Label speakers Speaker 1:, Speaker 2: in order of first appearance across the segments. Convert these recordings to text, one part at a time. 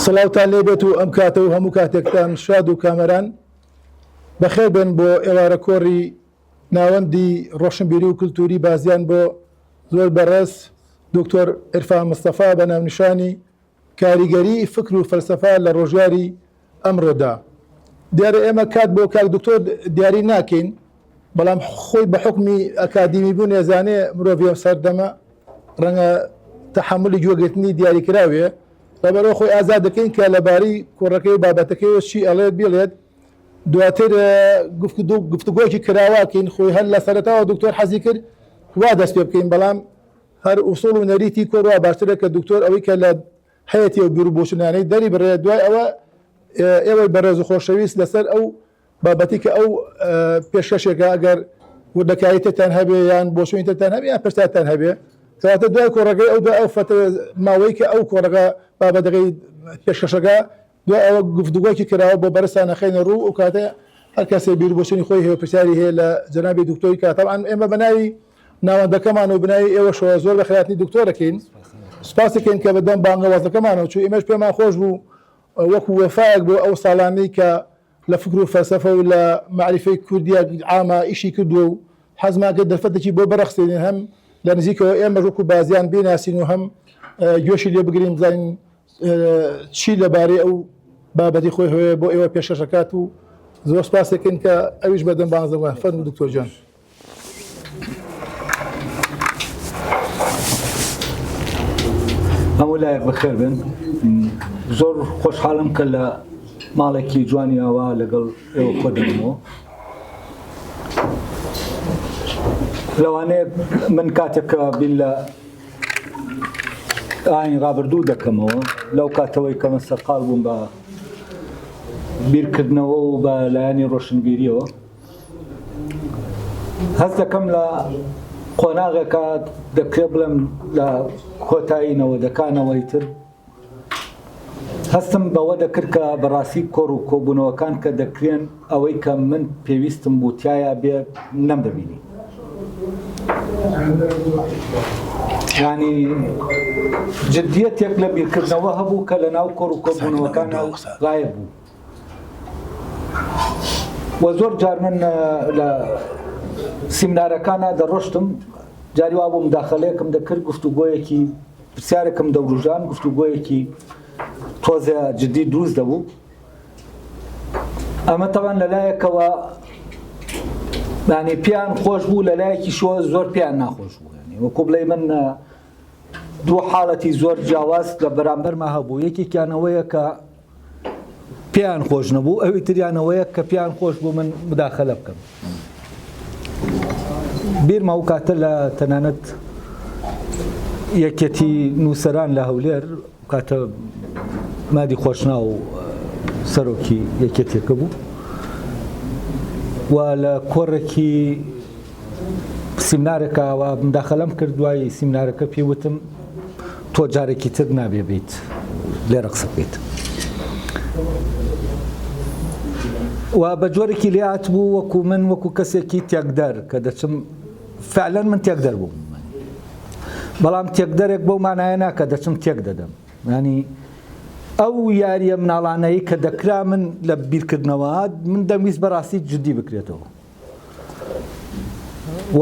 Speaker 1: سڵاوتان لێبێت و ئەم کاتە و هەموو کاتێکتان شاد و کامەران بەخێر بن بۆ ئێوارە کۆڕی ناوەندی ڕۆشنبیری و کولتوری بازیان بۆ زۆر بەڕێز دکتۆر عرفان مستەفا بە ناونیشانی کاریگەری فکر و فەلسەفە لە ڕۆژیاری ئەمڕۆدا. دیارە ئێمە کات بۆ کاک دکتۆر دیاری ناکەین، بەڵام خۆی بە حکمی ئەکادیمی بوون ێزانێ مرۆڤ سەردەمە ڕەنگە تەحملی گوێگرتنی دیاریکراوێ، لەبەرەوە خۆی ئازاد دەکەین کە لەباری کوڕەکەی و بابەتەکەی چی ئەڵێت بڵێت. دواتر گفتوگۆیەکی کراواکەین، خۆی هەر لە سەرەتاوە دکتۆر حەزی کرد وا دەست پێ بکەین، بەڵام هەر ئوسوڵ و نەریتی کۆڕوا باشترە کە دکتۆر ئەوەی کە لە هەیەتی و بیرروبۆچوونانەی دەری بڕێ دوای ئەوە ئێوەی بەڕێز و خۆشەویست لەسەر ئەو بابەتی کە ئەو پێشکەشێکە ئەگەر وردەکاریتتان هەبێ یان بۆچوونیتتان هەبێ یان پرسیارتان هەبێ، کەواتە دوای کۆڕەکەی ئەو دوای ئەو ماوەی کە ئەو کۆڕەکە بابەتەکەی پێشکەشەکە دوای ئەوە گفتوگۆیەکی کراوە بۆ بەرزتان نەخەینە ڕوو و کاتە هەر کەسێ بیرروبۆچوونی خۆی هەیە پرسیاری هەیە لە جەنابی دکتۆری کە تەبعاً ئێمە بەناوی ناوەندەکەمان و بناوی ئێوە شۆ زۆر بە خەیاتنی دکتۆرەکەین، سپاسەکەین کە بەدەم بانگەوازەکەمانەوە چوو ئێمەش پێمان خۆش بوو وەکو وەفایەک بۆ ئەو ساڵانەی کە لە فکر و فەلسەفە و لە معریفەی کوردیە عامە ئیشی کردووە و حەزمان کرد دەرفەتێکی بۆ بەرەخسێنین، هەم لە نزیکەوە ئێمە وەکو بازیان بیناسین و هەم گوێشی لێ بگرین بزانین چی لەبارەی ئەو بابەتی خۆی هەیە بۆ ئێوە پێشکەشەکات و زۆر سپاسێکن کە ئەویش بەدەم بانگەوازە فەرموو دکتۆر جان.
Speaker 2: هەموو لایەک بەخێر بن. زۆر خۆشحاڵم کە لە ماڵێکی جوانی ئاوا لەگەڵ ئێوە خۆ دەبمەوە. لەوانەیە من کاتێککە بین لە ئاین ڕابردوو دەکەمەوە لەو کاتەوەی کەمە سەرقاڵ بووم بە بیرکردنەوە و بە لایەنی ڕۆشنبیریەوە. هەست دەکەم لە قۆناغێکە دەکرێت بڵێم لە کۆتایی نەوەدەکانەوەی تر هەستم بەوە دەکرد کە بەڕاستی کۆڕ و کۆبوونەوەکان کە دەکرێن ئەوەی کە من پێویستم بووتیایە بێ نەمدەبینی. ینی جددیەتێک لە بیرکردنەوە هەبوو کە لە ناو کۆڕ و کۆبوونەوەکان غایب بوو. وە زۆر جار من لە سیمینارەکانە دەڕۆشتم، جاری وا بوو مداخەلەیەکم دەکرد، گفتوگۆیەکی پرسیارێکم دەوروژان، گفتوگۆیەکی تۆزە جددی دروست دەبوو. ئەمە تەوان لەلایەکەوە ینی پێیان خۆش بوو، لەلایەکی شۆ زۆر پێیان ناخۆش بوو. وەکو بڵێ من دوو حاڵەتی زۆر جیاواز لە بەرامبەرما هەبوو. یەکێکیانەوەیە کە پێیان خۆش نەبوو، ئەوی تریانەوەیە کە پێیان خۆش بوو من مداخەلە بکەم. بیرما و کاتە لە تەنانەت یەکێتی نووسەران لە هەولێر کاتە مادی خۆشنا و سەرۆکی یەکێتێکە بوو و لە کۆڕێکی سیمینارێکەوە مداخەلەم کرد. دوای سیمینارەکە پێوتم تۆ جارێکی تر نابێ بیت لێرە قسە بکەیت. و بە جۆرێکی لێات بوو وەکو من وەکو کەسێکی تێکدەر کە دەچم فعلەن من تێکدەر بووم، بەڵام تێکدەرێک بەو مانایە ناکە دەچم تێک دەدەم. ینی ئەو یاریە مناڵانەی کە دەکرا من لە بیرکردنەوە من دەمویست بەڕاستی جددی بکرێتەوە و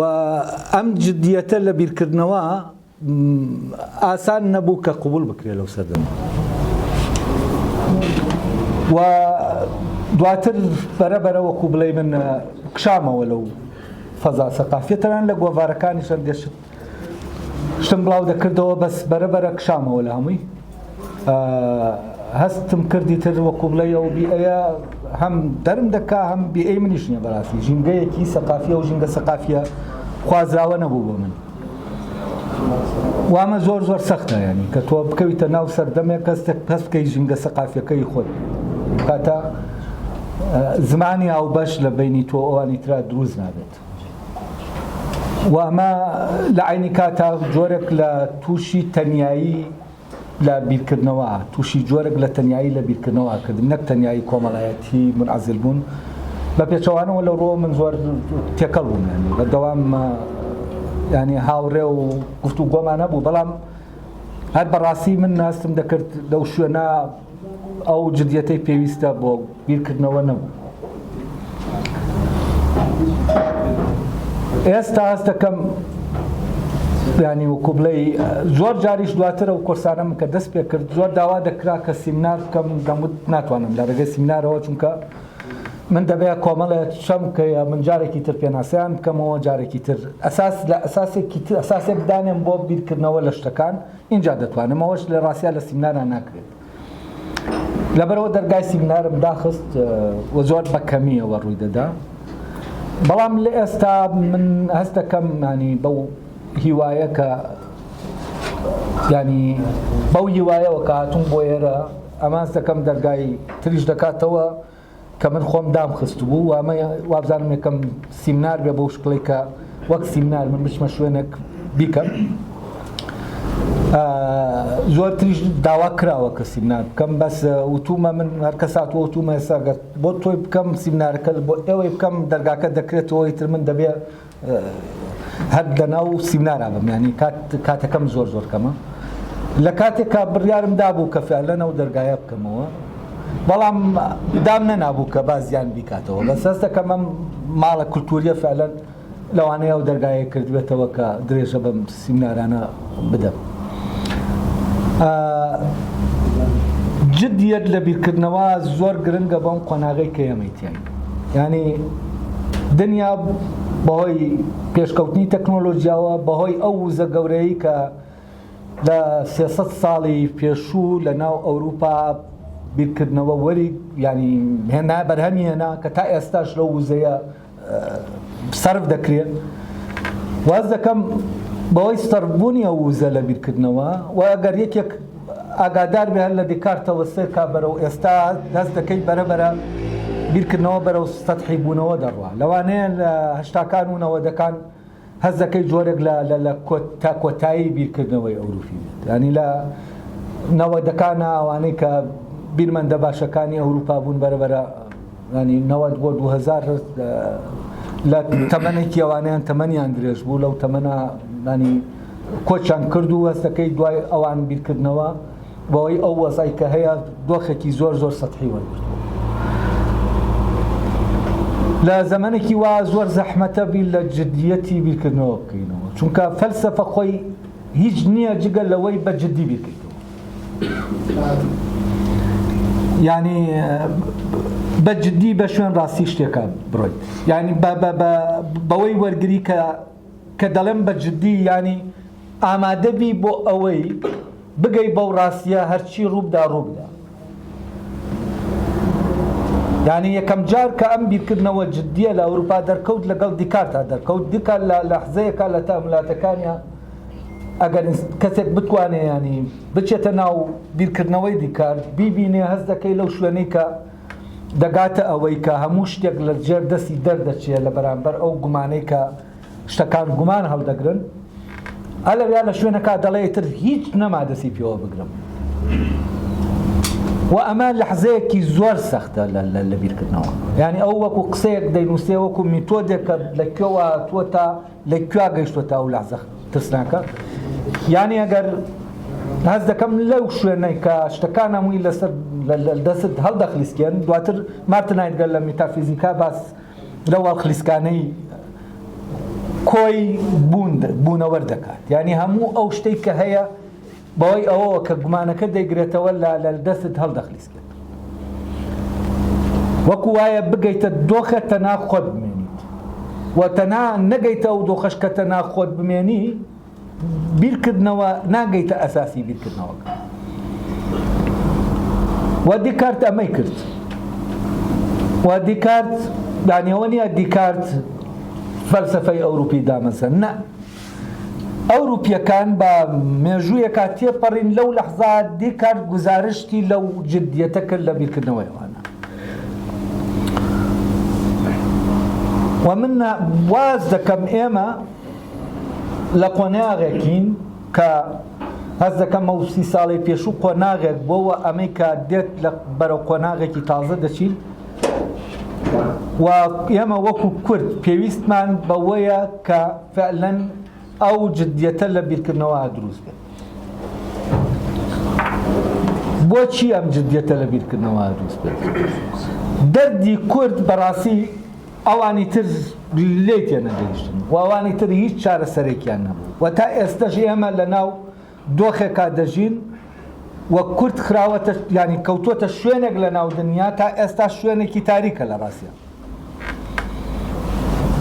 Speaker 2: ئەم جددیەتە لە بیرکردنەوە ئاسان نەبوو کە قبول بکرێت لەو سەردەما. و دواتر بەرەبەرە وەکو بڵێ من کشامەوە لەو فەزا سەقافیەتەوان لە گۆڤارەکانی شەردێشت شتم بڵاو دەکردەوە، بەس بەرەبەرە کشامەوە لە هەمووی. هەستم کردی تر وەکو بڵێ ئەو بیئەیە هەم دەرم دەکا هەم بیئەی منیش نییە بەڕاستی. ژینگەیەکی سەقافیە و ژینگە سەقافیە خوازراوە نەبوو بۆ من. وامە زۆر زۆر سەختە، ینی کە تۆ بکەویتە ناو سەردەمێک کەستێک پەس بکەی ژینگە سەقافیەکەی خۆت کاتە زمانی ئاو بەش لە بینی تۆ ئەوانی ترا دروست نابێت. و ئەمە لە عینی کاتا جۆرێک لە تووشی تەنیایی لە بیرکردنەوە، تووشی جۆرێک لە تەنیایی لە بیرکردنەوە کردن، نەک تەنیایی کۆمەڵایەتی منعەزل بوون. بە پێچەوانەوە لە ڕۆ من زۆر تێکەڵ بووم، ینی بەردەوام ینی هاوڕێ و گفتوگۆمان نەبوو، بەڵام هەر بەڕاستی من ناستم دەکرد لەو شوێنە ئەو جدیەتەی پێویستە بۆ بیرکردنەوە نەبوو. ئێستا هەست دەکەم ینی وەکو بڵێ زۆر جاریش دواتر ئەو کۆرسانەم کە دەست پێ کرد زۆر داوا دەکرا کە سیمینار بکەم دەموت ناتوانم لە ڕێگەی سیمینارەوە چونکە من دەبێت کۆمەڵێک شەم کە من جارێکی تر پێناسیان بکەمەوە جارێکی تر ئەساسێک بدانێم بۆ بیرکردنەوە لە شتەکان اینجا دەتوانم ئەوەش لە ڕاستیا لە سیمیناران ناکرێت. لەبەرەوە دەرگای سیمینارم داخست و زۆر بە کەمیەوە ڕووی دەدا. بەڵام لە ئێستا من هەست دەکەم ینی بەو هیوایە کە ینی بەو هیوایەوە کە هاتووم بۆ ئێرە ئەمانس دەکەم دەرگای تریش دەکاتەوە کە من خۆم دام خست بوو و ئەمە وابزانم یەکەم سیمینار بێ بەو شکڵی کە وەک سیمینار من بچمە شوێنێک بیکەم. زۆر تریش داوا کراوە کە سیمینار بکەم بەس وتومە من هەر کەسات وتومە ئێستا بۆ تۆی بکەم سیمینارەکە بۆ ئێوەی بکەم دەرگاکە دەکرێتەوەی تر من دەبێت هەر لەناو سیمینارا بم ینی کاتەکەم زۆر کەمە. لە کاتێکا بڕیارم دابوو کە فعلەن ئەو دەرگایە بکەمەوە بەڵام دام نەنابوو کە بازیان بیکاتەوە بەس هەست دەکەم ئەم ماڵە کولتوریە فعلەن لەوانەیە ئەو دەرگایە کردوێتەوە کە درێژە بەم سیمینارانە بدەم. جدیت لە بیرکردنەوە زۆر گرنگە بەم قۆناغی کە ئێمەیتیان ینی دنیا بەهۆی پێشکەوتنی تەکنۆلۆژیاوە بەهۆی ئەو وزە گەورەی کە لە 300 ساڵی پێشوو لە ناو ئەوروپا بیرکردنەوە وەری ینی هێنا بەرهەمی هێنا کە تا ئێستاش لەو وزەیە سەرف دەکرێت. واز دەکەم بەوەی سەربوونی ئەو وزە لە بیرکردنەوە و ئەگەر یەکێک ئاگادار بێ هەر لە دیکارتەوە سێرکا بەرەو ئێستا دەست دەکەی بەرەبەرە بیرکردنەوە بەرەو سەتحی بوونەوە دەڕوا لەوانەیە لە هەشتاکان و نەوەدەکان هەست دەکەی جۆرێک لە کۆتایی بیرکردنەوەی ئەوروپی بێت ینی لە نەوەدەکانە ئەوانەی کە بیرمەندە باشەکانی ئەوروپا بوون بەرەبەرە ینی 90 بۆ 2000 لە تەمەنێکی ئەوانیان تەمەنیان درێژ بوو لەو تەمەنە ینی کۆچیان کرد و هەستەکەی دوای ئەوان بیرکردنەوە بەوەی ئەو وەزای کە هەیە دۆخێکی زۆر سەتحی وەرگرت. لە زەمانێکی وا زۆر زەحمەتە بی لە جدیەتی بیرکردنەوە بکەینەوە چونکە فەلسەفە خۆی هیچ نییە جگە لەوەی بە جدی بیرکردنەوە ینی بە جدی بە شوێن ڕاستی شتێکە بڕۆیت ینی بەوەی وەرگری کە دەڵێم بە جدی ینی ئامادەبی بۆ ئەوەی بگەی بەو ڕاستیە هەرچی ڕووبدا ینی یەکەم جار کە ئەم بیرکردنەوە جدیە لە ئەوروپا دەرکەوت لەگەڵ دیکارتا دەرکەوت دیکار لە لەحزەیەکە لە تەمەلاتەکانیە ئەگەر کەسێک بتوانێ ینی بچێتە ناو بیرکردنەوەی دیکار بیبینێ هەست دەکەی لەو شوێنەی کە دەگاتە ئەوەی کە هەموو شتێک لە جێر دەستی دەردەچێت لە بەرامبەر ئەو گومانەی کە شتەکان گومان هەڵدەگرن ئەلەویا لە شوێنەکە دەڵێ تر هیچ نەما دەستی پێوە بگرم و ئەمە لەحزەیەکی زۆر سەختە لە بیرکردنەوە ینی ئەو وەکو قسەیەک دەینووسێ وەکو میتۆدێکە لەکوێوە تۆتا لەکوێ گەیشتوتە ئەو لەحزە ترسناکە ینی ئەگەر هەست دەکەم لەو شوێنەی کە شتەکان هەمووی لەسەر دەست هەڵدەخلیسکێن دواتر مارتنایدگەر لە میتافیزیکا باس لەو هەڵخلیسکانەی کۆی بوونەوە دەکات ینی هەموو ئەو شتێک کە هەیە بەوەی ئەوەوە کە گومانەکە دەیگرێتەوە لە دەستت هەڵدەخلیسکێت وەکو وایە بگەیتە دۆخە تەنها خۆت بمێنیت و تەنها نەگەیتە ئەو دۆخەش کە تەنها خۆت بمێنی بیرکردنەوە ناگەیتە ئەساسی بیرکردنەوەکە و دیکارت ئەمەی کرد و دیکارت دانیەوە نیە دیکارت فەلسەفەی ئەوروپی دامەزە نە ئەوروپیەکان بە مێژوویەکە تێپەڕین لەو لەحزا دیکارت گزارشتی لەو جدیەتە کرد لە بیرکردنەوەیەوانە و من واز دەکەم ئێمە لە قۆناغێکین کە هەست دەکەم ئەو 30 ساڵی پێشوو قۆناغێک بۆەوە ئەمەی کە دێت لە بەرەو قۆناغێکی تازە دەچین و ئێمە وەکو کورد پێویستمان بەوەیە کە فعلەن ئەو جدیەتە لە بیرکردنەوە دروست بێت بۆچی ئەم جددیەتە لە بیرکردنەوە دروست بێت دەردی کورد بەڕاستی ئەوانی تر لێ تێنەگەیشتن و ئەوانی تر هیچ چارەسەرێکیان نەبوو و تا ئێستاش ئێمە لە ناو دۆخێکا دەژین و کورد خراوەتە ینی کەوتووەتە شوێنێک لە ناو دنیا تا ئێستا شوێنێکی تاریکە لە ڕاستیە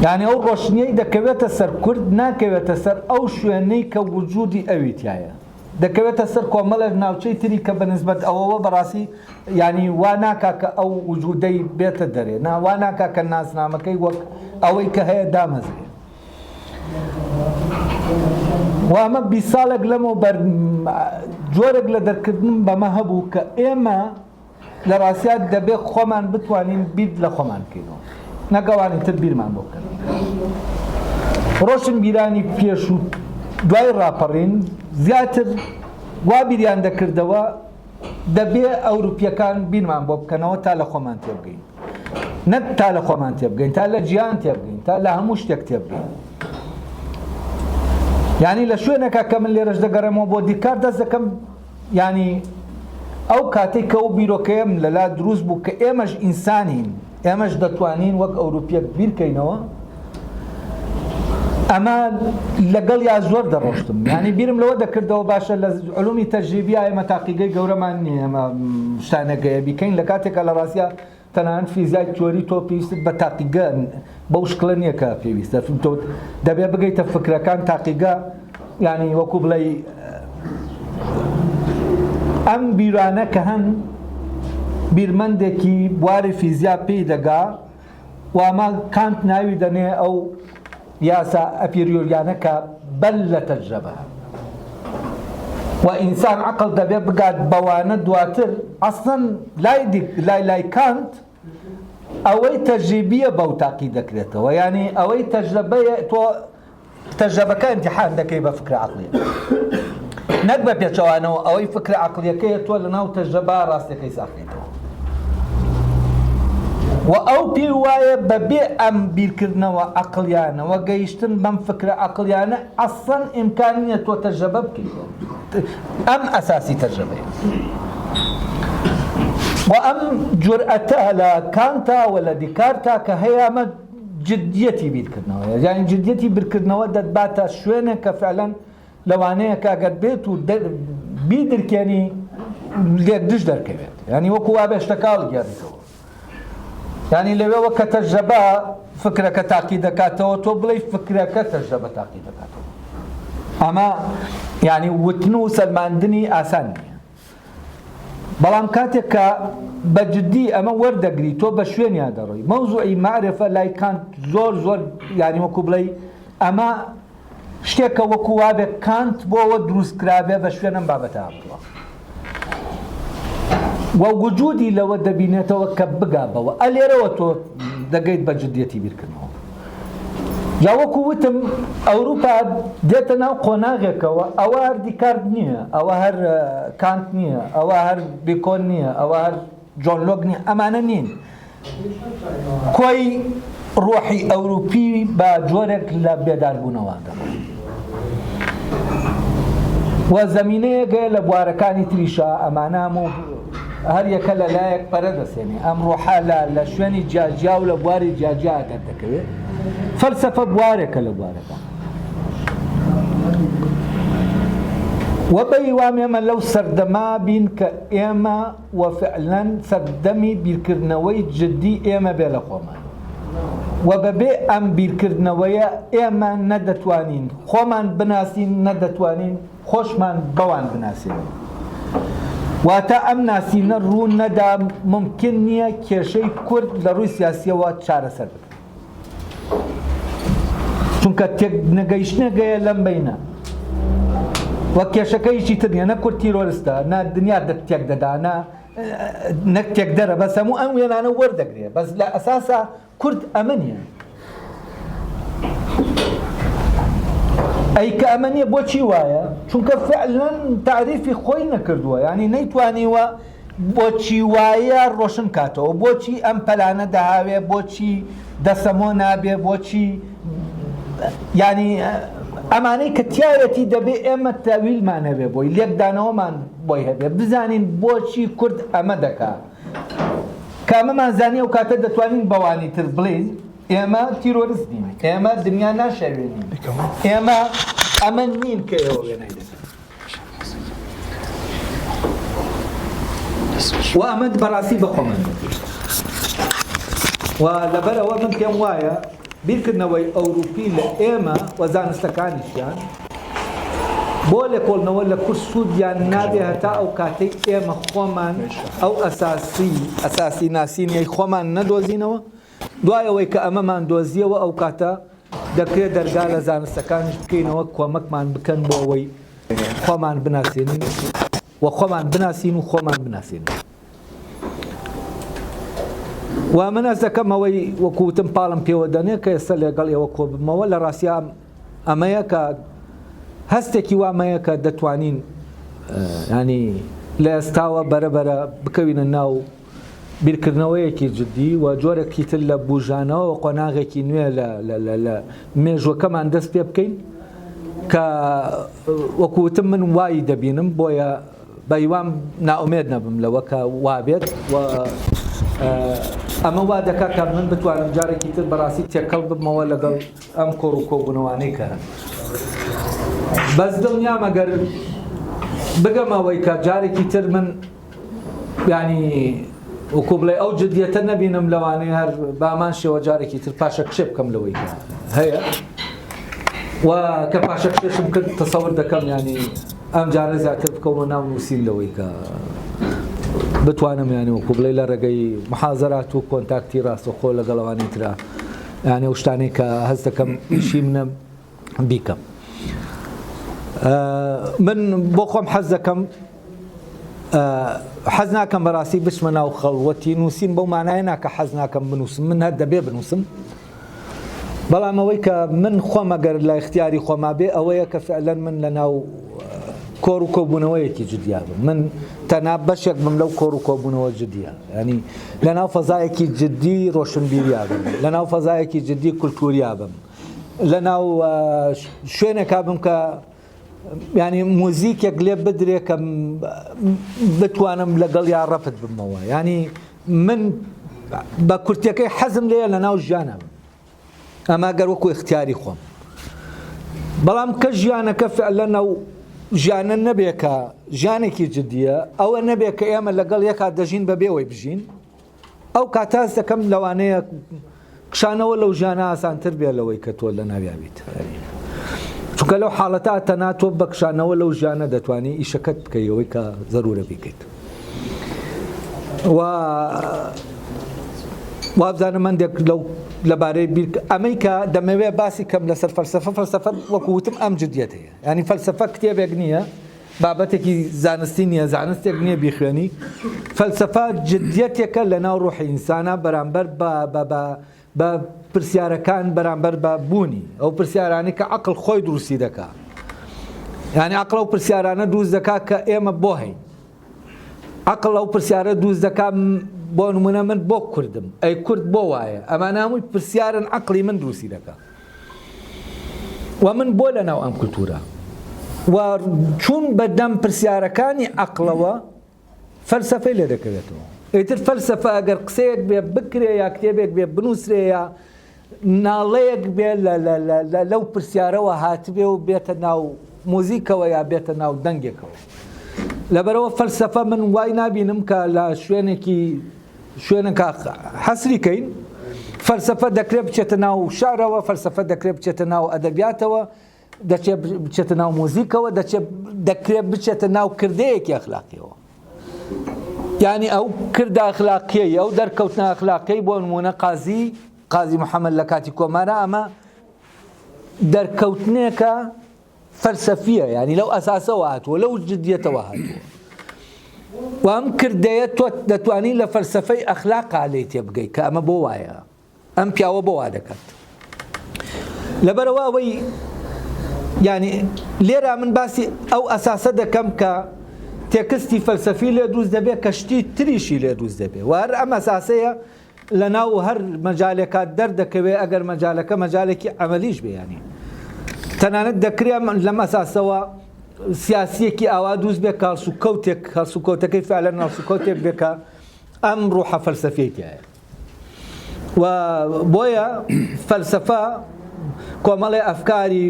Speaker 2: یعنی ئەو ڕۆشنیەی دەکەوێتە سەر کورد ناکەوێتە سەر ئەو شوێنەی کە وجودی ئەویتایە دەکەوێتە سەر کۆمەڵێک ناوچەی تری کە بەنسبەت ئەوەوە بەڕاستی ینی وا ناکا کە ئەو وجودەی بێتە دەرێ وا ناکا کە ناسنامەکەی وەک ئەوەی کە هەیە دامەزرێ و ئەمە 20 ساڵێک لەمەوە جۆرێک لە دەرکردن بەمە هەبوو کە ئێمە لە ڕاستیات دەبێت خۆمان بتوانین بیر لە خۆمان بکەینەوە نەگەوانی تر بیرمان بۆ بکەن ڕۆشن بیرانی پێش و دوای ڕاپەڕین زیاتر وا بیریان دەکردەوە دەبێ ئەوروپیەکان بیرمان بۆ بکەنەوە تا لە خۆمان تێبگەین نەک تا لە خۆمان تێبگەین تا لە جیهان تێبگەین تا لە هەموو شتێک تێبگەین ینی لە شوێنێکە کە من لێرەش دەگەڕێمەوە بۆ دیکار دەست دەکەم ینی ئەو کاتێک کە ئەو بیرۆکەیەم لەلا دروست بوو کە ئێمەش ئینسانین ئێمەش دەتوانین وەک ئەوروپیەک بیرکەینەوە ئەمە لەگەڵ یا زۆر دەڕۆشتم ینی بیرم لەوە دەکردەوە باشە لە علومی تەجریبی ئێمە تاقیگەی گەورەمان نییە ئەمە شتانەگەیە بیکەین لە کاتێکە لە ڕاستیە تەنانەت فیزیای تیۆری تۆ پێویستت بە تاقیگە بەو شکڵە نییە کە پێویستە تۆ دەبێت بگەیتە فکرەکان تاقیگە ینی وەکو بڵێ ئەم بیرانە کە هەن بیرمەندێکی بواری فیزیا پێی دەگا و ئەمە کانت ناوی دەنێ ئەو یاسا ئەپیریۆریانە کە بەل لە تەجربە و ئینسان عقل دەبێت بگات بەوانە دواتر ئەسڵەن لای کانت ئەوەی تەجریبیە بەو تاقی دەکرێتەوە ینی ئەوەی تەجربەیە تۆ تەجربەکە ئیمتیحان دەکەی بە فکر عقلیە نەک بە پێچەوانەوە ئەوەی فکر عقلیەکەیە تۆ لە ناو تەجربە ڕاستەکەی ساقیتەوە و ئەو پێی وایە بەبێ ئەم بیرکردنەوە عقلیانەوە گەیشتن بەم فکرە عقلیانە ئەسڵەن ئیمکان نییە تۆ تەجربە بکەیتەوە ئەم ئەساسی تەجربەیە و ئەم جورئەتە لە کانتا و لە دیکارتا کە هەیە ئەمە جددیەتی بیرکردنەوە یعنی جددیەتی بیرکردنەوە دەتباتە شوێنێک کە فعلەن لەوانەیە کاگەر بێت و بیدرکێنی لێک دش دەرکەوێت ینی وەکو وا بێشتەکاڵ گێڕیتەوە ینی لەوێەوە کە تەجربە فکرەکە تاقی دەکاتەوە تۆ بڵێ فکرەکە تەجربە تاقی دەکاتەوە ئەمە ینی وتن و سەلماندنی ئاسان نییە بەڵام کاتێک کە بەجددی ئەمە وەردەگری تۆ بە شوێنیان دەڕۆی مەوزوعی معرفە لای کانت زۆر ینی وەکو بڵێ ئەمە شتێکە وەکو وابێ کانت بۆەوە دروستکرابێ بە شوێنم بابەتە هاتووە و وجودی لەوە دەبینێتەوە کە بگابەوە ئەلێرەوە تۆ دەگەیت بە جددیەتی بیرکردنەوە یا وەکو وتم ئەوروپا دێتە ناو قۆناغێکەوە ئەوە هەر دیکارت نییە ئەوە هەر کانت نییە ئەوە هەر بیکۆن نییە ئەوە هەر جۆن لۆک نییە ئەمانە نین کۆی ڕۆحی ئەوروپی بە جۆرێک لە بێداربوونەوە دەبێت و زەمینەیەگە لە بوارەکانی تریشە ئەمانام و هەر یەکە لە لایەک پەرە دەسێنێ ئەم ڕۆحە لە شوێنی جاجیا و لە بواری جاجیا ئەگەر دەکەوێت فەلسەفە بوارێکە لە بوارەکە و بەی وام ئێمە لەو سەردەما بین کە ئێمە وەفعلەن سەردەمی بیرکردنەوەی جددی ئێمە بێ لە خۆمان و بەبێ ئەم بیرکردنەوەیە ئێمە نەدەتوانین خۆمان بناسین نەدەتوانین خۆشمان بەوان بناسین واتە ئەم ناسینە ڕوو نەدا ممکن نییە کێشەی کورد لە ڕووی سیاسیەوە چارەسەر بکە چونکە تێکنەگەیشتنەگەیە لەم بینە وە کێشەکەیشی تر نیە نە کورد تیرۆریستە نە دنیا تێک دەدا نەک تێک دەرە بەس هەموو ئەم وێنانە وەردەگرێت بەس لە ئەساسا کورد ئەمە نیە ئەی کە ئەمە نیە بۆچی وایە چونکە فعلەن تعریفی خۆی نەکردووە ینی نەیتوانیوە بۆچی وایە ڕۆشن کاتەوە بۆچی ئەم پەلانە دەهاوێ بۆچی دەسەمۆ نابێ بۆچی ینی ئەمانەی کە تیایەتی دەبێ ئێمە تاویلمانەوێ بۆی لێکدانەوەمان بۆی هەبێ بزانین بۆچی کورد ئەمە دەکا کامەمان زانیە و کاتە دەتوانین بەوانی تر بڵین ئێمە تیرۆریستین ئێمە دنیا ناشەوێنین ئێمە ئەمە نین کە ئێوە وێنەی دەکەن و ئەمە بەڕاستی بەخۆمان و لەبەرەوە من پێم وایە بیرکردنەوەی ئەوروپی لە ئێمە و زانستەکانیشیان بۆ لێکۆڵنەوە لە کورس سوودیان نابێ هەتا ئەو کاتەی ئێمە خۆمان ئەو ئەساسی ناسینیەی خۆمان نەدۆزینەوە دوایەوەی کە ئەمەمان دۆزیەوە ئەو کاتە دەکرێت دەرگا لە زانستەکانیش بکەینەوە کۆمەکمان بکەن بۆ ئەوەی خۆمان بناسیێنین و خۆمان بناسین و خۆمان بناسیێنین و من ئەس دەکەم ئەوەی وەکوتم پاڵم پێوە دەنێ کە ئێستا لەگەڵ ئێوە کۆ بمەوە لە ڕاستیا ئەمەیە کە هەستێکی وامەیە کە دەتوانین ینی لە ئێستاوە بەرەبەرە بکەوینە ناو بیرکردنەوەیەکی جددی و جۆرێکی تر لە بوژانەوە و قۆناغێکی نوێ لە مێژوەکەمان دەست پێ بکەین کە وەکوتم من وایی دەبینم بۆیە بەیوام ناومێد نەبم لەوە کە وابێت و ئەمە وا دەکات کە من بتوانم جارێکی تر بەڕاستی تێکەڵ ببمەوە لەگەڵ ئەم کۆڕ و کۆبوونەوانەی کە بەس دڵنیام ئەگەر بگەمەوەی کە جارێکی تر من ینی وەکو بڵێ ئەو جدیەتە نەبینم لەوانەیە هەر بامان شێوە جارێکی تر پاشە کشێ بکەم لەوەی هەیە و کە پاشە کشێشم کرد تەسەور دەکەم ینی ئەم جارە زیاتر بکەمەوە ناو نووسین لەوەی کە بتوانم ینی وەکو بڵێ لە ڕێگەی محازەرات و کۆنتاکتی ڕاستەوخۆ لەگەڵەوانی ترا ینی ئەو شتانەی کە هەست دەکەم ئیشی منە بیکەم من بۆ خۆم حەز دەکەم حەز ناکەم بەڕاستی بچمە ناو خەڵوەتی نووسین بەو مانایە ناکە حەز ناکەم بنووسم من هەر دەبێ بنووسم بەڵام ئەوەی کە من خۆم ئەگەر لە اختیاری خۆما بێ ئەوەیە کە فعلەن من لە ناو کۆڕ و کۆبوونەوەیەکی جدیا بم من تەنها بەشێک بم لەو کۆڕ و کۆبوونەوە جدیە ینی لە ناو فەزایەکی جدی ڕۆشنبیریا بم لە ناو فەزایەکی جدی کولتوریا بم لە ناو شوێنێکا بم کە ینی موزیکێک لێ بدرێ کە بتوانم لەگەڵ یا ڕەپت بمەوە ینی من بە کورتەکەی حەزم لێیە لە ناو ژیانە ئەمە گەر وەکو اختیاری خۆم بەڵام کە ژیانەکە فعلەن ئەو ژیانە نەبێ کە ژیانێکی جدیە ئەوە نەبێ کە ئێمە لەگەڵ یەکات دەژین بەبێەوەی بژین ئەو کاتاس دەکەم لەوانەیە کشانەوە لەو ژیانە ئاسانتر بێ لەوەی کە تۆ لە ناویابیت چونکە لەو حاڵەتە تەنها تۆ بە کشانەوە لەو ژیانە دەتوانی ئیشەکەت بکەیەوەی کە زەرورە بیکەیت وابزانە من لەو لەبارەی بیر ئەمەی کە دەمەوێت باسی کەم لەسەر فەلسەفە وەکووتم ئەم جدیەت هەیە ینی فەلسەفە کتێبێک نییە بابەتێکی زانستی نییە زانستێک نییە بیخوێنی فەلسەفە جدیەتێکە لە ناو ڕوحی ئینسانە بەرامبەر بە پرسیارەکان بەرامبەر بە بوونی ئەو پرسیارانی کە عەقڵ خۆی دروستی دەکا ینی عەقڵ ئەو پرسیارانە دروست دەکا کە ئێمە بۆ هەین عەقڵ ئەو پرسیارە دروست دەکا بۆ نمونە من بۆ کوردم ئەی کورد بۆ وایە ئەمانە هەمووی پرسیارن عەقڵی من دروستی دەکا و من بۆ لەناو ئەم کولتورە و چوون بەدەم پرسیارەکانی عەقڵەوە فەلسەفەی لێ دەکەوێتەوە ئیتر فەلسەفە ئەگەر قسەیەک بێ بکرێ یا کتێبێک بێ بنووسرێ یا ناڵەیەک بێ لەو پرسیارەوە هاتبێ و بێتە ناو موزیکەوە یا بێتە ناو دەنگێکەوە لەبەرەوە فەلسەفە من وای نابینم کە لە شوێنێکە حەسریکەین فەلسەفە دەکرێت بچێتە ناو شارەوە فەلسەفە دەکرێت بچێتە ناو ئەدەبیاتەوە دەچێت بچێتە ناو مۆزیکەوە دەکرێت بچێتە ناو کردەیەکی ئەخلاقیەوە یعنی ئەو کردە ئەخلاقیەی ئەو دەرکەوتنە ئەخلاقیەی بۆ نمونە قازی محەممەد لە کاتی کۆمارە ئەمە دەرکەوتنێکە فەلسەفیە ینی لەو ئەساسەوە هاتووە لەو جدیەتەوە هاتووە و ئەم کردەیە تۆ دەتوانین لە فەلسەفەی ئەخلاقا لێی تێبگەی کە ئەمە بۆ وایە ئەم پیاوە بۆ وا دەکات لەبەرەوە ئەوەی ینی لێرە من باسی ئەو ئەساسە دەکەم کە تێکستی فەلسەفی لێ دروست دەبێت کەشتی تریشی لێ دروست دەبێت و هەر ئەم ئەساسەیە لە ناو هەر مەجالێکا دەردەکەوێت ئەگەر مەجالەکە مەجالێکی ئەمەلیش بێ ینی تەنانەت دەکرێت لەم ئەساسەوە سیاسیەکی ئاوا دروست بێ هەڵسوکەوتەکەی فعلەن هەڵسوکەوتێک بێکە ئەم ڕوحە فەلسەفێتیایە و بۆیە فەلسەفە کۆمەڵی ئەفکاری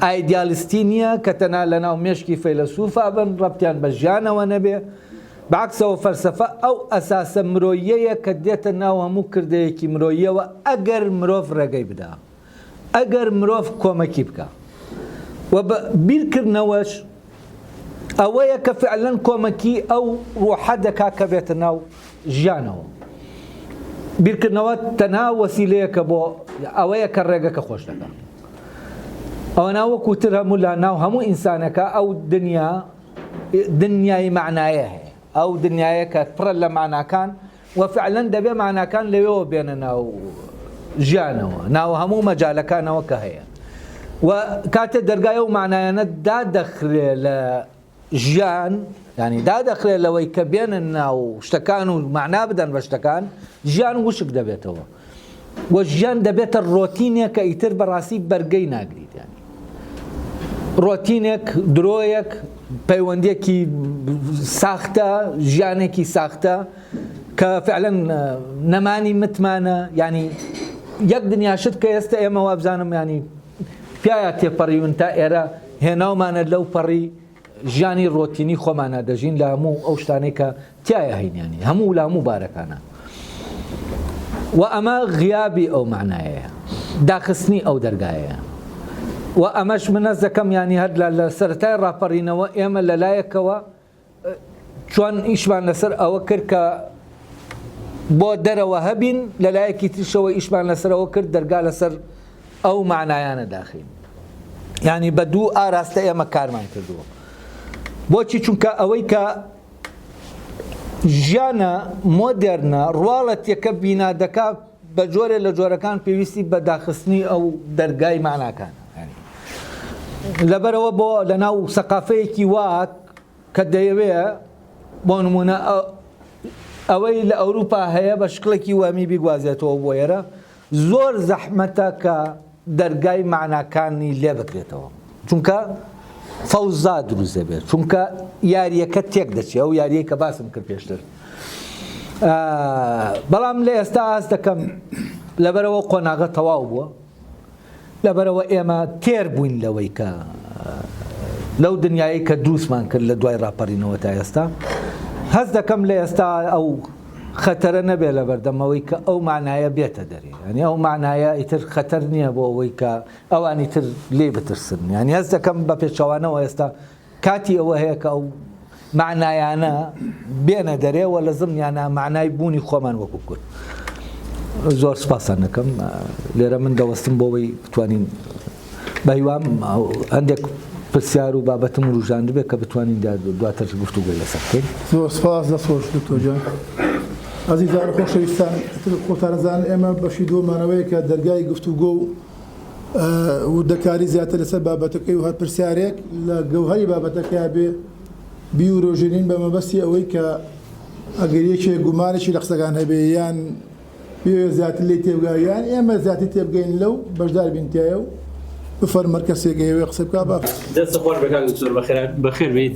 Speaker 2: ئایدیالیستی نییە کە تەنها لە ناو مێشکی فەیلسوفا بن ڕەبتیان بە ژیانەوە نەبێ بەعکسەوە فەلسەفە ئەو ئەساسە مرۆییەیە کە دێتە ناو هەموو کردەیەکی مرۆییەوە ئەگەر مرۆڤ ڕێگەی بدا ئەگەر مرۆڤ کۆمەکی بکە و بیرکردنەوەش ئەوەیە کە فعلەن کۆمەکی ئەو ڕوحە دەکا کە بێتە ناو ژیانەوە بیرکردنەوە تەنها وەسیلەیەکە بۆ ئەوەیە کە ڕێگەکە خۆش دەکات ئەوە ناوەکوتر هەموو لە ناو هەموو ئینسانەکە ئەو دنیای معنایە هەیە ئەو دنیایە کە پڕە لە معناکان و فعلەن دەبێ معناکان لەوێەوە بێنە ناو ژیانەوە ناو هەموو مەجالەکانەوە کە هەیە و کاتێ دەرگایە و معنایانە دادەخرێ لە ژیان ینی دادەخرێت لەوەی کە بێنن ناو شتەکان و معنا بدەن بە شتەکان ژیان وشک دەبێتەوە و ژیان دەبێتە ڕۆتینێک کە ئیتر بەڕاستی بەرگەی ناگریت ینی ڕۆتینێک درۆیەک پەیوەندێکی ساختە ژیانێکی ساختە کە فعلەن نەمانی متمانە ینی یەک دنیاشت کە ئێستا ئێمە وابزانم ینی پیاە تێپەڕیون تا ئێرە هێناومانە لەو پەڕی ژیانی ڕۆتینی خۆمانە دەژین لە هەموو ئەو شتانەی کە تایە هەینیانی هەموو لە هەموو بارەکانە و ئەمە غیابی ئەو معنایەیە داخستنی ئەو دەرگایە و ئەمەش منەز دەکەم ینی هەر لە سەرەتای ڕاپەڕینەوە ئێمە لەلایەکەوە چۆن ئیشمان لەسەر ئەوە کرد کە بۆ دەرەوە هەبین لەلایەکی تریشەوە ئیشمان لەسەرەوە کرد دەرگا لەسەر ئەو معنایانە داخین ینی بە دوو ئاراستە ئێمە کارمان کردووە بۆچی چونکە ئەوەی کە ژیانە مۆدێرنە ڕواڵەتێکە بینا دەکا بە جۆرە لە جۆرەکان پێویستی بە داخستنی ئەو دەرگای معناکان لەبەرەوە بۆ لە ناو سەقافەیەکی وات کە دەیەوێ بۆ نمونە ئەوەی لە ئەوروپا هەیە بە شکڵێکی وامی بیگوازێتەوە بۆ ئێرە زۆر زەحمەتە کە دەرگای معناکانی لێ بکرێتەوە چونکە فەوزا دروست دەبێت چونکە یاریەکە تێک دەچێت ئەو یاریەی کە باسم کرد پێشتر بەڵام لە ئێستا ئاس دەکەم لەبەرەوە قۆناغە تەواو بووە لەبەرەوە ئێمە تێر بووین لەوەی کە لەو دنیایی کە دروستمان کرد لە دوای ڕاپەڕینەوە تا ئێستا هەست دەکەم لە ئێستا ئەو خەتەرە نەبێت لە بەردەمەوەی کە ئەو معنایە بێتە دەرێ ینی ئەو معنایە ئیتر خەتەر نییە بۆ ئەوەی کە ئەوانی تر لێ بترسن ینی هەست دەکەم بە پێچەوانەوە ئێستا کاتی ئەوە هەیە کە ئەو معنایانە بێنە دەرێەوە لە زمانیانە معنای بوونی خۆمان وەکو کورد زۆر سپاسان دەکەم لێرە من دەوەستم بۆەوەی بتوانین بەهیوام هەندێک پرسیار و بابەتم ڕوژاند بێت کە بتوانین دواتر گفتوگۆی لەسەر بکەین
Speaker 1: زۆر سپاس دەسۆش دکتۆرجان عزیزان خۆشەویستان خۆتانەزان ئێمە بەشی دۆمانەوەی کە دەرگای گفتوگۆ و دەکاری زیاتر لەسەر بابەتەکەی و هەر پرسیارێک لە گەوهەری بابەتەکە بێ بیوڕۆژێنین بە مەبەستی ئەوەی کە ئەگەر یەکێک گومانێکی لە قسەکان هەبێ یان زیاتر لێ تێبگایان ئێمە زیاتر تێبگەین لەو بەشدار بینتیایە و بفەرمە کەسێک ئێوێ قسە بکا باش
Speaker 3: دەستە خۆش بکات دکتۆر بەخێر بیت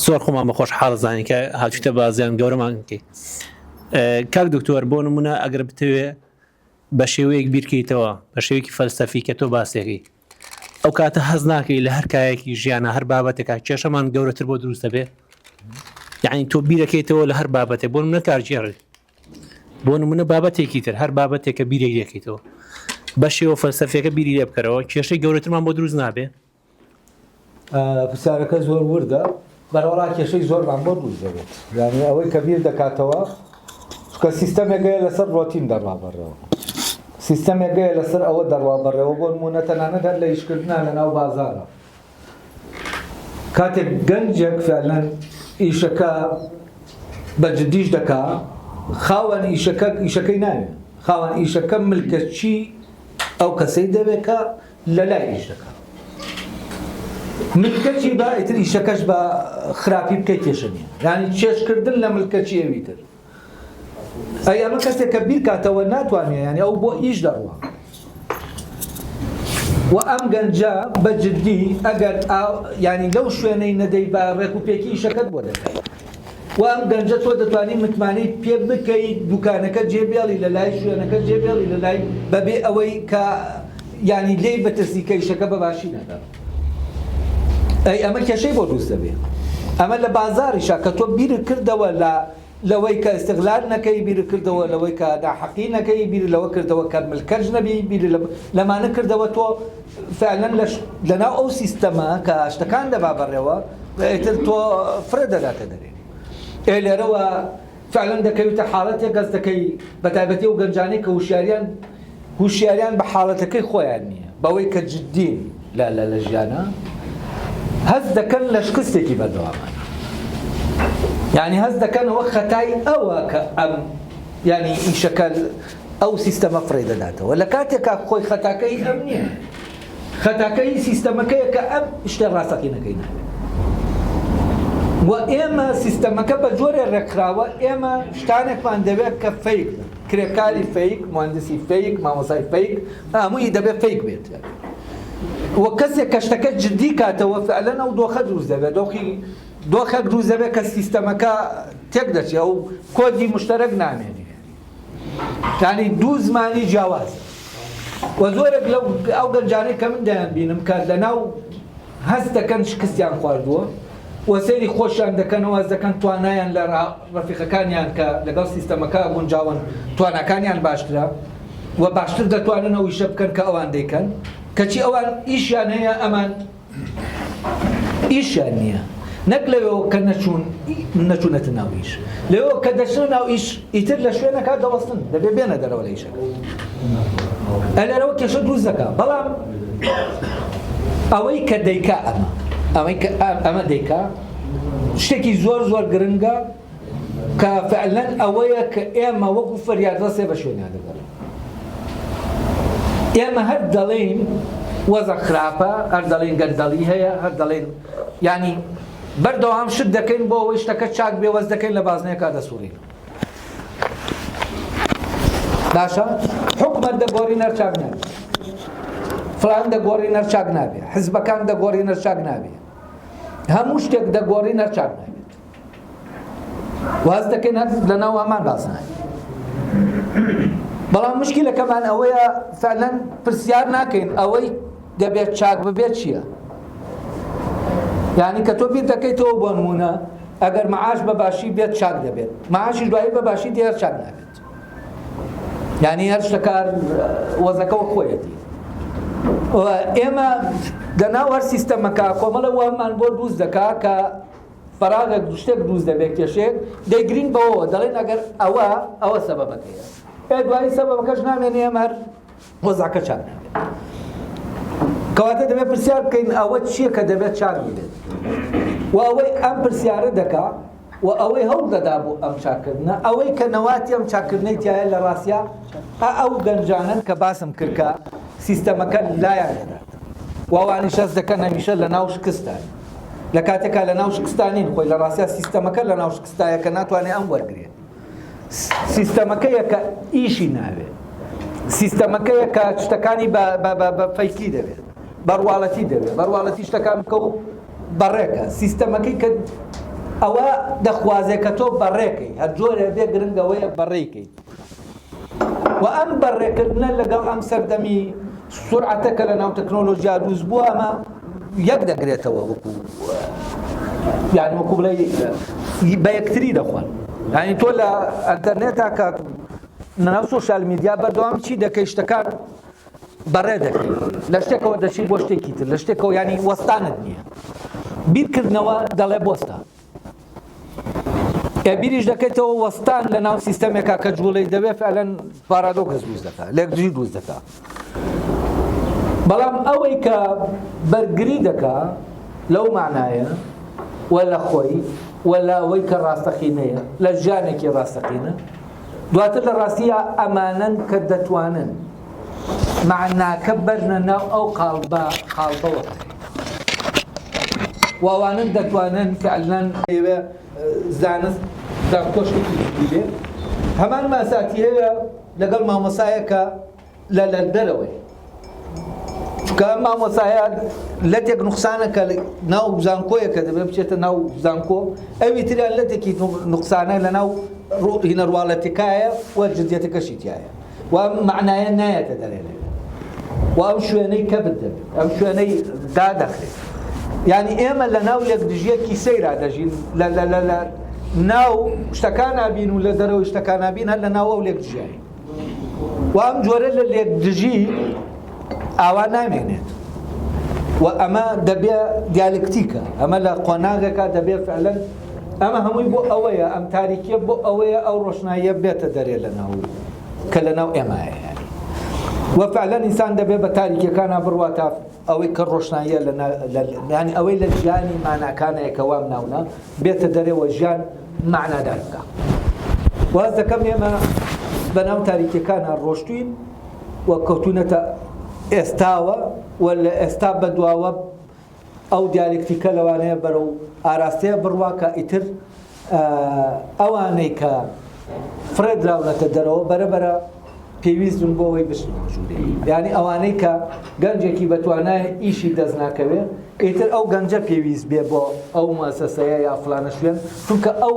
Speaker 3: زۆر خۆمان بەخۆش حاڵزانانی کە هاتوویتە بازیان گەورەمان بکەیت کاک دکتۆر بۆ نمونە ئەگەر بتەوێ بە شێوەیەک بیرکەیتەوە بە شێوەیەکی فەلسەفی کە تۆ باسێکی ئەو کاتە هەز ناکەی لە هەر کایەکی ژیانە هەر بابەتێکە کێشەمان گەورەتر بۆ دروست دەبێ یعنی تۆ بیرەکەیتەوە لە هەر بابەتێک بۆ نمونە کارژێڕێت بۆ نمونە بابەتێکی تر هەر بابەتێکە بیرێک دەکەیتەوە بە شێوە فەلسەفیەکە بیری لێ بکەرەوە کێشەی گەورەترمان بۆ دروست نابێ
Speaker 2: پرسیارەکە زۆر وردە بەڕۆڵا کێشەی زۆرمان بۆ دروست دەبێت یعنی ئەوەی کە بیر دەکاتەوە چونکە سیستەمێکەیە لەسەر ڕۆتین دەڕوا بەڕێوە سیستەمێکەیە لەسەر ئەوە دەڕوا بەڕێوە بۆ نمونە تەنانەت هەر لە ئیشکردنا لە ناو بازارە کاتێک گەنجێک فعلەن ئیشەکە بەجددیش دەکا خاوەن ئیشەکەی ناوێت خاوەن ئیشەکە ملکەچی ئەو کەسەی دەبێت کە لە لای ئیش دەکات ملکەچی بە ئیتر ئیشەکەش بە خراپی بکەی کێشە نییە یعنی چێشکردن لە ملکەچی ئەوی تر ئەی ئەمە کەسێک کە بیرکاتەوە ناتوانێت یعنی ئەو بۆ ئیش دەڕوە و ئەم گەنجە بەجددی ئەگەر ینی لەو شوێنەی نەدەی بە ڕێکوپێکی شەکەت بۆ دەکەیت و ئەم گەنجە تۆ دەتوانانی متمانەی پێ بکەیت دوکانەکە جێبێڵی لە لای شوێنەکە جێبێڵی لە لای بەبێ ئەوەی کە ینی لێی بەترسی کەیشەکە بەباشی نەدە ئەی ئەمە کێشەی بۆ دروست دەبێت ئەمە لە بازاریشا کە تۆ بیرت کردەوە لەوەی کە ئستغلال نەکەی بیر کردەوە لەوەی کە ناحەقی نەکەی بیر لەوە کردەوە کە ملکەج نەبی بیر لەمانە کردەوە تۆ فعلا لەناو ئەو سیستەمە کە شتەکان دەبا بەڕێوە ئیتر تۆ فرە دەداتە دەرێ لێرەوە فعلا دەکەویتە حاڵەتێک گەز دەکەی بە تایبەتی و گەنجانەی کە هوشیاریان بە حاڵەتەکەی خۆیان نییە بەوەی کە جددین لە ژیانە هەست دەکەن لە شکستێکی بەردەوامان یعنی هەست دەکەنەوە خەتای ئەوە کە ئەم ینی ئیشەکە ئەو سیستەمە فڕێ دەداتەوە لە کاتێکا خۆی خەتاکەی ئەم نییە خەتاکەی سیستەمەکەیە کە ئەم شتە ڕاستەقینەکەی نابێت و ئێمە سیستەمەکە بە جۆرێ ڕێکخراوە ئێمە شتانێکمان دەبێت کە فەیک کرێکاری فەیک مهندسی فەیک مامۆسای فەیک هەمووی دەبێت فەیک بێت وە کەسێک کە شتەکە جددی کاتەوە فعلەن ئەو دۆخە دروست دەبێت دۆخێک دروست دەبێت کە سیستەمەکە تێک دەچێت و کۆدی مشتەرەک نامێنێ یعنی دوو زمانی جیاواز و زۆرێک لەو ئەو گەنجانەی کە من دەیان بینم کە لەناو هەست دەکەن شکستیان خواردووە و سەیری خۆشیان دەکەنەوە هەست دەکەن توانایان لە ڕەفیقەکانیان کە لەگەڵ سیستەمەکە گونجاون توانەکانیان باشترە و باشتر دەتوانن ئەو ئیشە بکەن کە ئەوان دەیکەن کەچی ئەوان ئیشیان هەیە ئەمان ئیشیان نییە نەک لەوێەوە کە نەچوونەتە ناو ئیش لەوێەوە کە دەچنە ناو ئیش ئیتر لە شوێنەکە دەوەستن دەبێ بێنە دەرەوە لە ئیشەکە ئەلەرەوە کێشە دروست دەکات بەڵام ئەوەی کە دەیکا ئەمە دەیکا شتێکی زۆر گرنگە کە فعلەن ئەوەیە کە ئێمە وەکو فەریادڕسێ بە شوێنیان دەگەڕین ئێمە هەر دەڵێن وەزە خراپە هەر دەڵێن گەردەڵی هەیە هەر دەڵێن ینی بەردەوام شت دەکەین بۆ ئەوەی شتەکە چاک بێ وەز دەکەین لە بازنەیەکا دەسوڕین باشە حکومەت دەگۆڕین هەر چاک نابێت فلان دەگۆڕین هەر چاک نابێت حزبەکان دەگۆڕین هەر چاک نابێت هەموو شتێک دەگۆڕین هەر چاک نابێت واز دەکەین هەر لەناو هەمان بازنەیە بەڵام مشکلەکەمان ئەوەیە فعلەن پرسیار ناکەین ئەوەی دەبێت چاک ببێت چییە یعنی کە تۆ بیر دەکەیتەوە بۆ نمونە ئەگەر مەعاش بەباشی بێت چاک دەبێت مەعاشی دوایی بەباشی دێ هەر چاک نابێت یعنی هەر شتەکار وەزەکەەوە خۆیەتی ئێمە لەناو هەر سیستەمەکە کۆمەڵە وەمان بۆ دروست دەکا کە فەراغێک شتێک دروست دەبێت کێشێک دەیگرین بەوە دەڵێن ئەگەر ئەوە سەبەبەکەیە دوایی سەبەبەکەش نامێنێ ئێمە هەر وەزەکە چاک نابێت کەواتە دەبێت پرسیار بکەین ئەوە چییە کە دەبێت چاک بێت و ئەوەی ئەم پرسیارە دەکا و ئەوەی هەوڵ دەدا بۆ ئەم چاکردنە ئەوەی کە نەواتی ئەم چاکردنەی تایە لە ڕاستیا ئەو گەنجانن کە باسم کرد کە سیستەمەکە لایان دەدات و ئەوانی شەست دەکەن هەمیشە لە ناو شکستان لە کاتێکا لە ناو شکستانین خۆی لە ڕاستیا سیستەمەکە لە ناو شکستایە کە ناتوانێت ئەم وەرگرێت سیستەمەکەیە کە ئیشی ناوێت سیستەمەکەیە کە شتەکانی بە فەیکی دەبێت بەڕواڵەتی دەبێت بەڕواڵەتی شتەکان بکە و بەڕێکە سیستەمەکەی کە ئەوە دەخوازێت کە تۆ بەڕێکەی هەر جۆرێ بێ گرنگەوەیە بەڕێکەی و ئەم بەڕێکردنە لەگەڵ ئەم سەردەمی سورعەتەکە لە ناو تەکنۆلۆژیا دروست بووە ئەمە یەک دەگرێتەوە وەکو یعنی وەکو بڵێ بە یەکتری دەخوان یعنی تۆ لە ئەنتەرنێتا کە ناو سۆشیال میدیا بەردەوام چی دەکەی شتەکان بەڕێ دەکەی لە شتێکەوە دەچی بۆ شتێکی تر لە شتێکەوە ینی وەستانت نییە بیرکردنەوە دەڵێ بۆستە کە بیریش دەکەیتەوە وەستان لە ناو سیستەمێکا کە جوڵەی دەبێت فعلەن پارادۆکس دروست دەکات لێکدری دروست دەکات بەڵام ئەوەی کە بەرگری دەکا لەو معنایە وەلا خۆی وەلا ئەوەی کە ڕاستەقینەیە لە ژیانێکی ڕاستەقینە دواتر لە ڕاستیە ئەمانەن کە دەتوانن معناکە بەرنە ناو ئەو قاڵبەوە و ئەوانن دەتوانن فعلەن ئێوە زانست داکۆشتێکی بێ هەمان ماساتی هەیە لەگەڵ مامۆسایەکە لە دەرەوەی چونکە مامۆسایان لەتێک نوقسانەکە ناو زانکۆیەکە دەبێت بچێتە ناو زانکۆ ئەوی تریان لەتێکی نوقسانە لە ناو هینەرواڵەتەکایە و جدیەتەکەشی تایە و معنایە نایەتە دەرێنێ و ئەم شوێنەی کە بدەن ئەم شوێنەی دادەخرێت یعنی ئێمە لە ناو لێکدژیەکی سەیرا دەژین لە ناو شتەکان نابین و لە دەرەوەی شتەکان نابین هەر لە ناو ئەو لێکدژیایی و ئەم جۆرە لە لێکدژی ئاوا نامێنێت و ئەمە دەبێ دیالکتیکە ئەمە لە قۆناغێکە دەبێ فعلەن ئەمە هەمووی بۆ ئەوەیە ئەم تاریکیە بۆ ئەوەیە ئەو ڕۆشناییە بێتە دەرێ لە ناو کە لە ناو ئێمایە و فعلەن ئینسان دەبێ بە تاریکیەکانە بڕواتە ئەوەی کە ڕۆشناییە ینی ئەوەی لە ژیانی ماناکانەیەکە وام ناونە بێتە دەرێەوە ژیان معنادار بکە واز دەکەم ئێمە بە ناو تاریکیەکانە ڕۆشتوین و کەوتونەتە ئێستاوە و لە ئێستا بەدواوە ئەو دیالکتیکە لەوانەیە بەرەو ئاراستەیە بڕواکە ئیتر ئەوانەی کە فرێدراونەتە دەرەوە بەرەبەرە پێویستن بۆ ئەوەی بشن یعنی ئەوانەی کە گەنجێکی بەتوانایە ئیشی دەست ناکەوێت ئیتر ئەو گەنجە پێویست بێ بۆ ئەو مؤسسەیە یا فلانە شوێن چونکە ئەو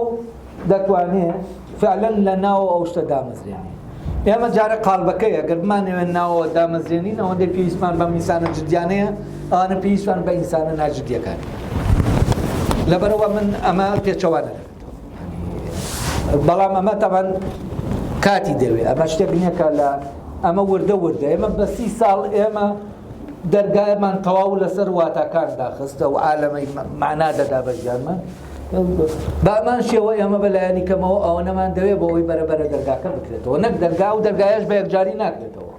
Speaker 2: دەتوانێت فعلەن لە ناوە ئەو شتە دامەزرێنی ئێمە جارە قالبەکەیە گەر بمانەوێت ناوەوە دامەزرێنین ئەوەندەی پێویستمان بە میسانە جدیانەیە ئەوانە پێویستمان بە ئینسانە ناجدیەکان لەبەرەوە من ئەمە پێچەوانە بەڵام ئەمە تەبەن کاتی دەوێت ئەمە شتێک نییە کە لە ئەمە وردە ئێمە بە 30 ساڵ ئێمە دەرگایمان تەواو لەسەر واتاکان داخستە و عالەمەی معنا دەدا بە ژیانمان بامان شێوە ئێمە بەلایەنی کەمەوە ئەوە نەمان دەوێت بۆ ئەوەی بەرەبەرە دەرگاکە بکرێتەوە نەک دەرگا و دەرگایش بە یەکجاری ناکرێتەوە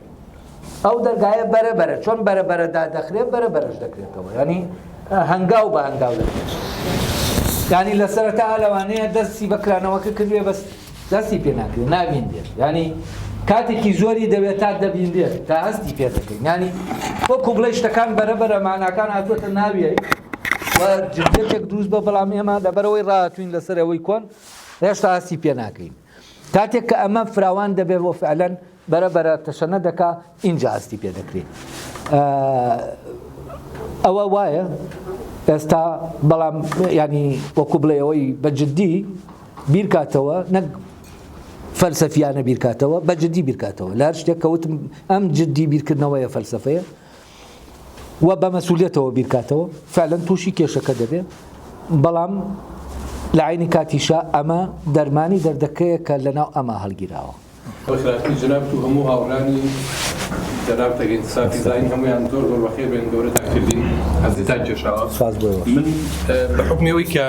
Speaker 2: ئەو دەرگایە بەرەبەرە چۆن بەرەبەرەدا دەخرێت بەرەبەرش دەکرێتەوە ینی هەنگاو بە هەنگاو دەکرێت ینی لە سەرەتا لەوانەیە دەستی بەکرانەوەکە کردوێ بەس دەستی پێ ناکرێت نابیندێت ینی کاتێکی زۆری دەوێت تا دەبیندێت تا هەستی پێ دەکەین ینی وەکو بڵێ شتەکان بەرەبەرە معناکان هاتووەتە ناویە و جدێتێک دروست بە بەڵام ئێمە لەبەرەوەی ڕاتوین لەسەر ئەوەی کۆن هێشتا هەستی پێ ناکەین کاتێک کە ئەمە فراوان دەبێت بۆ فعلەن بەرەبەرە تەشەنە دەکا اینجا هەستی پێ دەکرێت ئەوە وایە ئێستا بەڵام ینی وەکو بڵێ ئەوەی بەجددی بیرکاتەوە نەک فەلسەفیانە بیرکاتەوە بەجددی بیرکاتەوە لە هەر شتێک کەوتم ئەم جددی بیرکردنەوەیە فەلسەفەیە و بە مەسئولیەتەوە بیرکاتەوە فعلەن تووشی کێشەکە دەبێت بەڵام لە عینی کاتیشا ئەمە دەرمانی دەردەکەیە کە لەناو ئەمە هەڵگیراوە
Speaker 4: خۆشراتی جناب و هەموو هاوڕانی جناب تەگەین سافی زاین هەمویان زۆر زۆر بەخێر بێن گەورە تاکردین حەزیتان کێشاوە من بە حکمەوەی کە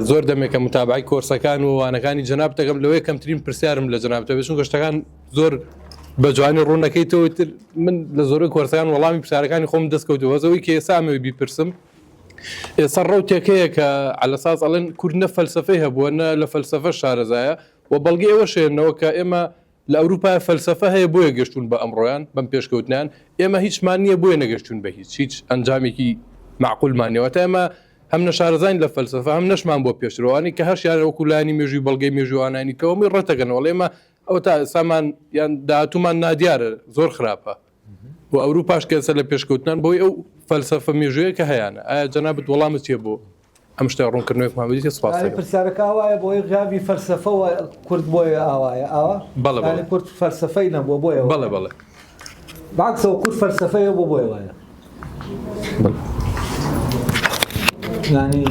Speaker 4: زۆر دەمێکە متابعی کۆرسەکان و وانەکانی جناب دەگەم لەوەی کەمترین پرسیارم لە جنابتە بێت چونکە شتەکان زۆر بە جوانی ڕوونەکەیتەوە تر من لە زۆرەی کۆرسەکان وەڵامی پرسیارەکانی خۆم دەستکەوتەوە ئەوەی کە ئێستا ئەمەوەی بیپرسم ئێستا ڕەوتێکەیە کە عەلە ساس ئەڵێن کورد نە فەلسەفەی هەبووە نە لە فەلسەفە شارەزایە و بەڵگەی ئەوە شێنەوە کە ئێمە لە ئەوروپا فەلسەفە هەیە بۆیە گەشتون بە ئەمڕۆیان بەم پێشکەوتنیان ئێمە هیچمان نییە بۆیە نەگەشتون بە هیچ ئەنجامێکی معقولمانەوە تا ئێمە هەم نەشارەزین لە فەلسەفە هەم نەشمان بۆ پێشڕەوانی کە هەشیان وەکولانی مێژووی بەڵگەی مێژوانانی کەەوەی ڕەتەگەنەوە ئێمە ئەو تا ئێسامان یان داهاتوومان نادیارە زۆر خراپە بۆ ئەوروپاش کەسە لە پێشکەوتنان بۆی ئەو فەلسەفە مێژوەیە کە هەیەە ئایا جەنابەت وەڵامت چیە بۆ ئەم شتە ڕوونکردنەوەی محەممەدی سپاس
Speaker 2: پرسیارەکە ئاوایە بۆی غیابی فەلسەفەوە کورد بۆیە ئاوایە ئاوا
Speaker 4: بەڵێ
Speaker 2: کورد فەلسەفەی نەبووە بۆیە
Speaker 4: بەڵێ
Speaker 2: باکسەوە کورد فەلسەفەیە بۆ بۆیە وایە ینی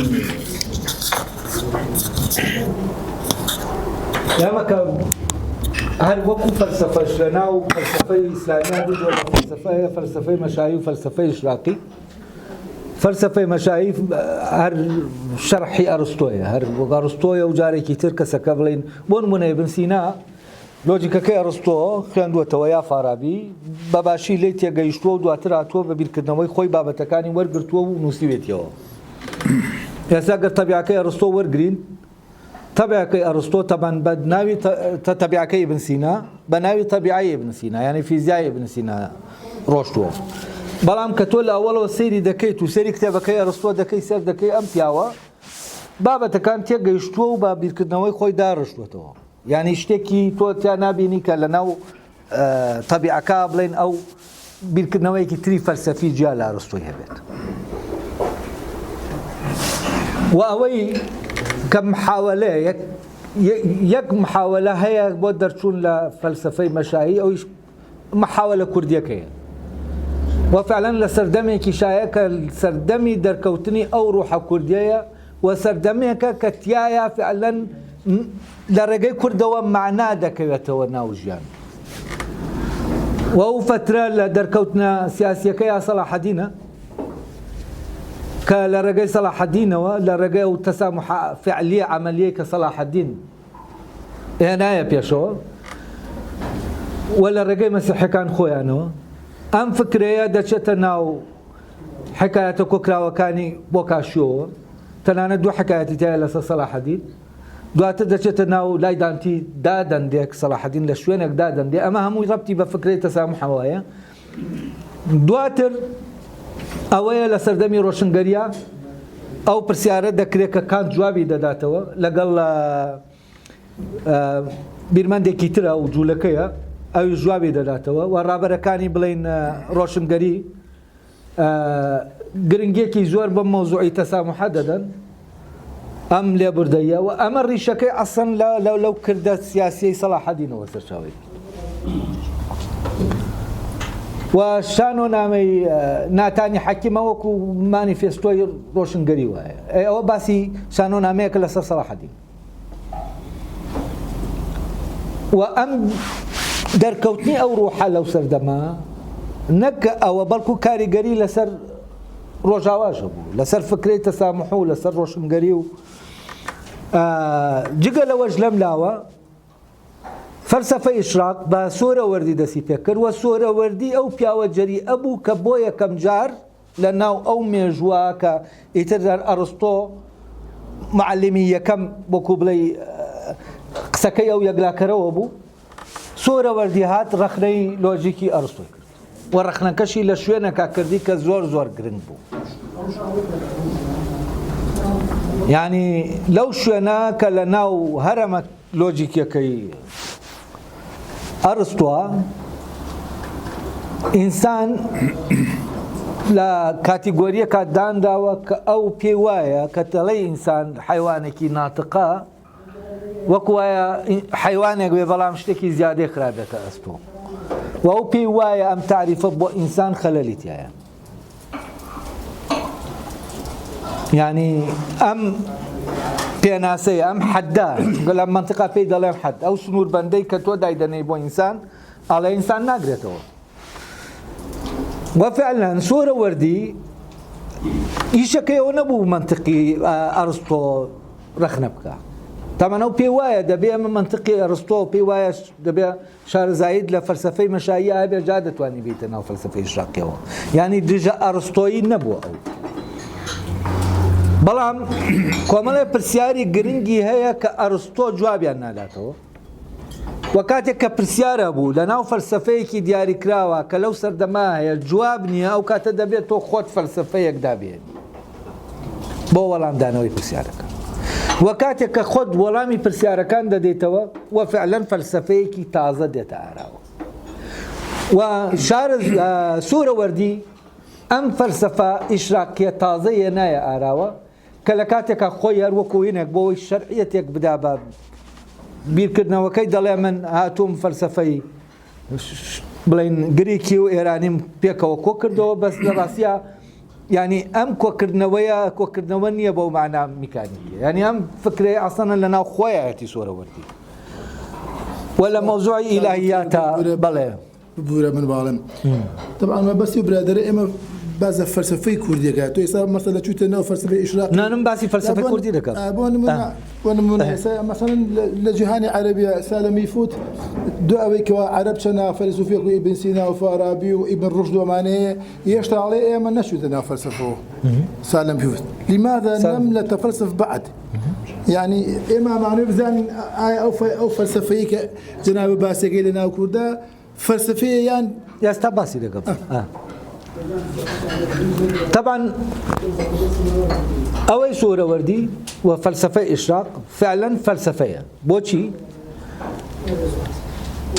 Speaker 2: ئێمە کە هەر وەکو فەلسەفەش لە ناو فەلسەفەی ئیسلامیان دوو جۆرە فەلسەفەیە فەلسەفەی مەشایی و فەلسەفەی ئیشراقی فەلسەفەی مەشایی هەر شەرحی ئەرستۆیە هەر ئەرستۆیە و جارێکی تر کەسەکە بڵین بۆ نمونە ئیبن سینا لۆجیکەکەی ئەرستۆ خوێندووەتەوە یا فارابی بەباشی لێی تێگەیشتووە و دواتر هاتووە بە بیرکردنەوەی خۆی بابەتەکانی وەرگرتووە و نووسیوێتیەوە ئێستا گەر تەبیعەکەی ئەرستۆ وەرگرین تەبیعەکەی ئەرستۆ تەبەن بە ناوی تەبیعەکەی ئیبن سینا بە ناوی تەبیعەی ئیبن سینا یعنی فیزیای ئیبن سینا ڕۆشتووە بەڵام کە تۆ لە ئەوڵەوە سەیری دەکەیت و سەیری کتێبەکەی ئەرستۆ دەکەی سەر دەکەی ئەم پیاوە بابەتەکان تێگەیشتووە و با بیرکردنەوەی خۆی داڕشتوێتەوە یعنی شتێکی تۆ تیا نابینی کە لە ناو تەبیعەکە بڵێن ئەو بیرکردنەوەیەکی تری فەلسەفی جیا لە ئەرسطۆی هەبێت و ئەوەی کە محاولە یەک محاولە هەیە بۆ دەرچوون لە فەلسەفەی مەشاهی ئەویش محاولە کوردیەکەیە و فعلا لە سەردەمێکی شایە کە سەردەمی دەرکەوتنی ئەو ڕوحە کوردیەیە و سەردەمێکە کە تایە فعلا لە ڕێگەی کوردەوە معنا دەکەوێتەوە ناو ژیان و ئەو فترە لە دەرکەوتنە سیاسیەکەی سەلاحەدینە کە لە ڕێگەی سەلاحەدینەوە لە ڕێگەی ئەو تەسامح فعلیە عەمەلیەی کە سەلاحەدین هێنایە پێشەوە و لە ڕێگەی مەسیحەکان خۆیانەوە ئەم فکرەیە دەچێتە ناو حکایەتە کۆکراوەکانی بۆ کاشیۆوە تەنانەت دوو حکایەتی تایە لەسەر سەلاحەدین دواتر دەچێتە ناو لای دانتی دادەندێک سەلاحەدین لە شوێنێک دادەندێ ئەمە هەمووی ڕەبتی بە فکرەی تەسامحەوەیە دواتر ئەوەیە لە سەردەمی ڕۆشنگەریە ئەو پرسیارە دەکرێت کە کانت جوابی دەداتەوە لەگەڵ بیرمەندێکی ترە و جوولەکەیە ئەوی جوابی دەداتەوە و ڕابەرەکانی بڵین ڕۆشنگەری گرنگێکی زۆر بە مەوزوعی تەسامحە دەدەن ئەم لێبوردەیە و ئەمە ڕیشەکەی ئەسڵ لەو کردە سیاسیەی سەلاحەدینەوە سەرچاوی و شانۆنامەی ناتانی حەکیمە وەکو مانیفێستۆی ڕۆشنگەری وایە ئەوە باسی شانۆنامەیەکە لەسەر سەلاحەدین و ئەم دەرکەوتنی ئەو ڕوحە لەو سەردەما نەک ئەوە بەڵکو کاریگەری لەسەر ڕۆژاواشە بوو لەسەر فکرەی تەسامح و لەسەر ڕۆشنگەری و جگە لەوەش لەم لاوە فەلسەفەی ئیشراق بە سۆرەوەردی دەستی پێکرد و سۆرەوەردی ئەو پیاوە جەری ئەبوو کە بۆ یەکەم جار لە ناو ئەو مێژووە کە ئیتر ئەرسطۆ معلمی یەکەم بۆکو بڵێ قسەکەی ئەو یەکلاکەرەوە بوو سۆرەوەردی هات ڕەخنەی لۆژیکی ئەرسطۆی کرد و ڕەخنەکەشی لە شوێنێکا کردی کە زۆر زۆر گرنگ بوو یعنی لەو شوێنە کە لە ناو هەرەمە لۆجیکەکەی ئەرسطۆ ئینسان لە کاتیگۆریەکە دانراوە کە ئەو پێی وایە کە دەڵێی ئینسان حیوانێکی ناتقە وەکو وایە حیوانێک بێ بەڵام شتێکی زیادەی خراپێتە ئەستۆ و ئەو پێی وایە ئەم تعریفە بۆ ئینسان خەلەلی تایە یعنی ئەم پێناسەیە ئەم حەددا لە منتیقا پێی دەڵێن حەد ئەو سنووربەندەی کە تۆ دایدەنەی بۆ ئینسان ئاڵێ ئینسان ناگرێتەوە وفعلا سۆرەوەردی ئیشەکەیەوە نەبوو منتیقی ئەرسطۆ ڕەخنە بکە تامان ئەو پێی وایە دەبێ ئەمە منتیقی ئەرسطۆ پێی وایە دەبێ شارەزایید لە فەلسەفەی مەشایی هەبێ جا دەتوانی بیتە ناو فەلسەفەی ئیشراقیەوە یعنی دژە ئەرسطۆیی نەبووە ئەو بەڵام کۆمەڵێ پرسیاری گرنگی هەیە کە ئەرسطۆ جوابیان ناداتەوە و کاتێک کە پرسیارە بوو لە ناو فەلسەفەیەکی دیاریکراوە کە لەو سەردەما هەیە جواب نییە ئەو کاتە دەبێت تۆ خۆت فەلسەفەیەک دابێنی بۆ وەڵامدانەوەی پرسیارەکە و کاتێک کە خۆت وەڵامی پرسیارەکان دەدەیتەوە و فعلەن فەلسەفەیەکی تازە دێتە ئاراوە و سۆرەوەردی ئەم فەلسەفە ئیشراقیە تازەیە نایە ئاراوە کە لە کاتێکە خۆی هەر وەکوینێک بۆەوەی شەرعیەتێک بدا بە بیرکردنەوەکەی دەڵێ من هاتووم فەلسەفەی بڵین گریکی و ئێرانیم پێکەوە کۆ کردەوە بەس لە ڕاستیە ینی ئەم کۆکردنەوە نییە بەو معنا میکانیکیە ینی ئەم فکرەی ئاسانە لە ناو خۆیەتی سۆرەوەردی و لە مەوزوعی ئیلاهیاتە بەڵێ
Speaker 1: بورە من باڵم طبعا ما بەسی و برادرە ئێمە بازە فەلسەفەی کوردیەکە تۆ ئێستا مەسەلە چوتە ناو فەلسەفەی ئیشراق
Speaker 2: نانم باسی فەلسەفەی کوردی دەکەم
Speaker 1: بۆ نمونە ئێستا مەسەڵەن لە جیهانی عەرەبیە ئێستا لە میفوت دو ئەوەی کەوا عەرەب چەنە فەیلسوفێک و ئیبن سینا و فارابی و ئیبن ڕوشد وەمانەیە هێشتا ئەڵێ ئێمە نەچوتە ناو فەلسەفەوە سا لە میفوت لماذا لم نتفلسف بعد يعني ئێمە ئەمانەوێ بزانین ئایا ئەو فەلسەفەیە کە جەنابە باسێکەی لە ناو کووردا فەلسەفەیە یان
Speaker 2: ئێستا باسی دەکەم طبعا ئەوەی سۆرەوەردی و فەلسەفەی ئیشراق فعلا فەلسەفەیە بۆچی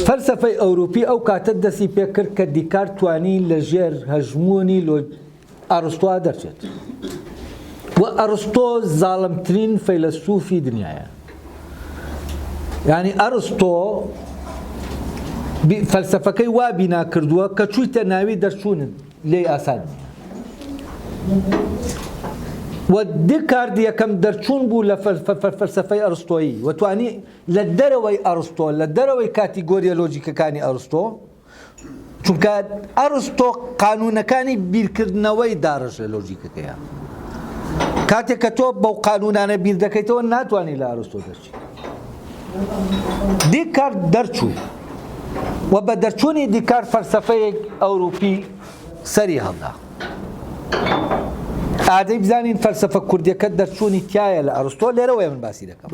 Speaker 2: فەلسەفەی ئەوروپی ئەو کاتە دەستی پێکرد کە دیکار توانی لە ژێر هەژمۆنی ئەرستۆ دەرچێت و ئەرستۆ زاڵمترین فەیلسوفی دنیاە. یعنی ئەرستۆ فەلسەفەکەی وا بینا کردووە کە چوویتە ناوی دەرچوونن لێی ئاسان و دیکارت یەکەم دەرچوون بوو لە فەلسەفەی ئەرستۆیی و توانی لە دەرەوەی ئەرستۆ لە دەرەوەی کاتیگۆریە لۆجیکەکانی ئەرستۆ، چونکە ئەرستۆ قانونەکانی بیرکردنەوەی داڕژە لۆجیکەکەیە. کاتێک کە تۆ بەو قانونانە بیر دەکەیتەوە ناتوانانی لە ئەرستۆ دەرچی. دیکارت دەرچوو و بە دەرچوونی دیکارت فەلسەفەیەک ئەوروپی سەری هەڵدا. ئادەی بزانین فەلسەفە کوردیەکە دەرچوونی تایە لە ئەرستۆ، لێرەوەی من باسی دەکەم.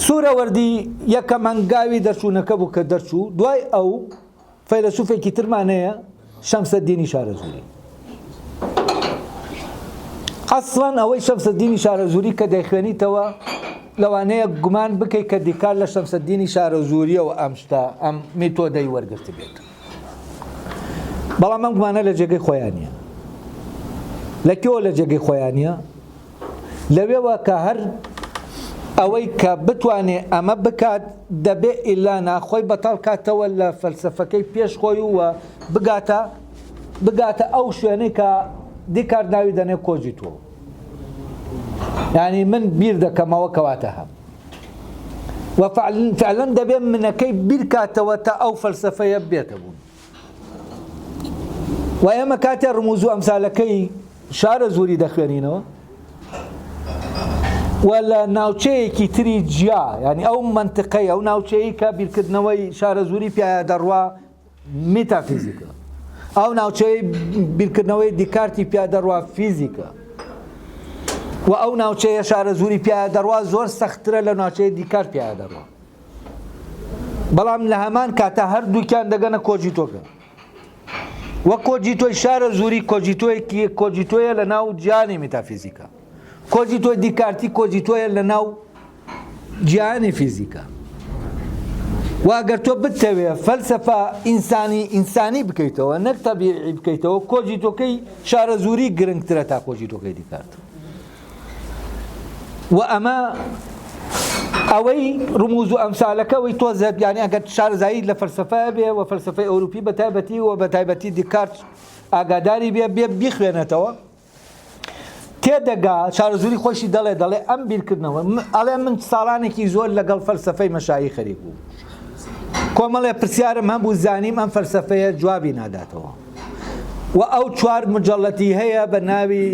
Speaker 2: سوورەوەردی یەکەم هەنگاوی دەرچوونەکە بوو کە دەرچوو، دوای ئەو فەیلسوفێکی ترمانەیە شەمسەددینی شارەزووری. ئەسڵەن ئەوەی شەمسەددینی شارەزووری کە دەیخوێنیتەوە لەوانەیە گومان بکەیت کە دیکار لە شەمسەددینی شارەزووریەوە ئەم میتۆدەی وەرگرت بێت، بەڵام ئەم گومانە لە جێگەی خۆیان نیە. لەکوێوە لە جێگەی خۆیان نیە؟ لەوێوە کە هەر ئەوەی کە بتوانێ ئەمە بکات دەبێ ئیلا ناخۆی بەتاڵ کاتەوە لە فەلسەفەکەی پێش خۆی و بگاتە ئەو شوێنەی کە دیکار ناوی دەنێ کۆجیتۆ. یعنی من بیر دەکەمەوە کەواتە هەم و فعلەن دەبێ منەکەی بیرکاتەوە تا ئەو فەلسەفەیە بێتە بوون. و ئێمە کاتێ ڕموز و ئەمسالەکەی شارەزووری دەخوێنینەوە و لە ناوچەیەکی تری جیا، یعنی ئەو منتقەی ئەو ناوچەیە کە بیرکردنەوەی شارەزووری پیاە دەڕوا میتافیزیکە، ئەو ناوچەی بیرکردنەوەی دیکارتی پیا دەڕوا فیزیکە، و ئەو ناوچەیە شارەزووری پیاە دەڕوا زۆر سەختترە لە ناوچەیە دیکارت پیاە دەڕوا. بەڵام لە هەمان کاتە هەردووکیان دەگەنە کۆجیتۆکە. وە کۆجیتۆی شارەزووری کۆجیتۆیە لە ناو جیهانی میتافیزیکە، کۆجیتۆی دیکارتی کۆجیتۆیە لە ناو جیهانی فیزیکە. و ئەگەر تۆ بتەوێ فەلسەفە ئینسانی بکەیتەوە نەک تەبیعی بکەیتەوە، کۆجیتۆکەی شارەزووری گرنگترە تا کۆجیتۆکەی دیکارت. و ئەمە ئەوەی ڕموز و ئەمسالەکەەوەی تۆزە، یانی ئەگەر شارەزایی لە فەلسەفە بێ و فەلسەفەی ئەوروپی بەتایبەتی و بەتایبەتی دیکارت ئاگاداری بێ بیخوێنێتەوە، تێدەگا شارەزووری خۆشی دەڵێ ئەم بیرکردنەوە ئەڵێ من ساڵانێکی زۆر لەگەڵ فەلسەفەی مەشایی خەریک بوو، کۆمەڵێ پرسیارم هەم بوو زانیم ئەم فەلسەفەیە جوابی ناداتەوە. و ئەو 4 مجەڵەتی هەیە بە ناوی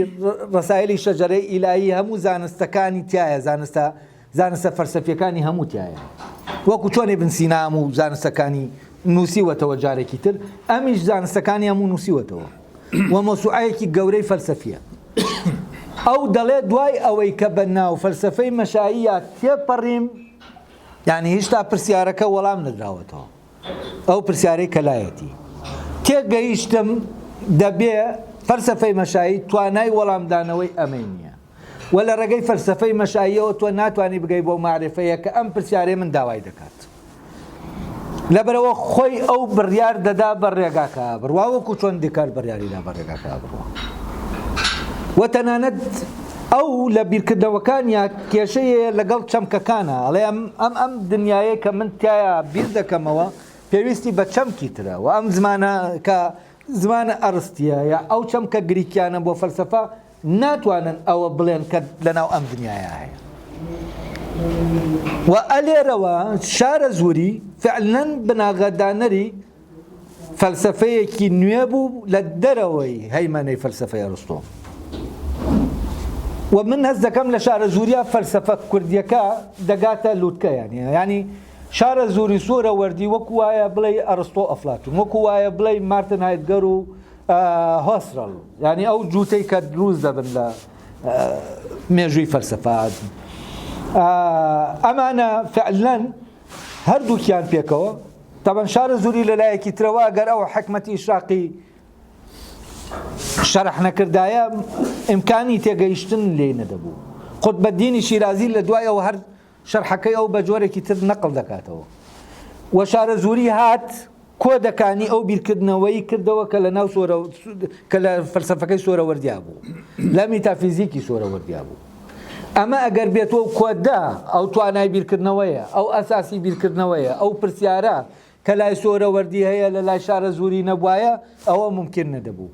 Speaker 2: ڕسایلی شەجەرەی ئیلایی، هەموو زانستەکانی تایە، زانستە فەلسەفیەکانی هەموو تایە، وەکو چۆن ئیبن سینا هەموو زانستەکانی نووسیوەتەوە جارێکی تر، ئەمیش زانستەکانی هەموو نووسیوەتەوە و مۆسوعەیەکی گەورەی فەلسەفیە. ئەو دەڵێ دوای ئەوەی کە بە ناو فەلسەفەی مەشاییە تێپەڕیم، یعنی هێشتا پرسیارەکە وەڵام نەدراوەتەوە، ئەو پرسیارەی کەلایەتی تێگەیشتم دەبێ فەلسەفەی مەشایی توانای وەڵامدانەوەی ئەمەی نییە، و لە ڕێگەی فەلسەفەی مەشاییەوە تۆ ناتوانانی بگەی بۆ معرفەیە کە ئەم پرسیارەی من داوای دەکات. لەبەرەوە خۆی ئەو بڕیار دەدا بە ڕێگاکە بڕوا، وەکو چۆن دیکار بڕیاریدا بە ڕێگاکە بڕوا. و تەنانەت ئەو لە بیرکردنەوەکانیان کێشەیە لەگەڵ چەمکەکانە، ئەڵێ ئەم دنیاە کە من تایە بیر دەکەمەوە پێویستی بە چەمکی ترە، و ئەم زمانە کە زمانە ئەرستیە یا ئەو چەمکە گریکیانە بۆ فەلسەفە ناتوانن ئەوە بڵێن کە لەناو ئەم دنیاە هەیە. و ئەلێرەوە شارەزووری فعلەن بناغەدانەری فەلسەفەیەکی نوێ بوو لە دەرەوەی هەیمەنەی فەلسەفەی ئەرستۆ. و من هەست دەکەم لە شارەزووریە فەلسەفە کوردیەکە دەگاتە لووتکە، ینی شارەزووری سوورەوەردی وەکو وایە بڵێ ئەرستۆ ئەفلاتون، وەکو وایە بڵێ مارتن هایدگەر و هۆسرەڵ، ینی ئەو جووتەی کە دروست دەبن لە مێژووی فەلسەفات. ئەمانە فعلەن هەردووکیان پێکەوە. طبعا شارەزووری لەلایەکی ترەوە ئەگەر ئەو حکمەتی ئیشراقی شەرح نەکردایە ئیمکانی تێگەیشتن لێ نەدەبوو. قوتبەدینی شیرازی لە دوای ئەو هەر شەرحەکەی ئەو بە جۆرێکی تر نەقڵ دەکاتەوە. و شارە زووری هات کۆدەکانی ئەو بیرکردنەوەی کردەوە کە لە ناو کە لە فەلسەفەکەی سۆرەوەردیا بوو لە میتافیزیکی سۆرەوەردیا بوو. ئەمە ئەگەر بێتەوە کۆدا ئەو توانای بیرکردنەوەیە ئەو ئەساسی بیرکردنەوەیە ئەو پرسیارە کە لای سۆرەوەردی هەیە لە لای شارە زووری نەبوایە ئەوە ممکن نەدەبوو.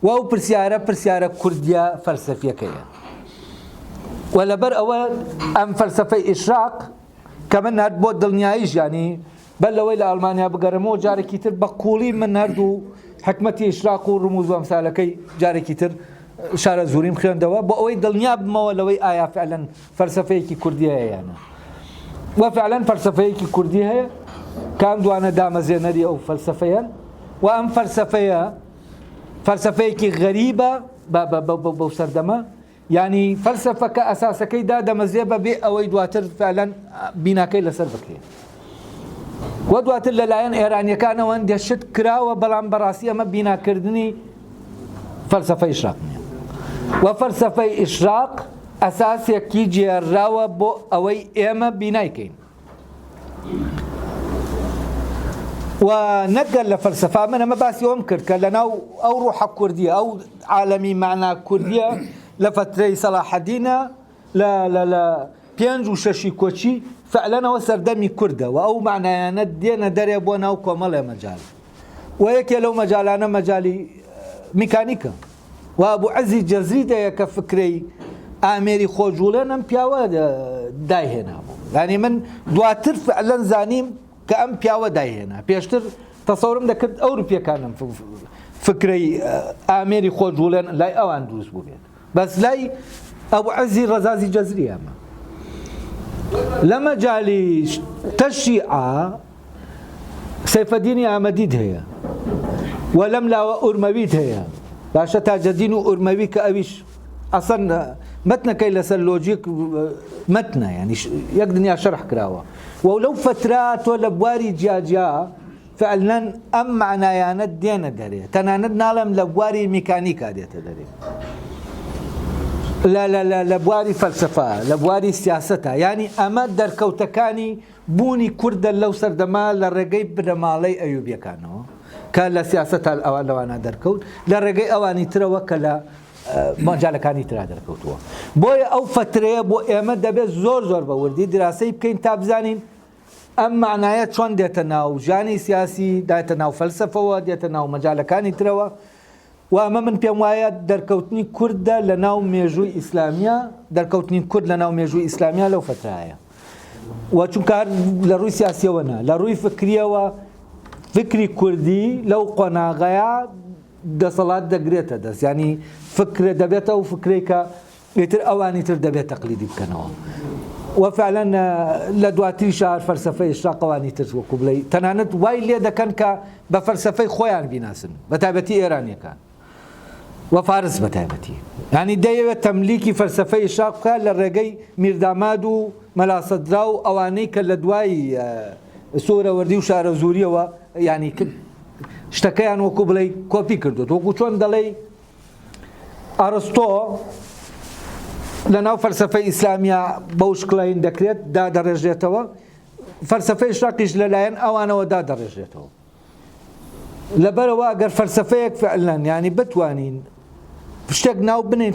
Speaker 2: و ئەو پرسیارە کوردیە فەلسەفیەکەیە. و لەبەر ئەوە ئەم فەلسەفەی ئیشراق کە من هەر بۆ دڵنیایی ژیانی بەل لەوەی لە ئەڵمانیا بگەڕمەوە جارێکی تر بە قوڵی من هەردوو حکمەتی ئیشراق و ڕموز و ئەمسالەکەی جارێکی تر شارە زووریم خوێندەوە بۆ ئەوەی دڵنیا بمەوە لەوەی ئایا فعلەن فەلسەفەیەکی کوردی هەیە یانە. و فعلەن فەلسەفەیەکی کوردی هەیە کام دوانە دامەزێنەری ئەو فەلسەفەیەن و ئەم فەلسەفەیەکی غەریبە بەو سەردەمە یعنی فەلسەفەکە ئەساسەکەی دادەمەزێ بەبێ ئەوەی دواتر فعلەن بیناکەی لەسەر بکرێت. و دواتر لەلایەن ئێرانیەکانەوە دەشت کراوە بەڵام بەڕاستی ئەمە بیناکردنی فەلسەفەی ئیشراق نیە. و فەلسەفەی ئیشراق ئەساسێکی جێراوە بۆ ئەوەی ئێمە بینایکەین. و نەگەر لە فەلسەفا من ئەمە باسی ئەوم کرد کە لەناو ئەو ڕوحە کوردیە ئەو عالەمی معنە کوردیە لە فترەی سەلاحەدینە لە 5 و 6 کۆچی فعلەنەوە سەردەمی کوردە و ئەو معنایانە دێنە دەرێ بۆ ناو کۆمەڵێ مەجال. و یەکێ لەو مەجالانە مەجالی میکانیکە و ئەبوو عەزی جەزری دەیە کە فکرەی ئامێری خۆجوڵێن ئەم پیاوە دایهێنا بوو. یعنی من دواتر فعلەن زانیم کە ئەم پیاوە دایهێنا. پێشتر تەسەورم دەکرد ئەوروپیەکانم فکرەی ئامێری خۆجوڵێن لای ئەوان دروست بوو بێت. بەس لای ئەبوو عەزی ڕەزازی جەزری ئەمە. لە مەجالی تەشیعە سەیفەدینی ئامەدید هەیە و لەم لاوە ئورمەوید هەیە. باشە تاجەدین و ئورمەوی کە ئەویش ئەسەن مەتنەکەی لەسەر لۆجیک مەتنە ینی یەک دنیا شەرح کراوە. و لەو فترا تۆ لە بواری جیاجیا فعلەن ئەم معنایانە دێنە دەرێ تەنانەت ناڵێم لە بواری میکانیکا دێتە دەرێ لە بواری فەلسەفە لە بواری سیاسەتە. ینی ئەمە دەرکەوتەکانی بوونی کوردە لەو سەردەما لە ڕێگەی برەماڵەی ئەیوبیەکانەوە کە لە سیاسەت ئەوان لەوانە دەرکەوت لە ڕێگەی ئەوانی ترەوە کە لە ماجالەکانی ترا دەرکەوتووە. بۆیە ئەو فترەیە بۆ ئێمە دەبێت زۆر بە وردی دراسی بکەین تا بزانین ئەم معنایە چۆن دێتە ناو ژانی سیاسی دایتە ناو فەلسەفەوە دێتە ناو مەجالەکانی ترەوە. و ئەمە من پێم وایە دەرکەوتنی کوردە لە ناو مێژووی ئیسلامیە دەرکەوتنی کورد لە ناو مێژووی ئیسلامیە لەو فترایە. و چونکە لە ڕووی سیاسیەوەنا لە ڕووی فکریەوە فکری کوردی لەو قۆناغەیە دەسەڵات دەگرێتە دەست ینی فکرە دەبێتە و فکرەی کە ئیتر ئەوانی تر دەبێت تەقلیدی بکەنەوە. و فعلەن لە دواتری شار فەلسەفەی ئیشراقەوانی تر وەکو بڵێ تەنانەت وای لێ دەکەن کە بە فەلسەفەی خۆیان بیناسن بە تایبەتی ئێرانیەکان و فارس بە تایبەتی. ینی دەیەوێت تەملیکی فەلسەفەی ئیشراق بکات لە ڕێگەی میرداماد و مەلاسەدرا و ئەوانەی کە لە دوای سۆرەوەردی و شارە زووریەوە ینی شتەکەیان وەکو بڵێ کۆپی کردوت. وەکو چۆن دەڵێ ئەرستۆ لە ناو فەلسەفەی ئیسلامیە بەو شکڵین دەکرێت دادەڕێژێتەوە فەلسەفەی ئیشراقیش لەلایەن ئەوانەوە دادەڕێژێتەوە. لەبەرەوە ئەگەر فەلسەفەیەک فعلەن ینی بتوانین شتێک ناو بنین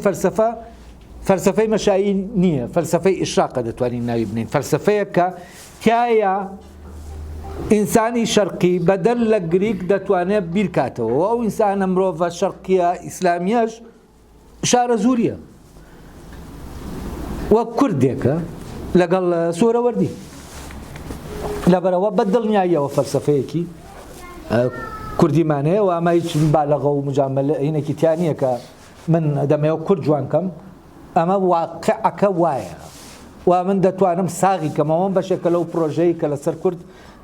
Speaker 2: فەلسەفەی مەشایی نییە فەلسەفەی ئیشراقە دەتوانین ناوی بنین فەلسەفەیەک کە تایە ئینسانی شەرقی بەدەل لە گریک دەتوانێت بیرکاتەوە و ئەو ئینسانە مرۆڤە شەرقیە ئیسلامیەش شارە زووریە وەک کوردێکە لەگەڵ سۆرەوەردی. لەبەرەوە بەدڵنیاییەوە فەلسەفەیەکی کوردیمانەیە و ئەمە هیچ بالەغە و مجاملە هینێکی تیانیە کە من دەمەوە کورد جوانکەم ئەمە واقعەکە وایە و من دەتوانم ساغی کەمەوە بەشێکە لەو پرۆژەی کە لەسەر کورد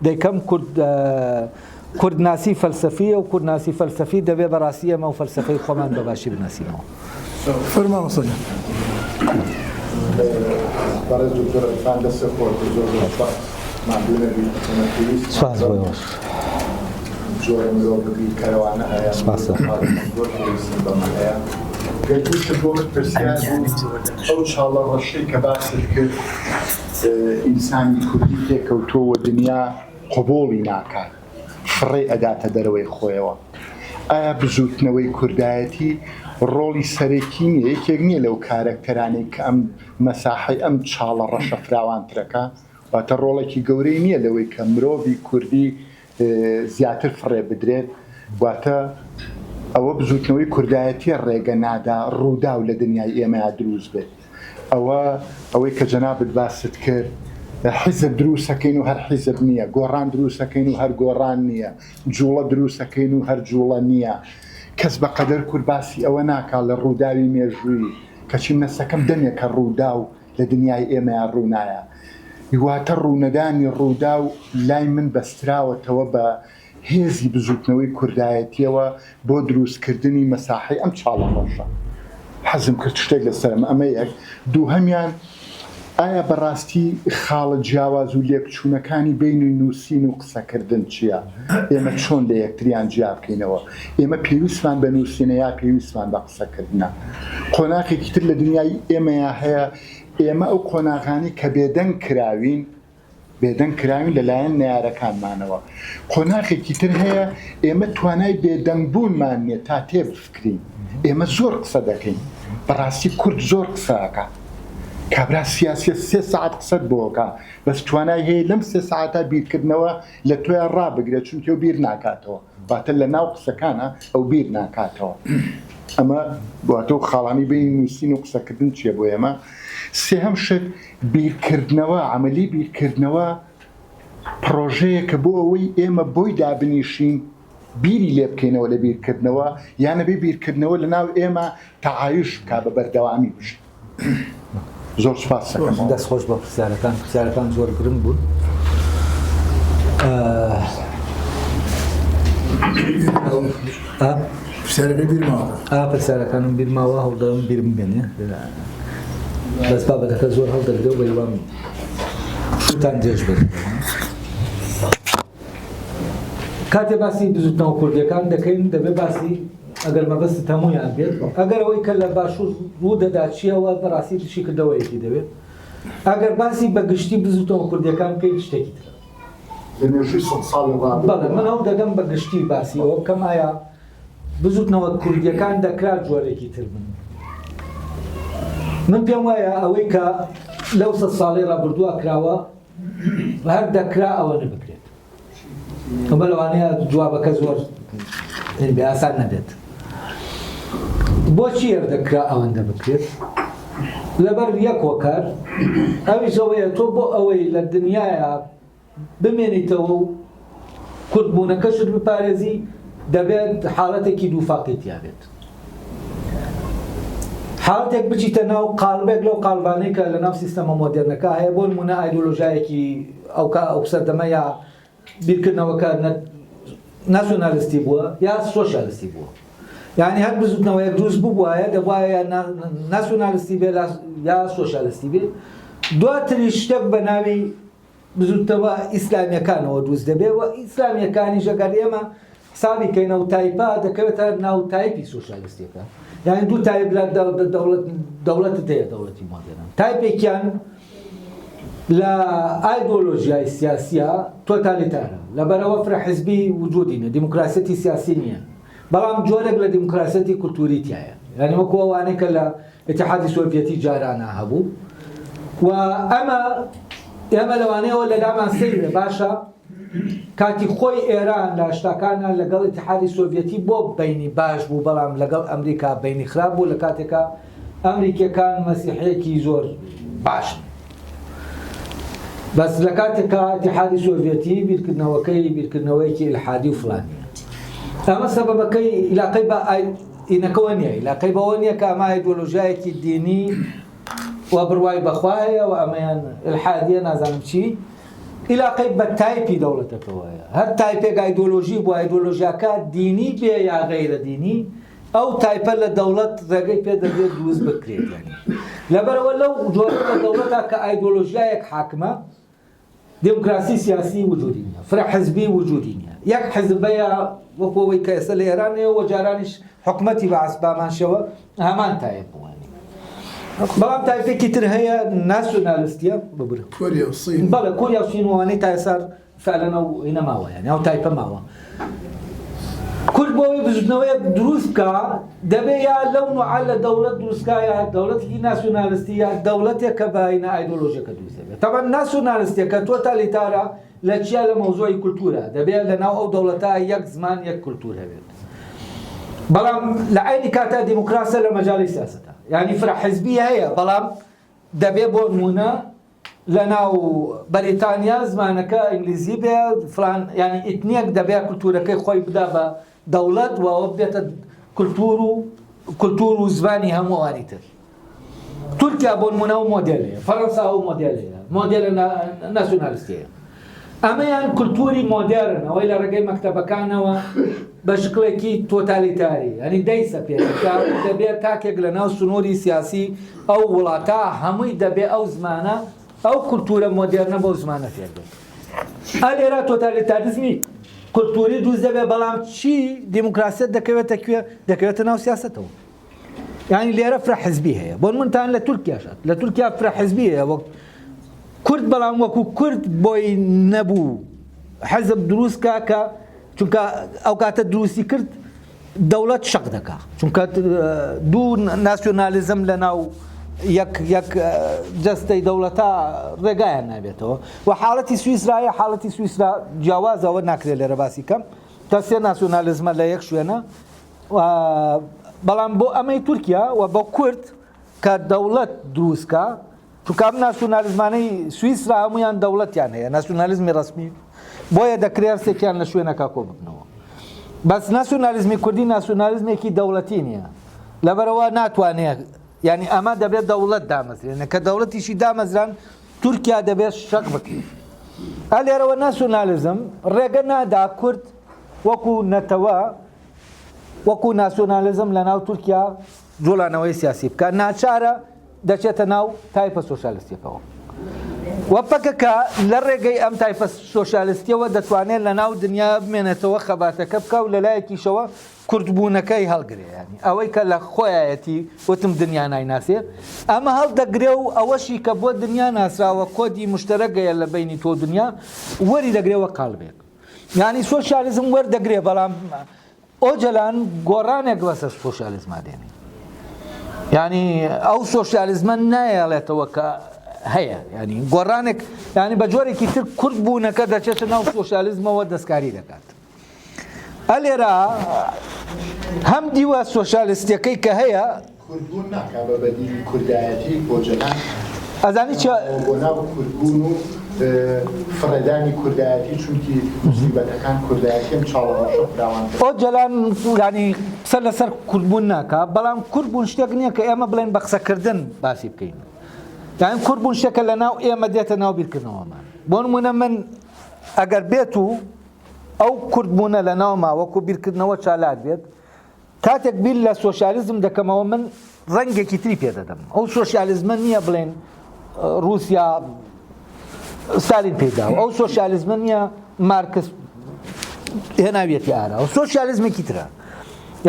Speaker 2: دەیکەم کورد ناسی فەلسەفیە و کورد ناسی فەلسەفی دەبێ بەڕاستی ئەمە و فەلسەفەی خۆمان بەباشی بناسینەوە.
Speaker 1: فەرماوە سەجان.
Speaker 5: برای دکتر فندس خورد ممنون بیت
Speaker 2: سپاس بۆیەوەش
Speaker 5: جۆرە مرۆڤی کەروانە هەیە زۆر پێویستن بەمە هەیە گەیتوشە بۆ پرسیار ئەو چاڵە ڕەشەی کە باست کرد ئینسانی کوردی تێکەوتۆوە دنیا قبوڵی ناکات فڕێ ئەداتە دەرەوەی خۆیەوە ئایا بزوتنەوەی کوردایەتی ڕۆڵی سەرەکی نییە یەکێک نییە لەو کارەکتەرانەی کە ئەم مەساحەی ئەم چاڵە ڕەشە فراوانترەکە واتە ڕۆڵێکی گەورەی نییە لەوەی کە مرۆڤی کوردی زیاتر فڕێ بدرێت واتە ئەوە بزوتنەوەی کوردایەتی ڕێگە نادا ڕوودا و لە دنیای ئێمەیا دروست بێت ئەوەی کە جەنابت باست کرد حیزب دروستەکەین و هەر حیزب نییە گۆڕان دروستەکەین و هەر گۆڕان نییە جوڵە دروستەکەین و هەر جوڵە نییە کەس بە قەدەر کورد باسی ئەوە ناکات لە ڕووداوی مێژووی کەچی نەسەکەم دەمێکە ڕوودا و لە دنیای ئێمەیان ڕوونایە هیواتە ڕوونەدانی ڕوودا و لای من بەستراوەتەوە بە هێزی بزوتنەوەی کوردایەتیەوە بۆ دروستکردنی مەساحەی ئەم چاڵە ڕەشە حەزم کرد شتێک لەسەرم ئەمە یەک دووهەمیان ئایا بەڕاستی خاڵە جیاواز و لێکچوونەکانی بینی نووسین و قسەکردن چییە؟ ئێمە چۆن لە یەکتریان جیا بکەینەوە؟ ئێمە پێویستمان بە نووسینە یا پێویستمان بە قسەکردنە؟ قۆناغێکی تر لە دنیای ئێمەیە هەیە ئێمە ئەو قۆناغانی کە بێدەنگ کراوین لەلایەن نەیارەکانمانەوە قۆناغێکی تر هەیە ئێمە توانای بێدەنگبوونمان نییە تا تێبفکرین ئێمە زۆر قسە دەکەین بەڕاستی کورد زۆر قسەکە کابرا سیاسیە 3 ساعت قسەت بۆکە بەس توانای هەیە لەم 3 ساعتە بیرکردنەوە لە تۆیان ڕابگرێت چونکە و بیر ناکاتەوە واتە لە ناو قسەکانە ئەو بیر ناکاتەوە ئەمە بواتە خاڵانی بین نووسین و قسەکردن چیە بۆ ئێمە سێهەم شت بیرکردنەوە عملی بیرکردنەوە پرۆژەیەکە بۆ ئەوەی ئێمە بۆی دابنیشین بیری لێ بکەینەوە لە بیرکردنەوە یانەبێ بیرکردنەوە لە ناو ئێمە تەعایش بکا بە بەردەوامی بشین زۆر سپاس دەکەم
Speaker 2: دەست خۆش بە پرسیارەکان زۆر گرنگ بوون پرسیارەکانم بیرماوە هەڵدەم بیرم بێنێ بەس بابەتەکە زۆر هەڵدەگرێ و بەیوام تان درێژ بێت کاتێ باسی بزوتنەوە کوردیەکان دەکەین دەبێ باسی ئەگەر مەبەست هەموویان بێت ئەگەر ئەوەی کە لە باشوور ڕوو دەدا چیەوە بەڕاستی تووشی کردەوەیەکی دەبێت ئەگەر باسی بەگشتی بزوتنەوە کوردیەکان بکەین شتێکی ترە بەڵێ من ئەو دەدەم بەگشتی باسیەوە کەم ئایا بزوتنەوە کوردیەکان دەکرا جۆرێکی تر من پێم وایە ئەوەی کە لەو 100 ساڵی ڕابردووە کراوە هەر دەکرا ئەوە نەبکرێت ئەمە لەوانەیە جوابەکە زۆر ئاسان نەبێت بۆچی دەکرا ئەوەندە بکرێت لەبەر یەک هۆکار ئەویش ئەوەیە تۆ بۆ ئەوەی لە دنیاە بمێنیتەوە و کورتبوونەکەشت بپارێزی دەبێت حاڵەتێکی دووفاقیتیا بێت حاڵەتێک بچیتە ناو قاڵبێک لەو قاڵبانەی کە لە ناو سیستەمە مۆدێرنەکە هەیە بۆ نمونە ئایدۆلۆژیایەکی ئەو سەردەمە یا بیرکردنەوەکە ناسیۆنالیستی بووە یا سۆشیالیستی بووە یعنی هەر بزوتنەوەیەک دروست بووایە دەبوایە ناسیۆنالیستی بێ یا سۆشیالیستی بێت دواتری شتێک بە ناوی بزوتنەوە ئیسلامیەکانەوە دروست دەبێت و ئیسلامیەکانیش ئەگەر ئێمە حسابی کەینە و تایپا دەکەوێتە ناو تایپی سۆشیالیستیەکە یعنی دوو تایپ لە دەوڵەتت هەیە دەوڵەتی مۆدێرن تایپێکیان لە ئایدۆلۆژیای سیاسیە تۆتالیتارە لەبەرەوە فرەحیزبی وجودی نیە دیموکراسیەتی سیاسی نییە بەڵام جۆرێک لە دیموکراسیەتی کولتوریتیایە یعنی وەکو ئەوانەی کە لە ئیتیحادی سۆڤیەتی جارانە هەبوو و ئێمە لەوانەیەوە لە لامان سەیرە باشە کاتی خۆی ئێران لە شتاکانە لەگەڵ ئیتیحادی سۆڤیەتی بۆ بینی باش بوو بەڵام لەگەڵ ئەمریکا بینی خراپ بوو لە کاتێکە ئەمریکیەکان مەسیحەیەکی زۆر باشن بەس لە کاتێکە ئیتیحادی سۆڤیەتی بیرکردنەوەیەکی ئیلحادی و فڵانیە ئەمە سەبەبەکەی عیلاقەی بە ئینەکەوە نییە عیلاقەی بەوە نییە کە ئەمە ئایدۆلۆژیایەکی دینی و بڕوای بەخوایە و ئەمەیان ئیلحادیە نازانم چی عیلاقەی بە تایپی دەوڵەتەکەوەیە هەر تایپێک ئایدۆلۆژی بۆ ئایدۆلۆژیاکە دینی بێ یا غەیرە دینی ئەو تایپە لە دەوڵەت ڕێگەی پێ دەبێت دروست بکرێت لەبەرەوە لەو جۆرە لە دەوڵەتە کە ئایدۆلۆژیایەک حاکمە دیموکراسی سیاسی وجودی نیە فرەحیزبی وجودی نیە یەک حیزبەیە وەکو ئەوەی کە ئێستا لە ئێرانەیە و جارانیش حکومەتی بە ئاسبامانشەوە هەمان تایپ بووانی بەڵام تایپێکی تر هەیە ناسیۆنالیستیە بەڵێ کوریا و سین وانەی تا ئێستا فعلا أو هنا ماوە يعني أو تایپە ماوە کورد بۆەوەی بزوتنەوەی دروست بکە دەبێ یا لەو نوعە لە دەوڵەت دروستکە یا دەوڵەتێکی ناسیۆنالیستی یا دەوڵەتێک کە بەهینە ئایدۆلۆژیەکە دروست دەبێت تەبەن ناسیۆنالیستیەکە تۆتالیتارە لە چیا لە مەوزوعی کولتورە دەبێت لەناو ئەو دەوڵەتە یەک زمان یەک کولتور هەبێت بەڵام لە عینی کاتا دیموکراسە لە مەجاڵی سیاسەتە یعنی فرەحیزبی هەیە بەڵام دەبێ بۆ نمونە لەناو بەریتانیا زمانەکە ئینگلیزی بێ فلان ینی ئیتنیەک دەبێت کولتورەکەی خۆی بدا بە دەوڵەت و ئەوە بێتە کولتور و زمانی هەموو ئەوانی تر تورکیا بۆ نمونە و مۆدێلەیە فەڕەنسا و مۆدێلەیە مۆدێلە ناسیۆنالیستیەیە ئەمەیان کولتوری مۆدێرن ئەوەی لە ڕێگەی مەکتەبەکانەوە بە شکلێکی تۆتالیتاری ئەنی دەیسە پێکە دەبێت تاکێک لە ناو سنووری سیاسی ئەو وڵاتە هەمووی دەبێت ئەو زمانە ئەو کولتورە مۆدێرنە بەو زمانە فێردێت ئەلێرە تۆتالیتاریزمی کولتوری دروست دەبێت بەڵام چی دیموکراسیت دەکەوێتە کوێ دەکەوێتە ناو سیاسەتەوە یعنی لێرە فرەحیزبی هەیە بۆ منتان لە تورکیاشات لە تورکیا فرەحیزبی هەیە وەک کورد بەڵام وەکو کورد بۆی نەبوو حەزب دروستکە کە چونکە ئەو کاتە دروستی کرد دەوڵەت شەق دەکا چونکە دوو ناسیۆنالیزم لە ناو یەک جەستەی دەوڵەتە ڕێگایان نابێتەوە و حاڵەتی سویسرایە حاڵەتی سویسرا جیاوازەوە ناکرێت لێرە باسی کەم تا سێ ناسیۆنالیزمە لە یەک شوێنە بەڵام بۆ ئەمەی تورکیا و بۆ کورد کە دەوڵەت دروستکە چونکە ئەم ناسیۆنالیزمانەی سویسرا هەمویان دەوڵەتیان هەیە ناسیۆنالیزمی ڕسمی بۆیە دەکرێت سێکیان لە شوێنەکە کۆ ببنەوە بەس ناسیۆنالیزمی کوردی ناسیۆنالیزمێکی دەوڵەتی نییە لەبەرەوە ناتوانێت یعنی ئەمە دەبێت دەوڵەت دامەزرێنە کە دەوڵەتیشی دامەزران تورکیا دەبێت شەق بکرێت لێرەوە ناسیۆنالیزم ڕێگە نادا کورد وەکو نەتەوە وەکو ناسیۆنالیزم لە ناو تورکیا جۆڵانەوەی سیاسی بکە ناچارە دەچێتە ناو تایپە سۆشالیستیەکەوە وەپەکەکە لە ڕێگەی ئەم تایپە سۆشالیستیەوە دەتوانێت لە ناو دنیا بمێنێتەوە خەباتەکە بکە و لەلایەکیشەوە کوردبوونەکەی هەڵگرێیانی ئەوەی کە لە خۆیەتی وتم دنیا نایناسێ ئەمە هەڵدەگرێ و ئەوەشی کە بۆ دنیا ناسراوە کۆدی مشتەرەگەیە لە بینی تۆ دنیا وەری دەگرێەوە قاڵبێک یعنی سۆشالیزم وەردەگرێ بەڵام ئۆجەلان گۆڕانێک بەسەر سۆشالیزما دێنی یعنی ئەو سۆشالیزمە نایەڵێتەوە کە هەیە ینی گۆڕانێک ینی بە جۆرێکی تر کورد بوونەکە دەچێتە ناو سۆشالیزمەوە دەستکاری دەکات ئەلێرە هەم دیوە سۆشالیستیەکەی کە هەیە
Speaker 5: کوردبوون ناکا بە بەدیلی کوردایەتی بۆجەلان
Speaker 2: ئەزانی چ
Speaker 5: بۆ ناو کوردبوون و فڕێدانی کوردایەتی چونکی موسیبەتەکان کوردایەتیم چاڵەڕۆشە فراوان
Speaker 2: ئەو جەلان ینی سەر لەسەر کوردبوون ناکە بەڵام کوردبوون شتێک نییە کە ئێمە بڵێن بە قسەکردن باسی بکەین یان کوردبوون شتێکە لە ناو ئێمە دێتە ناو بیرکردنەوەمان بۆ نمونە من ئەگەر بێت و ئەو کوردبوونە لە ناوما وەکو بیرکردنەوە چالاک بێت کاتێک بیر لە سۆشالیزم دەکەمەوە من ڕەنگێکی تری پێ دەدەم ئەو سۆشالیزمە نییە بڵێن رووسیا ستالین پێدا ئەو سۆشالیزمە نییە مارکس هێناویەتی ئارا ئەو سۆشالیزمێکی ترە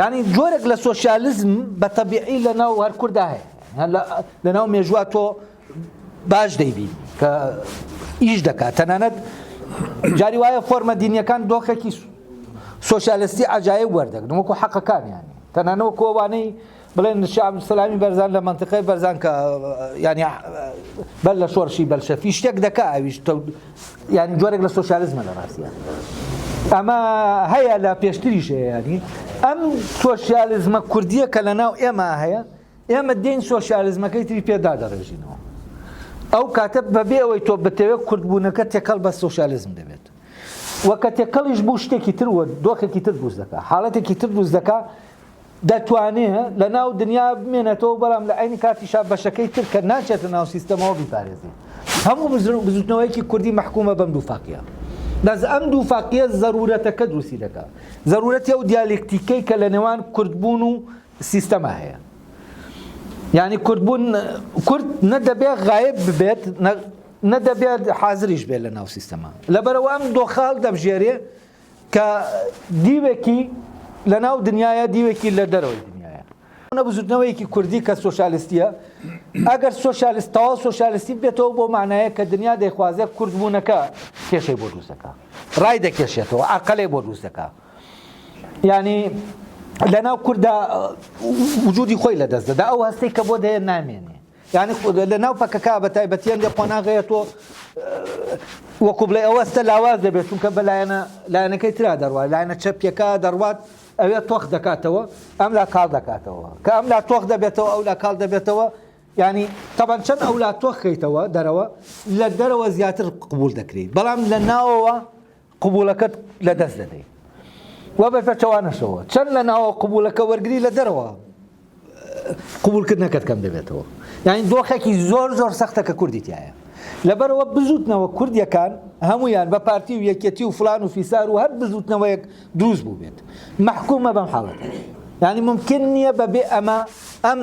Speaker 2: یعنی جۆرێک لە سۆشالیزم بە تەبیعی لە ناو هەر کووردا هەیە لە ناو مێژووە تۆ باش دەیبی کە ئیش دەکات تەنانەت جاری وایە فۆرمە دینیەکان دۆخێکی سۆشالیستی عەجایب وەردەگرن وەکو حەقەکانیانی تەنانەت وەکو ئەوانەی بڵێن شعب سەلامی بەرزان لە منتیقەی بەرزان کە ینی بەر لە شۆڕشی بەلشەفی شتێک دەکا ئەویش ینی جۆرێک لە سۆشالیزمە لە ڕاستیە ئەمە هەیە لە پێشتریش هەیە ینی ئەم سۆشالیزمە کوردیە کە لە ناو ئێمە هەیە ئێمە دێن سۆشالیزمەکەی تری پێدا دەڕێژینەوە ئەو کاتە بەبێ ئەوەی تۆ بتەوێت کوردبوونەکە تێکەڵ بە سۆشالیزم دەبێت وەکە تێکەڵیش بوو شتێکی تر وە دۆخێکی تر دروست دەکات حاڵەتێکی تر دروست دەکات دەتوانێت لە ناو دنیا بمێنێتەوە بەڵام لە عینی کاتیشا بەشەکەی تر کە ناچێتە ناو سیستەمەوە بیپارێزێت هەموو بزوتنەوەیەکی کوردی محکومە بەم دوو فاقیە بەس ئەم دوو فاقیە زەرورەتەکە دروستی دەکات زەرورەتی ئەو دیالێکتیکەی کە لە نێوان کوردبوون و سیستەما هەیە یعنی کوردبوون کورد نەدەبێت غایب ببێت نەدەبێت حازریش بێت لە ناو سیستەما لەبەرەوە ئەم دۆخاڵ دەبژێرێ کە دیوێکی لە ناو دنیاە دیوێکی لە دەرەوەی دنیاە نەبزوتنەوەیەکی کوردی کە سۆشالیستیە ئەگەر سۆشیالیستەوە سۆشیالیستی بێتەوە بۆ معنایە کە دنیا دەیخوازێ کوردبوونەکە کێشەی بۆ دروست دەکات ڕای دەکێشێتەوە عەقەلێ بۆ دروست دەکات یعنی لەناو کووردا وجودی خۆی لەدەست دەدا ئەو هەستەی کە بۆ دەیە نامێنێ یعنی لەناو پەکەکە بە تایبەتیان لێ خۆناغەیەتەوە وەکو بڵێ ئەوە هەستە لاواز دەبێت چونکە بە لایەنەکەی ترا دەڕوات لایەنە چەپیەکە دەڕوات ئەوێ تۆخ دەکاتەوە ئەم لا کاڵ دەکاتەوە کە ئەم لا تۆخ دەبێتەوە ئەو لا کاڵ دەبێتەوە ینی تەبەن چەند ئەو لا تۆخ خەیتەوە دەرەوە لە دەرەوە زیاتر قبول دەکرێت بەڵام لە ناوەوە قبولەکەت لەدەست دەدەیت وە بەپێچەوانەشەوە چەند لە ناوە قبولەکە وەرگری لە دەرەوە قبولکردنەکەت کەم دەبێتەوە یعنی دۆخێکی زۆر زۆر سەختە کە کوردی تایە لەبەرەوە بزوتنەوە کوردیەکان هەمویان بە پارتی و یەکێتی و فلان و فیسار و هەر بزوتنەوەیەک دروست بوو بێت محکومە بەم حاڵەتە یعنی ممکن نییە بەبێ ئەمە ئەم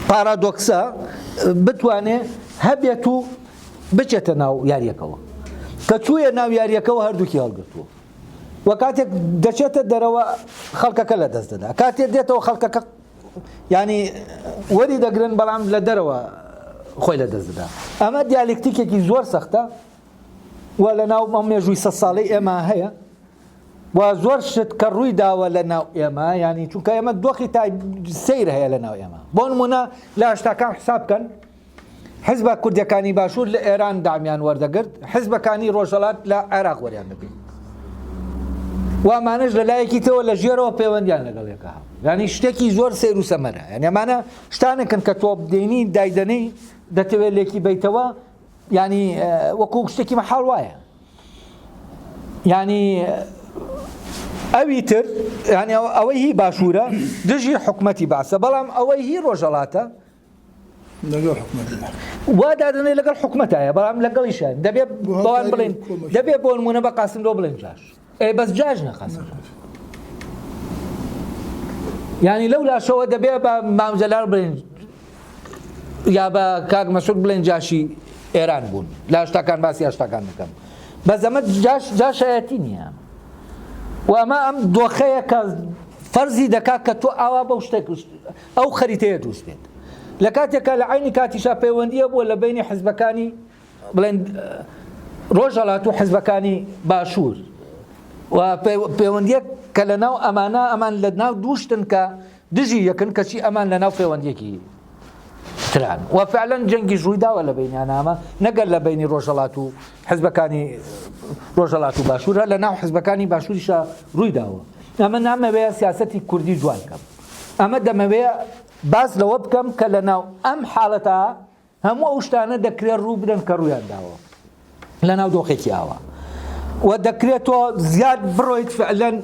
Speaker 2: پارادۆکسە بتوانێ هەبێت و بچێتە ناو یاریەکەوە کە چوویە ناو یاریەکەەوە هەردووکی هەڵگرتووە و کاتێک دەچێتە دەرەوە خەڵکەکە لە دەست دەدا کاتێک دێتەوە خەڵکەکە ینی وەری دەگرن بەڵام لە دەرەوە خۆی لە دەست دەدا ئەمە دیالکتیکێکی زۆر سەختە و لە ناو ئەم مێژووی 100 ساڵەی ئێمە هەیە و زۆر شت کە ڕووی داوە لە ناو ئێمە ینی چونکە ئێمە دۆخی سیر هەیە لە ناو ئێمە بۆ نمونە لە هەشتاکان حساب بکەن حیزبە کوردیەکانی باشوور لە ئێران دامیان وەردەگرت حیزبەکانی ڕۆژهەڵات لە عێراق وەریان دەگرت و ئەمانەش لە لایەکی تەوە لە ژێرەوە پەیوەندیان لەگەڵ یەکە هەبوو ینی شتێکی زۆر سیر و سەمەرە یعنی ئەمانە شتانێکن کە تۆ بدەینی دایدەنەی دەتەوێت لێکی بیتەوە ینی وەکو شتێکی مەحاڵ وایە ینی ئەوی تر ینی ئەوەی هی باشوورە دژی حکومەتی باسە بەڵام ئەوەی هی ڕۆژهەڵاتە وا دادنەی لەگەڵ حکومەتایە بەڵام لەگەڵیشان دەبێت بەوان بڵێن دەبێت بۆ نمونە بە قاسملۆ بڵێن جاش بەس جاژ نەخاسم ینی لەو لاشەوە دەبێت بە مامجەلار بڵێن یا بە کاک مەسعود بڵێن جاشی ئێران بوون لە هەشتاکان باسی هەشتاکان دەکەم بەس ئەمە جاشایەتی نییە و ئەمە ئەم دۆخەیە کە فەرزی دەکات کە تۆ ئاوا بەو شتێک ئەو خەریتەیە دروست بێت لە کاتێکە لە عینی کاتیشا پەیوەندیە بووە لە بینی حیزبەکانی بڵێن ڕۆژهەڵات و حیزبەکانی باشوور و پەیوەندیەک کە لە ناو ئەمانە ئەمان لە ناو دووشتن کە دژی یەکن کەچی ئەمان لە ناو پەیوەندیەکی تران و فعلا جەنگی ژووی داوە لە بینیان ئەمە نەگەر لە بینی ڕۆژهەڵات و حیزبەکانی ڕۆژهەڵات و باشوورە لە ناو حیزبەکانی باشووریشە ڕووی داوە ئەمە نامەوەیە سیاسەتی کوردی جوان کەم ئەمە دەمەوەیە باز لەوە بکەم کە لە ناو ئەم حاڵەتە هەموو ئەو شتانە دەکرێت ڕوو بدەن کە ڕوویان داوە لە ناو دۆخێکی ئاوە و دەکرێتەوە زیاد بڕۆیت فعلەن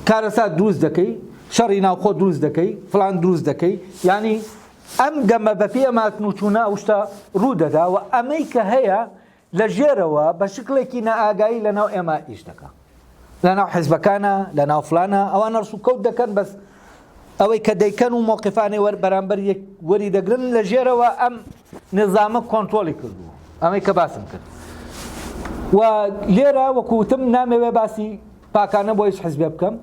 Speaker 2: کارەسات دروست دەکەی شەڕی ناوخۆ دروست دەکەی فلان دروست دەکەی ینی ئەم گەمە بە پێماتن و چوونە ئەو شتە ڕوو دەدا و ئەمەی کە هەیە لە ژێرەوە بە شکلێکی نائاگایی لە ناو ئێمە ئیش دەکا لە ناو حیزبەکانە لە ناو فلانە ئەوان ڕسو کەوت دەکەن بەس ئەوەی کە دەیکەن و مۆقفانەی بەرامبەر وەری دەگرن لە ژێرەوە ئەم نظامە کۆنترۆلی کردووە ئەمەی کە باسم کرد و لێرە وەکوتم نامەوێ باسی پاکانە بۆ هیچ حیزبێ بکەم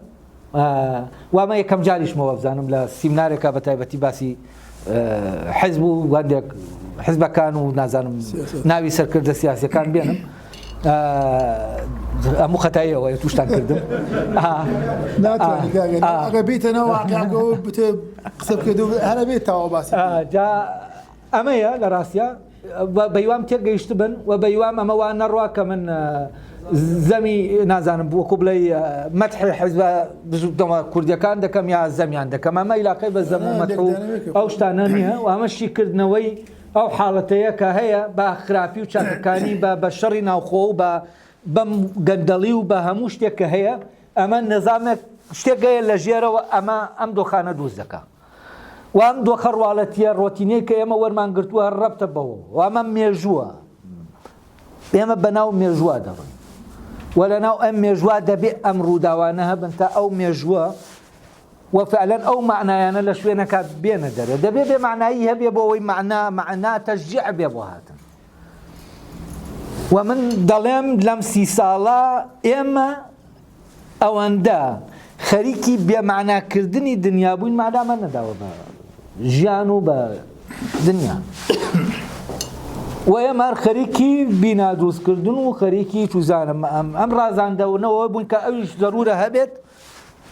Speaker 2: وامە یەکەم جاریشمەوە بزانم لە سیمینارێکە بە تایبەتی باسی حیزب و وەندێک حیزبەکان و نازانم ناوی سەرکردە سیاسیەکان بێنم هەموو خەتاییەوە تووشتان کردم
Speaker 1: ناتوانێت بیتەنەوە واقعەکەەوە بتێ قسە بکرد و هەرە بێتەوە باسی
Speaker 2: جا ئەمەیە لە ڕاستیە بەیوام تێگەیشت بن و بەیوام ئەمەوان نەڕوا کە من زەمی نازانم وەکو بڵێ مەدحی حیزبە بزوتەوە کوردیەکان دەکەم یا زەمیان دەکەم ئەمە عیلاقەی بە زەم و مەدح و ئەو شتانە نییە و ئەمەشی کردنەوەی ئەو حاڵەتەیە کە هەیە بە خراپی و چاکەکانی بە شەڕی ناوخۆ و بەم گەندەڵی و بە هەموو شتێک کە هەیە ئەمە نظامێک شتێک هەیە لە ژێرەوە ئەمە ئەم دۆخانە دروست دەکات و ئەم دۆخە ڕواڵەتیە ڕۆتینەی کە ئێمە وەرمان گرتووە ڕەبتە بەوە و ئەمە مێژووە ئێمە بەناو مێژووە دەڕۆین و لەناو ئەم مێژووە دەبێت ئەم ڕووداوانە هەبن تا ئەو مێژووە وفعلا ئەو معنایانە لە شوێنەکە بێنە دەرێ دەبێت بێ معنایی هەبێ بۆ ئەوەی معنا تەشجیع بێ بۆ هاتن و من دەڵێم لەم 30 ساڵە ئێمە ئەوەندە خەریکی بێمعناکردنی دنیا بووین مادامە نەداوە ژیان و بە دنیا و ئێمە خەریکی بینا دروستکردن و خەریکی توزانم ئەم ڕازاندەونەوە بوون کە ئەویش ضرورە هەبێت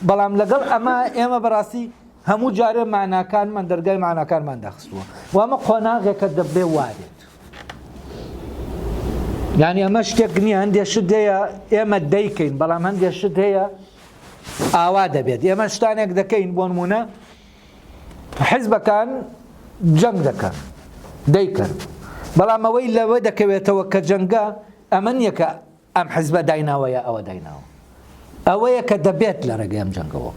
Speaker 2: بەڵام لەگەڵ ئەمە ئێمە بەڕاستی هەموو جارە معناکانمان دەرگای معناکانمان داخستووە و ئەمە قۆناغێکە دەبێ وارێت یعنی ئەمە شتێک نییە هەندێک شت هەیە ئێمە دەیکەین بەڵام هەندێک شت هەیە ئاوا دەبێت ئێمە شتانێک دەکەین بۆ نمونە حیزبەکان جەنگ دەکەن دەیکەن بەڵام ئەوەی لەوە دەکەوێتەوە کە جەنگە ئەمە نییە کە ئەم حیزبە دایناوەیە ئەوە دایناوە ئەوەیە کە دەبێت لە ڕێگەی ئەم جەنگەوە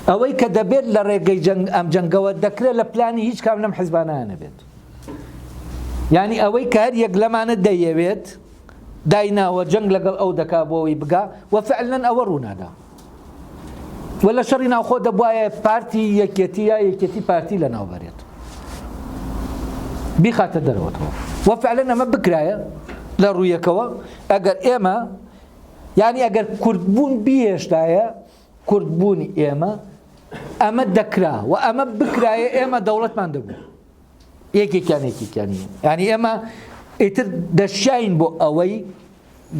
Speaker 2: ئەوەی کە دەبێت لە ڕێگەی ئەم جەنگەوە دەکرێت لە پلانی هیچ کام لەم حیزبانە نەبێت یعنی ئەوەی کە هەر یەک لەمانە دەیەوێت دایناوە جەنگ لەگەڵ ئەو دەکا بۆەوەی بگا و فعلەن ئەوە ڕوونادا و لە شەڕی ناوخۆ دەبوایە پارتی یەکێتی یا یەکێتی پارتی لە ناوبەرێت بیخاتە دەرەوەتەوە و فعلەن ئەمە بکرایە لە ڕوویەکەوە ئەگەر ئێمە یعنی ئەگەر کوردبوون بیهێشتایە کوردبوونی ئێمە ئەمە دەکرا و ئەمە بکرایە ئێمە دەوڵەتمان دەبوو یەکێکیانی یعنی ئێمە ئیتر دەشاین بۆ ئەوەی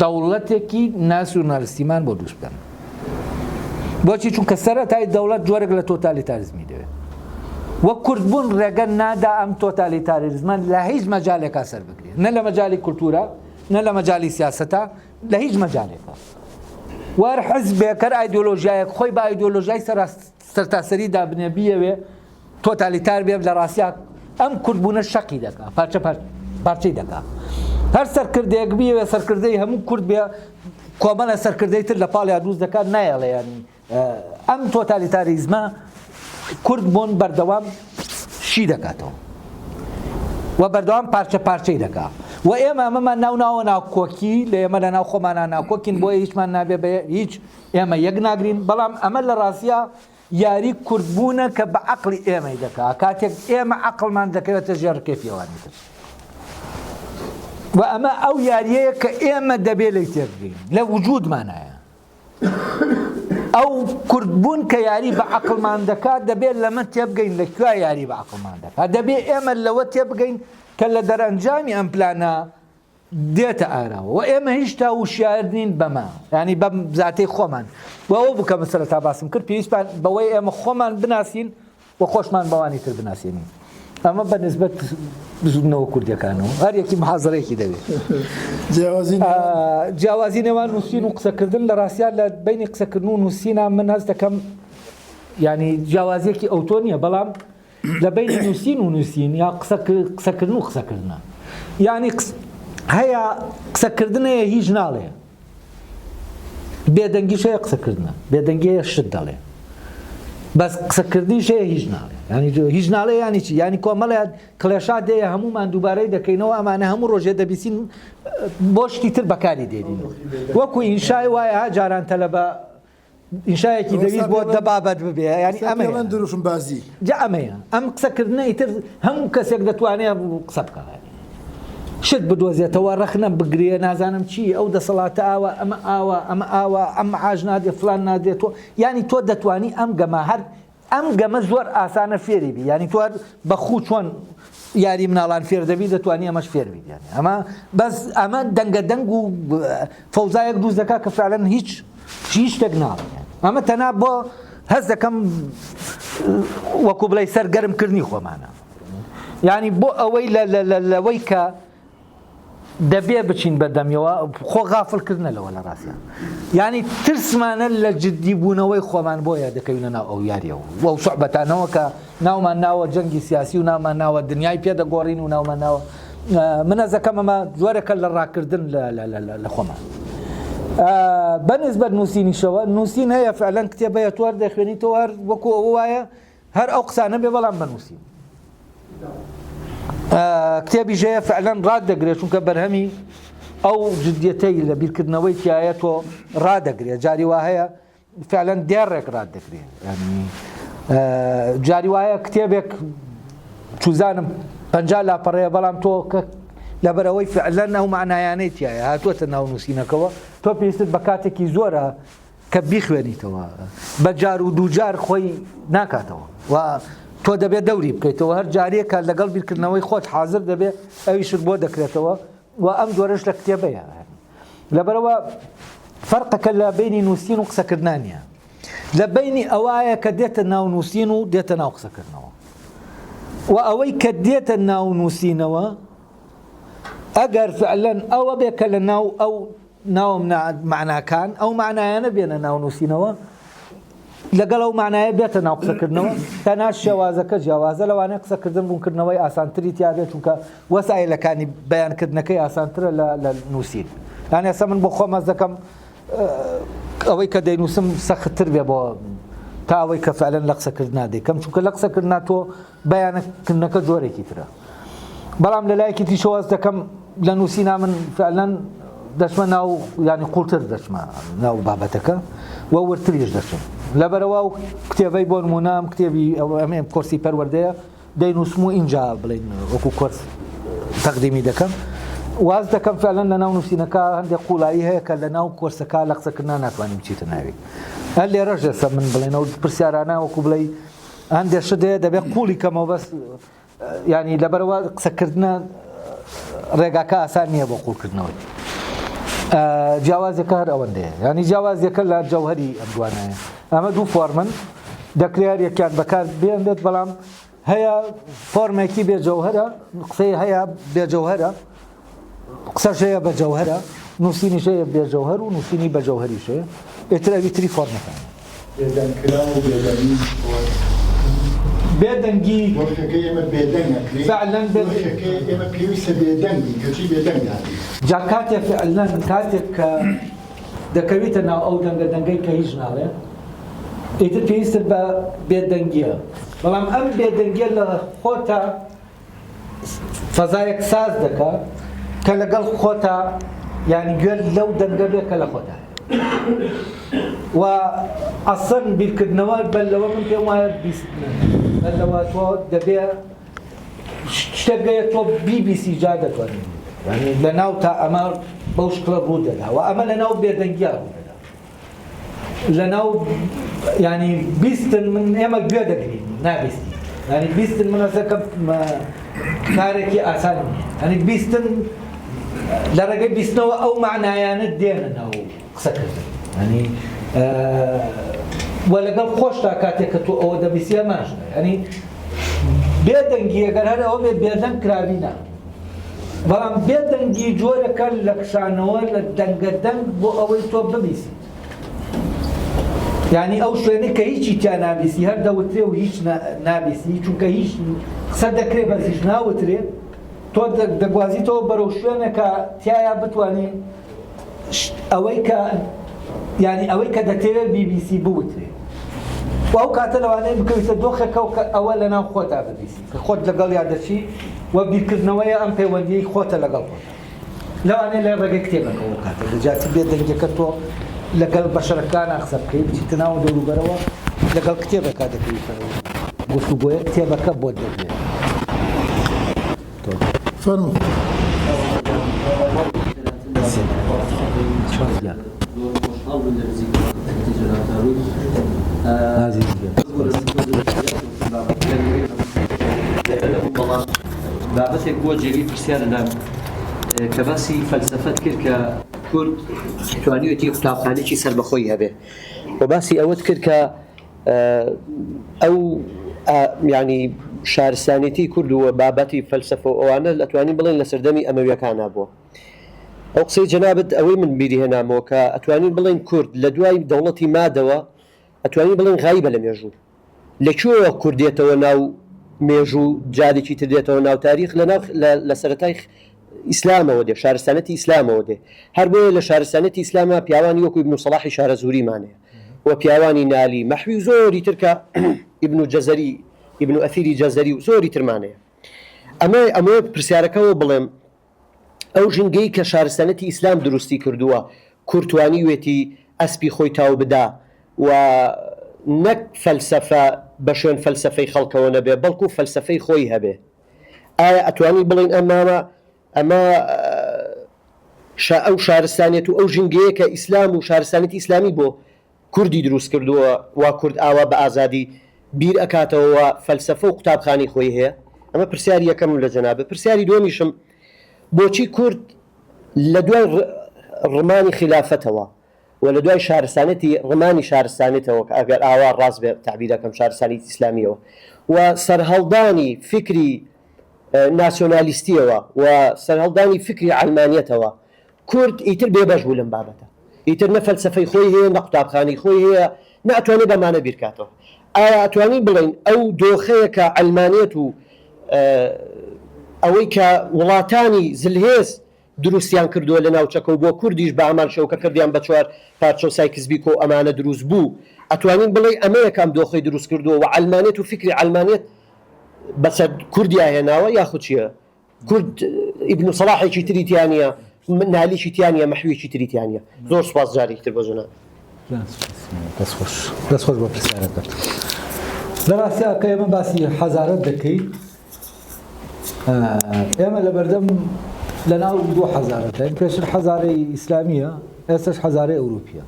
Speaker 2: دەوڵەتێکی ناسیۆنالیستیمان بۆ دروست بکەن بۆچی چونکە سەرەتای دەوڵەت جۆرێک لە تۆتالیتاریزمی دەوێت وە کوردبوون ڕێگە نادا ئەم تۆتالیتاریزمان لە هیچ مەجالێکا سەر بگرێت نە لە مەجالی کولتورە نە لە مەجالی سیاسەتە لە هیچ مەجالێکە وەر حیزبێک هەر ئایدۆلۆژیایەک خۆی بە ئایدۆلۆژیای سەرتاسەری دابنێ بیەوێ تۆتالیتار بێ لە ڕاستیا ئەم کوردبوونە شەقی دەکات پارچەی دەکات هەر سەرکردەیەک بیەوێ سەرکردەی هەموو کورد بێ کۆمەڵە سەرکردەی تر لە پاڵیا دروست دەکات نایەڵێ ینی ئەم تۆتالیتاریزمە کورد بوون بەردەوام شی دەکاتەوە و بەردەوام پارچەی دەکات و ئێمە ئەمەمان ناوناوە ناوکۆکی لە ئێمە لە ناو خۆمانە ناوکۆکین بۆیە هیچمان نابێ بە هیچ ئێمە یەک ناگرین بەڵام ئەمە لە ڕاستیا یاری کوردبوونە کە بە عەقڵی ئێمەی دەکات کاتێک ئێمە عەقڵمان دەکەوێتە ژێر کێفیەوانی تر و ئەمە ئەو یاریەیە کە ئێمە دەبێ لەی تێبگەین لە وجودمانایە ئەو کوردبوون کە یاری بە عەقڵمان دەکات دەبێت لەمە تێبگەین لەکوێ یاری بە عەقڵمان دەکات دەبێت ئێمە لەوە تێبگەین کە لە دەرەنجامی ئەم پلانە دێتە ئاراوە و ئێمە هیچ تا وشیار نین بەمە ینی بەم زاتەی خۆمان و ئەوە بکە مەسەرەتا باسم کرد پێویستمان بەوەی ئێمە خۆمان بناسین و خۆشمان بەوانی تر بناسیێنین ئەمە بە نسبەت بزودنەوە کوردیەکانەوە هەر یەکی محازەرەیەکی دەوێت جیاوازی نێوان نووسین و قسەکردن لە ڕاستیان لە بینی قسەکردن و نووسینە من هەست دەکەم ینی جیاوازیەکی ئەوتۆ نییە بەڵام لە بینی نووسین و نووسین یا قسەکردن و قسەکردنە یعنی هەیە قسەکردنەیە هیچ ناڵێ بێدەنگیش هەیە قسەکردنە بێدەنگی هەیە شت دەڵێ بەس قسەکردنیش هەیە هیچ ناڵێ ینی هیچ ناڵێ ینی چی ینی کۆمەڵێ کڵێشات دەیە هەمومان دووبارەی دەکەینەوە ئەمانە هەموو ڕۆژێ دەبیسین بۆ شتی تر بەکاری دێنین وەکو ئینشای وایە جاران تەلەبە ئینشایەکی دەویست بۆ دەبابەت ببێ ینی ئەمە
Speaker 1: دروشم بازی
Speaker 2: جا ئەمەیە ئەم قسەکردنە ئیتر هەموو کەسێک دەتوانێت قسە بکات شت بدۆزێتەوە ڕەخنە بگرێ نازانم چی ئەو دەسەڵاتە ئاوە ئەمە ئاوە ئەمە ئاوە ئەم عاج نادێت فلان نادێتەوە ینی تۆ دەتوانی ئەم گەمە هەر ئەم گەمە زۆر ئاسانە فێری بی ینی تۆ بەخوو چۆن یاری مناڵان فێر دەبی دەتوانی ئەمەش فێر بیت ینی ئەمە بەس ئەمە دەنگە دەنگ و فەوزایەک دروست دەکات کە فعلەن هیچ شتێک ناڵێ ئەمە تەنها بۆ هەست دەکەم وەکو بڵێ سەرگەرمکردنی خۆمانە ینی بۆ ئەوەی لەوەی کە دەبێ بچین بەردەمیەوە خۆ غافڵکردنە لەوە لە ڕاستیان ینی ترسمانە لە جددی بوونەوەی خۆمان بۆیە دەکەوینە ناو ئەو یاریەوە و سوحبەتانەوە کە ناومان ناوە جەنگی سیاسی و ناومان ناوە دنیای پێدەگۆڕین و ناومان ناوە منە زەکەم ئەمە جۆرەکە لە ڕاکردن لە خۆمان بەنسبەت نووسینیشەوە نووسین هەیە فعلەن کتێبەیە تۆر دەخوێنیتەوە وەکو ئەوە وایە هەر ئەو قسانە بێ بەڵام بنووسین کتێبی ژەیە فعلەن ڕاددەگرێت چونکە بەرهەمی ئەو جددیەتەی لە بیرکردنەوەی تایە تۆ ڕاددەگرێت جاری وا هەیە فعلەن دێڕێک ڕاددەگرێت ینی جاری وایە کتێبێک چوزانم 50 لاپەڕەیە بەڵام تۆ کە لەبەرەوەی فعلەن ئەو معنایانەی تایە هاتووەتە ناو نووسینەکەەوە تۆ پێویستت بە کاتێکی زۆرە کە بیخوێنیتەوە بە جار و دووجار خۆی ناکاتەوە و تۆ دەبێت دەوری بکەیتەوە هەر جارێکە لەگەڵ بیرکردنەوەی خۆت حاضر دەبێت ئەویشت بۆ دەکرێتەوە و ئەم جۆرەش لە کتێبەیە لەبەرەوە فەرقەکە لە بینی نووسین و قسەکردانیە لە بینی ئەوایە کە دێتە ناو نووسین و دێتە ناو قسەکردنەوە و ئەوەی کە دێتە ناو نووسینەوە ئەگەر فعلەن ئەوە بێ کە لە ناو ئەو ناوم معناکان ئەو معنایانە بێنە ناو نووسینەوە لەگەڵ ئەو معنایە بێتە ناو قسەکردنەوە تەنها شێوازەکە جیاوازە لەوانەیە قسەکردن بوونکردنەوەی ئاسانتری تیا بێت چونکە وەسایلەکانی بەیانکردنەکەی ئاسانترە لە نووسین یانە ئێستا من بۆ خۆم هەست دەکەم ئەوەی کە دەینووسم سەختتر بێ بۆ تا ئەوەی کە فعلەن لە قسەکردنا دەیکەم چونکە لە قسەکردنا تۆ بەیانکردنەکە جۆرێکی ترە بەڵام لە لایەکی تریشەوە هەست دەکەم لە نووسینا من فعلەن دەچمە ناو ینی قوڵتر دەچمە ناو بابەتەکە و ورتریش دەچم لەبەرەوە و کتێبەی بۆ نمونام کتێبی ئەمێ کۆرسی پەروەردەیە دەینووسم و اینجا بڵین وەکو کۆرس تەقدیمی دەکەم واز دەکەم فعلەن لە ناو نووسینەکە هەندێک قوڵایی هەیە کە لە ناو کۆرسەکە لە قسەکردنا ناتوانین بچیتە ناوی هەر لێرەش دەسە من بڵێنەوە پرسیارانە وەکو بڵێ هەندێک شت هەیە دەبێت قوڵی کەمەوە بەس ینی لەبەرەوە قسەکردنە ڕێگاکە ئاسان نییە بۆ قوڵکردنەوەی جیاوازەکە هەر ئەوەندەیە ینی جیاوازەکە لە جەوهەری ئەم دوانایە ئەمە دوو فۆرمن دەکرێت یەکیان بەکار بێنێت بەڵام هەیە فۆرمێکی بێجەوهرە قسەی هەیە بێجەوهرە قسەش هەیە بەجەوهرە نووسینیش هەیە بێجەوهر و نووسینی بەجەوهریش هەیە ئێتر ئەوی تری فۆرمەکان بێدەنگی فعلەن
Speaker 5: ئێمە پێویستە بێدەنگی کەچی بێدەنگ
Speaker 2: جا کاتێک فعلەن کاتێک کە دەکەوێتە ناو ئەو دەنگەی کە هیچ ناڵێ ئیتر پێویستت بە بێدەنگیە بەڵام ئەم بێدەنگیە لە خۆتە فەزایەک ساز دەکات کە لەگەڵ خۆتە ینی گوێر لەو دەنگە بێ کە لە خۆتە و ئەسەن بیرکردنەوە بەلەوە من پێم وایە بیستنە بەلەوە تۆ دەبێ شتێکگەیە تۆ بیبیسی جا دەتوانین ینی لە ناو تا ئەمە بەو شکڵە ڕوو دەدا و ئەمە لە ناو بێدەنگیا ڕوو دەدا لە ناو ینی بیستن من ئێمە گوێ دەگرین نابیستی ینی بیستن من ئەسەکەم کارێکی ئاسان نییە ینی بیستن لە ڕێگەی بیستنەوە ئەو معنایانت دێنە ناو قسەکردن ینی وە لەگەڵ خۆشتا کاتێک کە تۆ ئەوە دەبیستیە ماشە ینی بێدەنگی ئەگەر هەر ئەوە بێت بێدەنگ کراوی نا بەڵام بێدەنگی جۆرەکە لە کشانەوە لە دەنگەدەنگ بۆ ئەوەی تۆ ببیسی ینی ئەو شوێنەی کە هیچی تیا نابیسی هەر دەوترێ و هیچ نابیسی چونکە هیچ قسە دەکرێت بەس هیچ ناوترێت تۆ دەگوازیتەوە بەرەو شوێنێکە تایە بتوانێت ئەوەی کە ینی ئەوەی کە دەتەوێت بیبیسی بوترێت و ئەو کاتە لەوانەیە بکەویتە دۆخێکە ئەوە لە ناو خۆتا ببیسی کە خۆت لەگەڵ یادەچی و بیرکردنەوەیە ئەم پەیوەندیەی خۆتە لەگەڵ خۆت لەوانەیە لە ڕێگەی کتێبەکەەوە کاتە دەجاتی بێدەنگەکە تۆ لەگەڵ بەشەرەکانە قسە بکەیت بچیتە ناو دەوروبەرەوە لەگەڵ کتێبەکە دەکەویتەوە گفتوگۆیە کتێبەکە بۆت دەبێت
Speaker 1: فەرموو
Speaker 6: بابەتێک بۆ جێگەی پرسیارەدا کە باسی فەلسەفەت کرد کە کورد توانیوەتی قوتابخانێکی سەربەخۆی هەبێ و باسی ئەوەت کرد کە ئەو ینی شارستانیەتی کورد و بابەتی فەلسەفە و ئەوانە ئەتوانین بڵێن لە سەردەمی ئەمەویەکانە بووە ئەو قسەی جەنابەت ئەوەی من بیری هێنامەوە کە ئەتوانین بڵێن کورد لە دوای دەوڵەتی مادەوە ئەتوانین بڵێن غایبە لە مێژوو لەکوێوە کورد دێتەوە ناو مێژوو جادێکی تر دێتەوە ناو تاریخ لە سەرەتای ئیسلامەوە دێ شارستانەتی ئیسلامەوە دێ هەر بۆیە لە شارستانەتی ئیسلامە پیاوانی وەکو ئیبن سەلاحی شارەزووریمانەیە و پیاوانی نالی مەحوی زۆری ترکە ئیبن ئەثیری جەزەری و زۆری ترمانەیە ئەمە پرسیارەکەەوە بڵێم ئەو ژنگەی کە شارستانەتی ئیسلام دروستی کردووە کورتوانی وێتی ئەسپی خۆی تاو بدا و نەک فەلسەفە بە شوێن فەلسەفەی خەڵکەوە نەبێ بەڵکو فەلسەفەی خۆی هەبێ ئایا ئەتوانی بڵین ئەمە ئەو شارستانێت و ئەو ژنگەیە کە ئیسلام و شارستانێتی ئیسلامی بۆ کوردی دروست کردووە وا کورد ئاوا بە ئازادی بیر ئەکاتەوە فەلسەفە و قوتابخانی خۆی هەیە. ئەمە پرسیاری یەکەم لە جەنابە. پرسیاری دووەمیشم بۆچی کورد لە دوای ڕمانی خلافەتەوە و لە دوای شارستانەتی ڕمانی شارستانێتەوە ئەگەر ئاوا ڕاست بێ تعبیرەکەم شارستانی ئیسلامیەوە و سەرهەڵدانی فکری ناسیۆنالیستیەوە و سەرهەڵدانی فکری عەلمانیەتەوە کورد ئیتر بێبەش بوو لەم بابەتە. ئیتر نە فەلسەفەی خۆی هەیە نە قوتابخانەی خۆی هەیە ناتوانێت بەمانە بیرکاتەوە. ئایا ئەتوانین بڵێن ئەو دۆخەیە کە عەلمانیەت و ئەوەی کە وڵاتانی زلهێز دروستیان کردووە لە ناوچەکە و بۆ کوردیش بە ئەمان شەوکە کردیان بە چوار پارچە و سایکسبیک و ئەمانە دروست بوو ئەتوانین بڵێ ئەمە یەکەم دۆخەی دروست کردووە و عەلمانیەت و فکری عەلمانیەت بەسەر کوردیا هێناوە یاخود چییە؟ کورد ئیبن سەلاحێکی تریتیانە نالیشی تیانە مەحویەکی تریتیانە. زۆر سوپاس جارێکتر بۆ جەناب.
Speaker 2: دەستخۆش بە پرسیارەکە. لە ڕاستیە کە ئێمە باسی حەزارەت دەکەیت ئێمە لە بەردەم لە ناو دوو حەزارەتین پێشتر حەزارەی ئیسلامیە ئێستاش حەزارەی ئەوروپیە.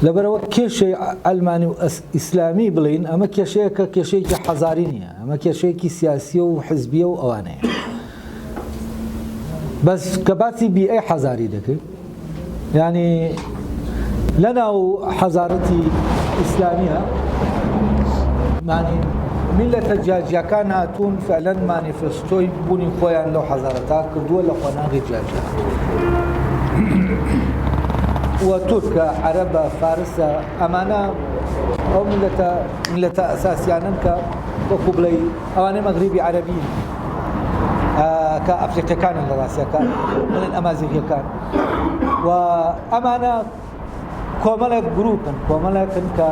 Speaker 2: لەبەرەوە کێشەی ئەلمانی و ئیسلامی بڵین ئەمە کێشەیە کە کێشەیەکی حەزاری نییە ئەمە کێشەیەکی سیاسیە و حزبیە و ئەوانەیە. بەس کە باسی بیئەی حەزاری دەکەیت یعنی لە ناو حەزارەتی ئیسلامیە معنی میلەتە جیاجیەکان هاتوون فعلەن مانیفێستۆی بوونی خۆیان لەو حەزارەتا کردووە لە خۆناغی جیاجیا و تورکە عەرەبە فارسە ئەمانە ئەو میلەتە ئەساسیانن کە وەکو بڵێ ئەوانەی مەغریبی عەرەبین کە ئەفریقیەکانن لە ڕاستیەکە بڵێن ئەمازیغیەکان و ئەمانە کۆمەڵێک گروپن کۆمەڵێکن کە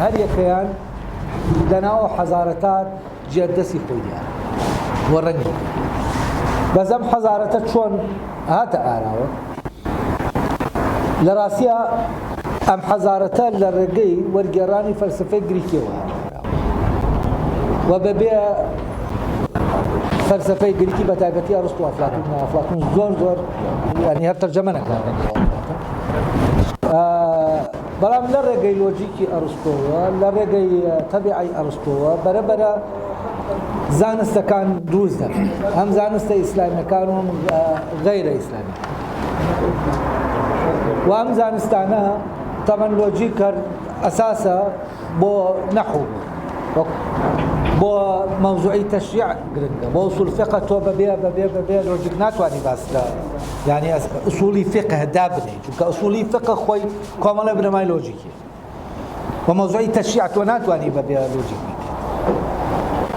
Speaker 2: هەر یەکەیان لەناو حەزارەتات جێدەسی خۆیان وە ڕەنگی بەزەم حەزارەتە چۆن هاتە ئاراوە لە ڕاستیە ئەم حەزارەتە لە ڕێگەی وەرگێڕانی فەلسفەی گریکیەوە و بەبێ فەلسفەی گریکی بە تایبەتی ئەرسطو و ئەفلاتون زۆر ینی هەر تەرجەمە نەکران بەڵام لە ڕێگەی لۆجیکی ئەرسطۆوە لە ڕێگەی تەبیعی ئەرسطۆوە بەرەبەرە زانستەکان دروست دەکەن هەم زانستە ئیسلامیەکان و غەیرە ئیسلامی و ئەم زانستانە تەمەن لۆجیک ئەساسە بۆ نەحوو بۆ مەوزوعی تەشریع گرنگە بۆ ئوسوڵ فقه تۆ بەبێ لۆجیک ناتوانی باس لە یعنی ئوسوڵی فقه دابنێ چونکە ئوسوڵی فقه خۆی کۆمەڵە بنەمای لۆجیکی و مەوزوعی تەشریع تۆ ناتوانی بەبێ لۆجیک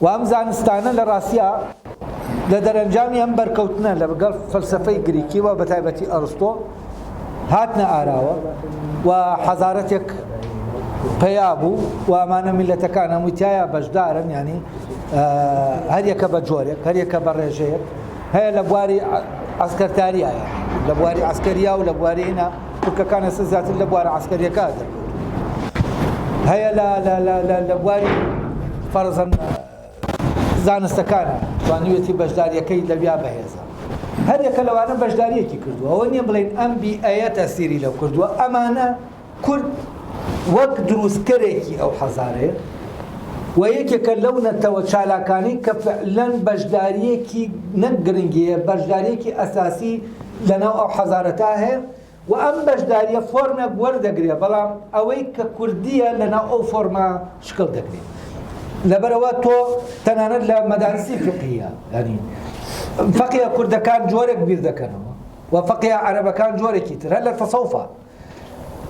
Speaker 2: و ئەم زانستانە لە ڕاستیە لە دەرەنجامی ئەم بەرکەوتنە لەگەڵ فەلسفەی گریکیەوە بە تایبەتی ئەرسطۆ هاتنە ئاراوە و حەزارەتێک پیا بوو و ئەمانە میلەتەکان هەمووی تایە بەشدارن ینی هەر یەکە بە جۆرێک هەر یەکە بە ڕێژەیەک هەیە لە بواری عسکەرتاریایە لە بواری عسکەریا و لە بواری هێنا تورکەکان ئێستا زیاتر لە بوارە عسکەریەکە دەکەوت هەیە لە بواری فەرزەن زانستەکانە توانیوێتی بەشداریەکەی لەویا بەهێزە هەر یەکە لەوانە بەشداریەکی کردووە ئەوە نییە بڵێن ئەم بیئەیە تەسیری لەو کردووە ئەمانە کورد وەک دروستکەرێکی ئەو حەزارەیە و یەکێکە لەو نەتەوە چالاکانی کە فعلەن بەشداریەکی نەک گرنگیە بەشداریەکی ئەساسی لەناو ئەو حەزارەتا هەیە و ئەم بەشداریە فۆرمێک وەردەگرێ بەڵام ئەوەی کە کوردیە لەناو ئەو فۆرما شکل دەگرێت لەبەرەوە تۆ تەنانەت لە مەدارسی فقهیە ینی فقهیە کوردەکان جۆرێک بیر دەکەنەوە و فقهیە عەرەبەکان جۆرێکی تر هەر لە تەسەوفە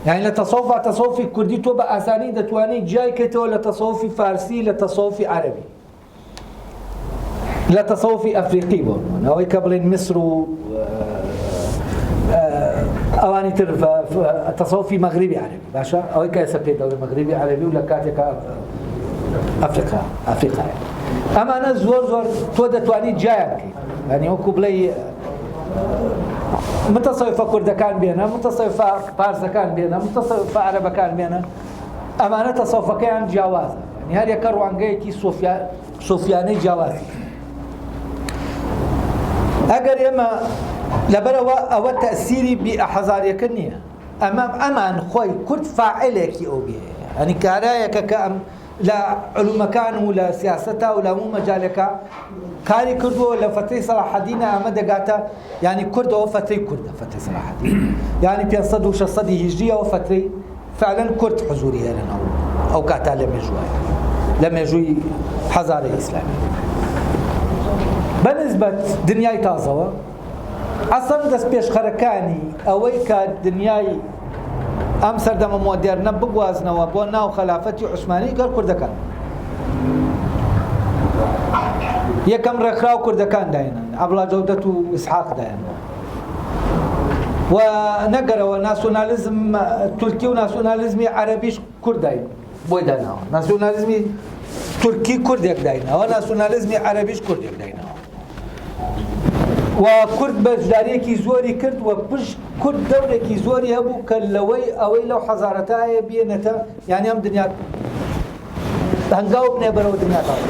Speaker 2: يعني لە تەسەوفی کوردی تۆ بە ئاسانی دەتوانیت جای کەیتەوە لە تەسەوفی فارسی لە تەسەوفی عەرەبی لە تەسەوفی ئەفریقی بۆ ئەوەی کە بڵێن میسر و ئەوانی تر تەسەوفی مەغریبی عەرەبی باشە ئەوەی کە ئێستا پێی دەڵێن مەغریبی عەرەبی و لە کاتێکە ئەفریقایە ئەمانە زۆر تۆ دەتوانیت جایان بکەیت ینی وەکو بڵێ متەسەوفە کوردەکان بێنە متەسەوفە پارسەکان بێنە متەسەوفە عەرەبەکان بێنە ئەمانە تەسەوفەکەیان جیاوازە هەر یەکە ڕوانگەیەکی سۆفیانەی جیاوازی ئەگەر ئێمە لەبەرەوە ئەوە تەسیری بیئەحەزاریەکە نییە ئەمان خۆی کورد فاعلێکی ئەو بێ ینی کارایەکە کە ئەم لا علومەکان و لە سیاسەتا و لە هەموو مەجالێکە کاری کردووە لە فترەی سەلاحەدینە ئەمە دەگاتە ینی کوردەوە فترەی کوردە فترەی سەلاحەدین ینی 500 و 600 هیجریەوە فترەی فعلا کورد حضوری هەیە لەناو ئەو کاتا لە مێژووە لە مێژووی حەزارەی ئیسلامی بەنسبەت دنیای تازەوە ئەسڵ دەست پێشخەرەکانی ئەوەی کە دنیای ئەم سەردەمە مۆدێرنە بگوازنەوە بۆ ناو خەلافەتی عوسمانی گەر کوردەکان یەکەم ڕێکخراو کوردەکان داینن عەبدوڵڵا جەودەت و ئیسحاق دایانەوە و نەگەرەوە ناسیۆنالیزم تورکی و ناسیۆنالیزمی عەرەبیش کورد داین بۆی داناوە ناسیۆنالیزمی تورکی کوردێک داینەوە ناسیۆنالیزمی عەرەبیش کوردێک داینەوە و کورد بەشداریەکی زۆری کرد و پشت کورد دەورێکی زۆری هەبوو کە لەوەی ئەوەی لەو حەزارەتایە بێنێتە یانی ئەم دنیا هەنگاو بنێ بەرەوە دنیا تاوە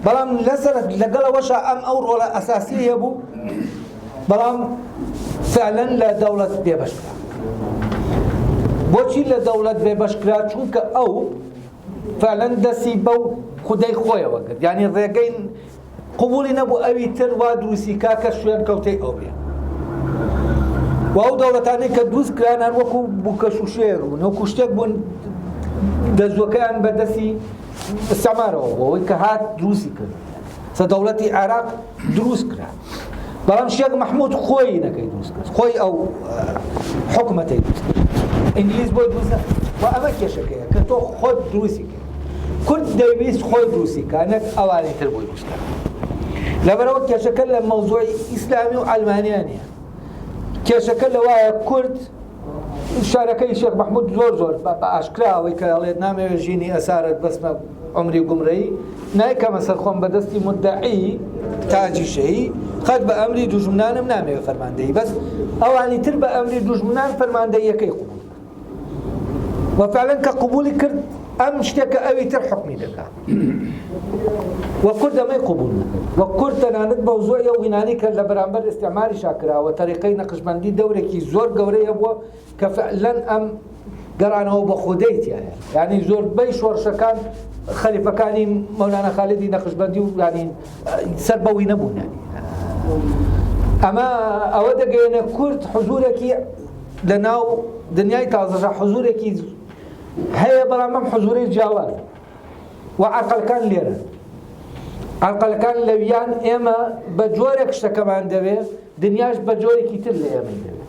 Speaker 2: بەڵام لەسەر لەگەڵەوەشە ئەم ئەو ڕۆڵە ئەساسی هەبوو بەڵام فعلا لە دەوڵەت بێبەشکرا بۆچی لە دەوڵەت بێبەشکرا چونکە ئەو فعلا دەستی بەو خودەی خۆیەوە کرد یعنی ڕێگەی قبولی نەبوو ئەوی تر وا دروستیکا کە شوێن کەوتەی ئەو بێ و ئەو دەوڵەتانەی کە دروست کرانان وەکو بووکەش و شێر بوون وەکو شتێک بوون دەستوەکەیان بەدەستی ئستەعمارەوە بۆەوەی کە هات دروستی کرد سە دەوڵەتی عێراق دروست کرا بەڵام شێخ مەحموود خۆی نەکەی دروست کرد خۆی ئەو حکومەتەی دروست کرد ئینگلیز بۆی دروست و ئەمە کێشەکەیە کە تۆ خۆت دروستی کرد کورد دەیویست خۆی دروستی کە نەک ئەوانەی تر بۆی دروست کرد لەبەرەوە کێشەکە لە مەوزوعی ئیسلامی و ئەلمانیانیە کێشەکە لەوایە کورد شارەکەی شێخ مەحموود زۆر بە ئاشکراوەی کە ئەڵێت نامەوێت ژینی ئەسارت بەسمە عمری گومڕەیی نایکەمە سەرخۆم بەدەستی مدعی تاجی شەهی خەت بە ئەمری دوژمنانم نامەوێت فەرماندەیی بەس ئەوانی تر بە ئەمری دوژمنان فەرماندەیەکەی قبول و فعلا کە قبولی کرد ئەم شتێکە ئەوی تر حکمی دەکات و کورد ئەمەی قبول نەکرد و کورد تەنانەت مەوزوعی ئەو وینانی کە لە بەرامبەر ئیستعماری شاکراوە تەریقەی نەقشبەندی دەورێکی زۆر گەورەی هەبووە کە فعلا ئەم گەڕانەوە بە خودەی تایە یعنی زۆربەی شۆڕشەکان خەلیفەکانی مەولانە خالدی نەقشبەندی و ینی سەر بەوی نەبوون ئەمە ئەوە دەگەیەنە کورد حضورێکی لە ناو دنیای تازەژە حضورێکی هەیە بەڵام ئەم حضوری جیاواز و عەرقەلەکان لێرە عەرقەلەکان لەویان ئێمە بە جۆرێک شتەکەمان دەوێت دنیاش بە جۆرێکی تر لە ئێمەی دەوێت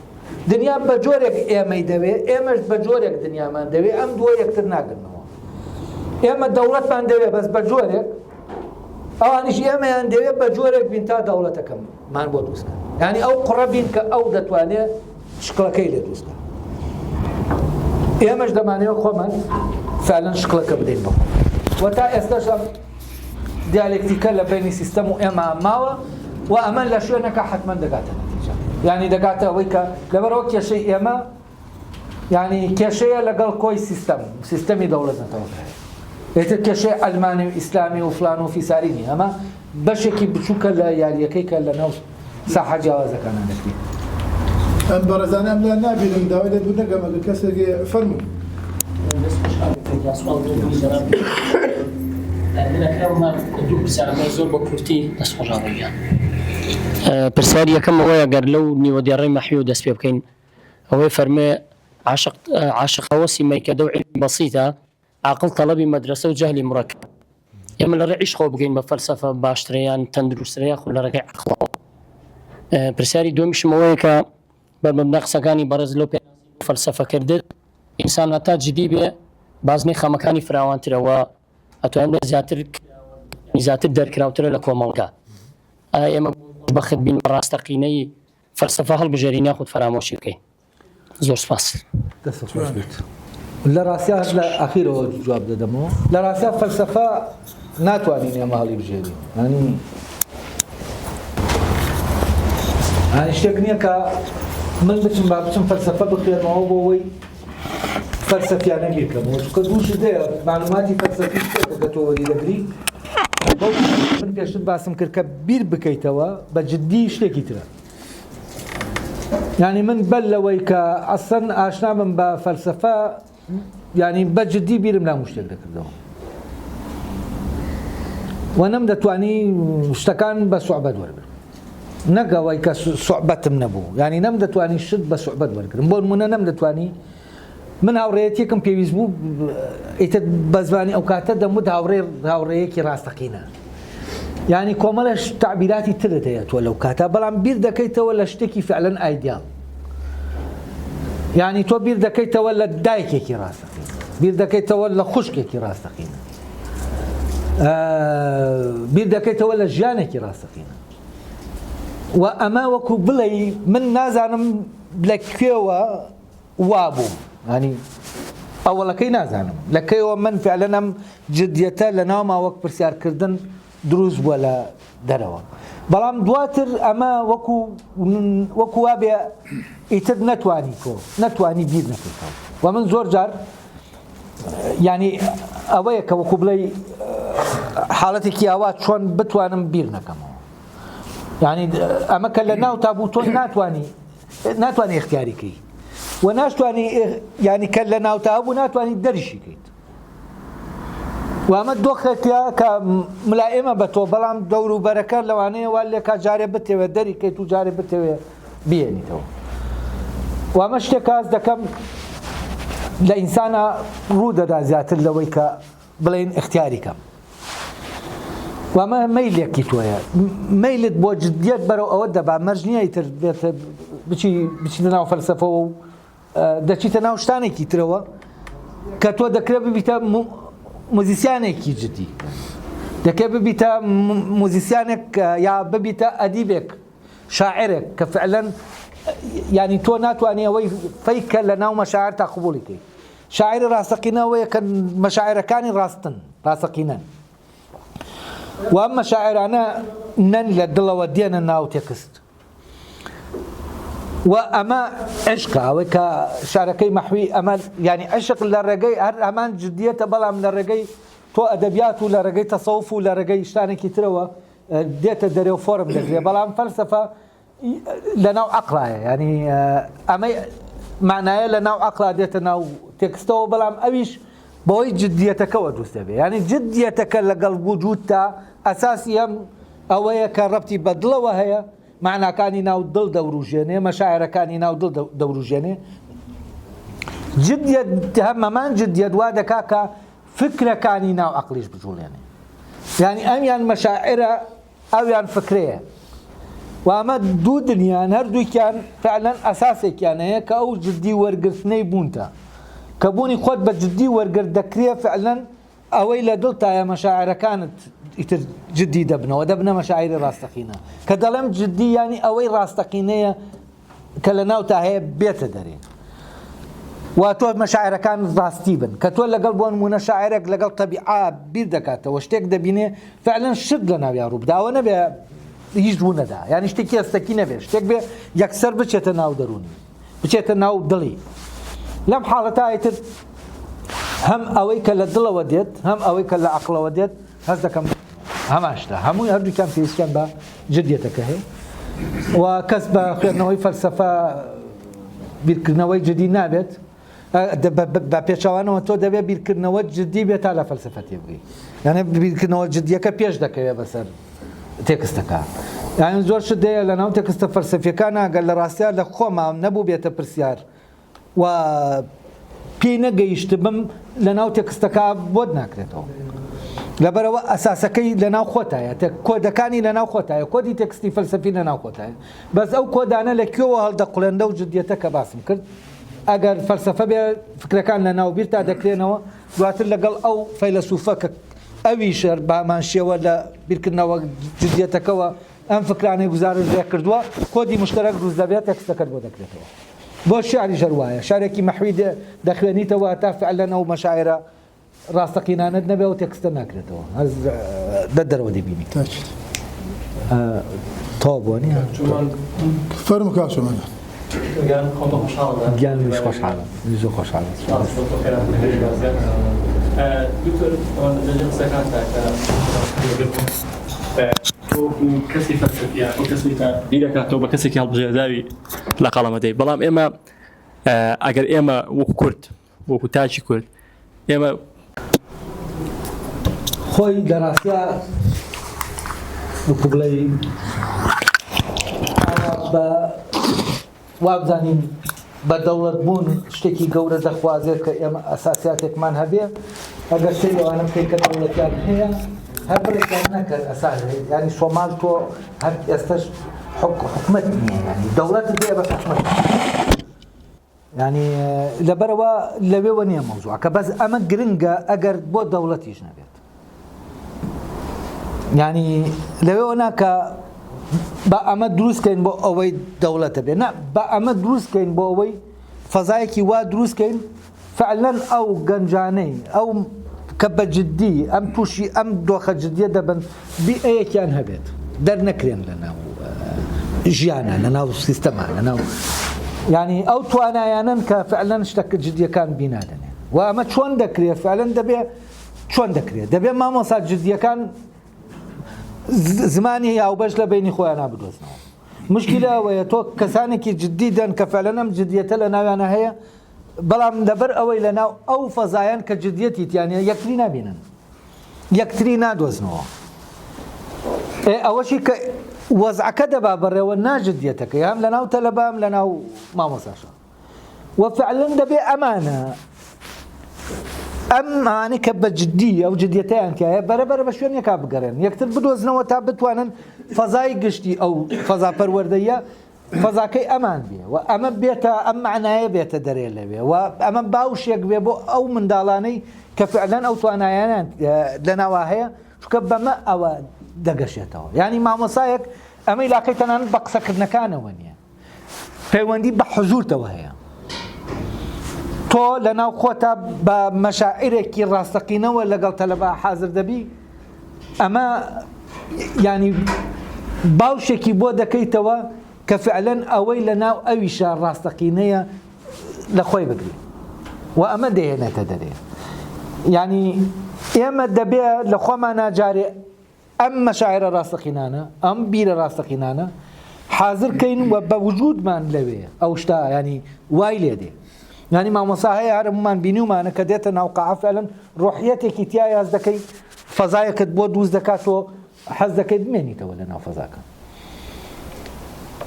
Speaker 2: دنیا بە جۆرێک ئێمەی دەوێت ئێمەش بە جۆرێک دنیامان دەوێت ئەم دووە یەکتر ناگرنەوە ئێمە دەوڵەتمان دەوێت بەس بە جۆرێک ئەوانیش ئێمەیان دەوێت بە جۆرێک بین تا دەوڵەتەکەمان بۆ دروستکەن یعنی ئەو قڕە بین کە ئەو دەتوانێت شکڵەکەی لێ دروستکەن ئێمەش دەمانەوە خۆمان فعلا شکڵەکە بدەین بۆ و تا ئێستاش دیالکتیکە لە بینی سیستەم و ئێمە ماوە و ئەمە لە شوێنەکە حتمما دەگاتە نەتیجە یعنی دەگاتە ئەوەی کە لەبەرەوە کێشەی ئێمە یعنی کێشەیە لەگەڵ کۆی سیستەمی دەوڵەت نەتەوەکە ئێتر کێشەی ئەلمانی و ئیسلامی و فلان و فیسارینی ئەمە بەشێکی بچووکە لە یاریەکەی کە لە ناو ساحە جیاوازەکانە دەکرێت
Speaker 1: ئەم بەڕێزانە ئەم لە نابینم داوای دەبوو نەگەمەگە کەسێکی فەرموو
Speaker 7: زۆر بە کورتی دەستخۆشاڕێیان پرسیاری یەکەم ئەوەیە گەر لەو نیوەدیێڕەی مەحی و دەست پێ بکەین ئەوەی فەرمێ عاشقەوە سیمەی کە دەو عیلمی بەسیتە عاقڵ تەڵەبی مەدرسە و جەهلی مڕەکەب ئێمە لە ڕێ عیشق خۆ بگەین بە فەلسەفە باشترەیان تەندروستترەیە خۆ لە ڕێگەی عەقڵەوە پرسیاری دووەمیشم ئەوەیە کە بە مەبنە قسەکانی بەڕێز لەو پێ فەلسەفە کردت ئینسان هەتا جدی بێ بازنەی خەمەکانی فراوانترەوە ئەتوانێت زیاتر دەرکراوترە لە کۆمەڵگا ئێمە بەخت بین ڕاستەقینەی فەلسەفە هەڵبژێرینە خۆت فەرامۆشی بکەین زۆر سپاس
Speaker 2: لە ڕاستیە لە ئەخیرەوە جواب دەدەمەوە لە ڕاستیە فەلسەفە ناتوانین ئێمە هەڵی بژێرین ینی شتێک نییە کە من بچم فەلسەفە بخوێنەوە بۆ ئەوەی فەلسەفیانە بیرکەمەوە چونکە دووشت هەیە معلوماتی فەلسەفی شتێکە کە تۆ وەری دەگری من پێشتر باسم کرد کە بیر بکەیتەوە بە جددی شتێکی ترە یعنی من بەل لەوەی کە ئەسەن ئاشنا بم بە فەلسەفە ینی بەجددی بیرم لا شتێک دەکردەوە و نەم دەتوانی شتەکان بە سوعبەت وەرگرم نەگەوەی کە سوعبەتم نەبوو ینی نەم دەتوانی شت بە سوعبەت وەرگرم بۆ نمونە نەم دەتوانی من هاوڕێیەتێکم پێویست بوو ئیتر بە زمانی ئەو کاتە دەموت هاوڕێیەکی ڕاستەقینە ینی کۆمەڵە تعبیراتی ترت هەیە تۆ لەو کاتە بەڵام بیر دەکەیتەوە لە شتێکی فعلەن ئایدیال ینی تۆ بیر دەکەیتەوە لە دایکێکی ڕاستەقینە بیر دەکەیتەوە لە خوشکێکی ڕاستەقینە بیر دەکەیتەوە لە ژیانێکی ڕاستەقینە و ئەمە وەکو بڵێ من نازانم لەکوێوە وابوو ینی ئەوەڵەکەی نازانم لەکەیەوە من فعلەن ئەم جدیەتە لە ناوما وەک پرسیارکردن دروست بووە لە دەرەوە بەڵام دواتر ئەمە وەکو وابێ ئیتر نەتوانی بیر نەکەیتەوە و من زۆر جار ینی ئەوەیە کە وەکو بڵێ حاڵەتێکی ئاوا چۆن بتوانم بیر نەکەمەوە ینی ئەمە کە لە ناو تابوو تۆ ناتوانانی اختیاریکەی و ناتوانی ینی کە لە ناو تابوو ناتوانانی دەریشیکەیت و ئەمە دۆخێکە کە ملائمە بە تۆ بەڵام دەوروبەرەکە لەوانەیە وا لێکا جارێ بتێوێ دەریکەیت و جارێ بتێوێ بێنیتەوە و ئەمە شتێک کاس دەکەم لە ئینسانە ڕوو دەدا زیاتر لەوەی کە بڵێن اختیاریکەم و ئەمە مەیلێکی تۆیە مەیلت بۆ جدیەت بەرەو ئەوە دەبا مەرج نییە ئیتر بێتە بچیتە ناو فەلسەفەوە و دەچیتە ناو شتانێکی ترەوە کە تۆ دەکرێت ببیتە موزیسیانێکی جدی دەکرێت ببیتە موزیسیانێک یا ببیتە ئەدیبێک شاعرێک کە فعلەن ینی تۆ ناتوانانی ئەوەی فەیکە لە ناو مەشاعر تا قبوڵیکەی شاعری ڕاستەقینەوەیە کە مەشاعرەکانی ڕاستەقینەن و ئەم مەشاعرانە نەن لە دڵەوە دێنە ناو تێکست و ئەمە عشقە ئەوەی کە شارەکەی مەحوی ئەمە ینی عشق لە ڕێگەی هەر هەمان جدیەتە بەڵام لە ڕێگەی تۆ ئەدەبیات و لە ڕێگەی تەسەوف و لە ڕێگەی شتانێکی ترەوە دێتە دەرێ و فۆرم دەگرێت بەڵام فەلسەفە لە ناو عەقڵایە ینی ئەمە معنایە لە ناو عەقڵا دێتە ناو تێکستەوە بەڵام ئەویش بۆی جدیەتەکەوە دروست دەبێت ینی جدیەتەکە لەگەڵ وجود تا ئەساسی ئەم ئەوەیە کە ڕەبتی بە دڵەوە هەیە معناکانی ناو دڵ دەوروژێنێ مەشاعرەکانی ناو دڵ دەوروژێنێ جدیەت هەمەمان جدیەت وا دەکا کە فکرەکانی ناو عەقلیش بجوڵێنێ ینی ئەمیان مەشاعرە ئەویان فکرەیە و ئەمە دوو دنیان هەردووکیان فعلەن ئەساسێکیان هەیە کە ئەو جدی وەرگرتنەی بوونتە کە بوونی خۆت بە جدی وەرگرت دەکرێت فعلەن ئەوەی لە دڵتایە مەشاعرەکانت ئیتر جدی دەبنە مەشاعری ڕاستەقینە کە دەڵێم جدی ینی ئەوەی ڕاستەقینەیە کە لە ناو تا هەیە بێتە دەرێ و تۆ مەشاعرەکان ڕاستی بن کە تۆ لەگەڵ بۆ نمونە شاعرێک لەگەڵ تەبیعە بیر دەکاتەوە شتێک دەبینێ فعلەن شت لە ناویان ڕووبداوە نەبێ هیچ ڕوو نەدا ینی شتێکی ئەستەکی نەبێت شتێک بێ یەکسەر بچێتە ناو دەرونی بچێتە ناو دڵی لەم حاڵەتە ئیتر هەم ئەوەی کە لە دڵەوە دێت هەم ئەوەی کە لە عەقڵەوە دێت هەست دەکەم هەماشتا هەمووی هەردووکیان پێویستیان بە جدیەتەکە هەیە و کەس بە خوێندنەوەی فەلسەفە بیرکردنەوەی جدی نابێت بە پێچەوانەوە تۆ دەبێت بیرکردنەوە جدی بێت تا لە فەلسەفە تێبگەی یانە بیرکردنەوە جدیەکە پێش دەکەوێت بەسەر تێکستەکە یان زۆر شت دەیە لە ناو تێکستە فەلسەفیەکان ئەگەر لە ڕاستیە لە خۆمان نەبوو بێتە پرسیار و پێی نەگەیشتبم لە ناو تێکستەکە بۆت ناکرێتەوە لەبەرەوە ئەساسەکەی لە ناو خۆتایە کۆدەکانی لە ناو خۆتایە کۆدی تێکستی فەلسەفی لە ناو خۆتایە بەس ئەو کۆدانە لە کوێوە هەڵدەقڵێندە و جدیەتە کە باسم کرد ئەگەر فەلسەفە بێ فکرەکان لە ناو بیر تا دەکرێنەوە دواتر لەگەڵ ئەو فەیلسوفە کە ئەویشە بامانشیەوە لە بیرکردنەوە جدیەتەکەەوە ئەم فکرانەی گزارش لێ کردووە کۆدی مشتەرەک دروست دەبێت تێکستەکەت بۆ دەکرێتەوە بۆ شعری ژەروایە شارێکی مەحوی دەخوێنیتەوە تا فعلەن ئەو مەشاعرە ڕاستەقینانت نەبێ و تێکستە ناکرێتەوە دەرەوە دەبینی تۆ بۆنی
Speaker 1: فەرمو کاشمان
Speaker 2: گیان ویش خۆشحاڵم زۆر خۆشحاڵم
Speaker 8: کەسی فەلسەفیە ئەو کەسێکە بیرەکاتەوە بە کەسێکی هەڵبژێرداوی لە قەڵەمەدەی بەڵام ئێمە ئەگەر ئێمە وەکو کورد وەکو تاجی کورد ئێمە
Speaker 2: خۆی دەڕاستە وەکو بڵێ بە وابزانین بە دەوڵەت بوون شتێکی گەورە دەخوازێت کە ئێمە ئەساسیاتێکمان هەبێ ئەگەر شتێک لەوانە بکەیت کە دەوڵەتیان هەیە هەر بڕێکیان نەکرد ئەساس ینی سۆمال تۆ هەر ئێستش حکومەت نییە ینی دەوڵەت بێ بە حکومەت ینی لەبەرەوە لەوێوە نییە مەوزوع کە بەس ئەمە گرنگە ئەگەر بۆ دەوڵەتیش نەبێت ینی لەوێوە ناکە بە ئەمە دروستکەین بۆ ئەوەی دەوڵەتە بێ نه بە ئەمە دروستکەین بۆ ئەوەی فەزایەکی وا دروستکەین فعلەن ئەو گەنجانەی ئەو کە بە جددی ئەم تووشی ئەم دۆخە جددیە دەبن ئەیەکیان هەبێت دەرنەکرێن لە ناو ژیانە لە ناو سیستەما لە ناو ینی ئەو توانایانن کە فعلەن شتەکە جددیەکان بینادەنێن و ئەمە چۆن دەکرێت فعلەن دەبێ چۆن دەکرێت دەبێ مامۆستا جددیەکان زمانی هاوبەش لە بینی خۆیان نابدۆزنەوە مشکلە ئەوەیە تۆ کەسانێکی جددی دەن کە فعلەن ئەم جددیەتە لە ناویانە هەیە بەڵام لەبەر ئەوەی لە ناو ئەو فەزایان کە جددیەتی تیانە یەکتری نابینن یەکتری نادۆزنەوە ئەوەشی کە وەزعەکە دەبا بەڕێوە ناجددیەتەکە هەم لە ناو تەلەبە هەم لە ناو مامۆستاشە و فعلەن دەبێ ئەمانە ئەمانی کە بە جددی ئەو جددیەتیان کایە بەرەبەر بە شوێنێکا بگەڕێن یەکتر بدۆزنەوە تا بتوانن فەزای گشتی ئەو فەزا پەروەردەیە فەزاکەی ئەمان بێ و ئەمە بێتە ئەم معنایە بێتە دەرێ لەوێ و ئەمە باوشێک بێ بۆ ئەو منداڵانەی کە فعلەن ئەو توانایانیان لە ناوا هەیە چونکە بەمە ئەوە دەگەشێتەوە ینی مامۆسایەک ئەمەی لاکەی تەنانەت بە قسەکردنەکانەوە نییە پەیوەندی بە حزورتەوە هەیە تۆ لە ناو خۆتە بە مەشاعرێکی ڕاستەقینەوە لەگەڵ تەلەبە حازر دەبی ئەمە ینی باوشێکی بۆ دەکەیتەوە کە فعلەن ئەوەی لە ناو ئەویشە ڕاستەقینەیە لە خۆی بگری و ئەمە دەهێنێتە دەرێ ینی ئێمە دەبێ لە خۆمان ناجارێ ئەم مەشاعرە ڕاستەقینانە ئەم بیرە ڕاستەقینانە حازرکەین و بە وجودمان لەوێ ئەو شتا ینی وای لێ دێ ینی مامۆستا هەیە هەرممان بینیومانە کە دێتە ناو قاعە فعلەن ڕۆحیەتێکی تیا یاز دەکەی فەزایەکت بۆ دروست دەکاتەوە حەز دەکەیت بمێنیتەوە لە ناو فەزاکە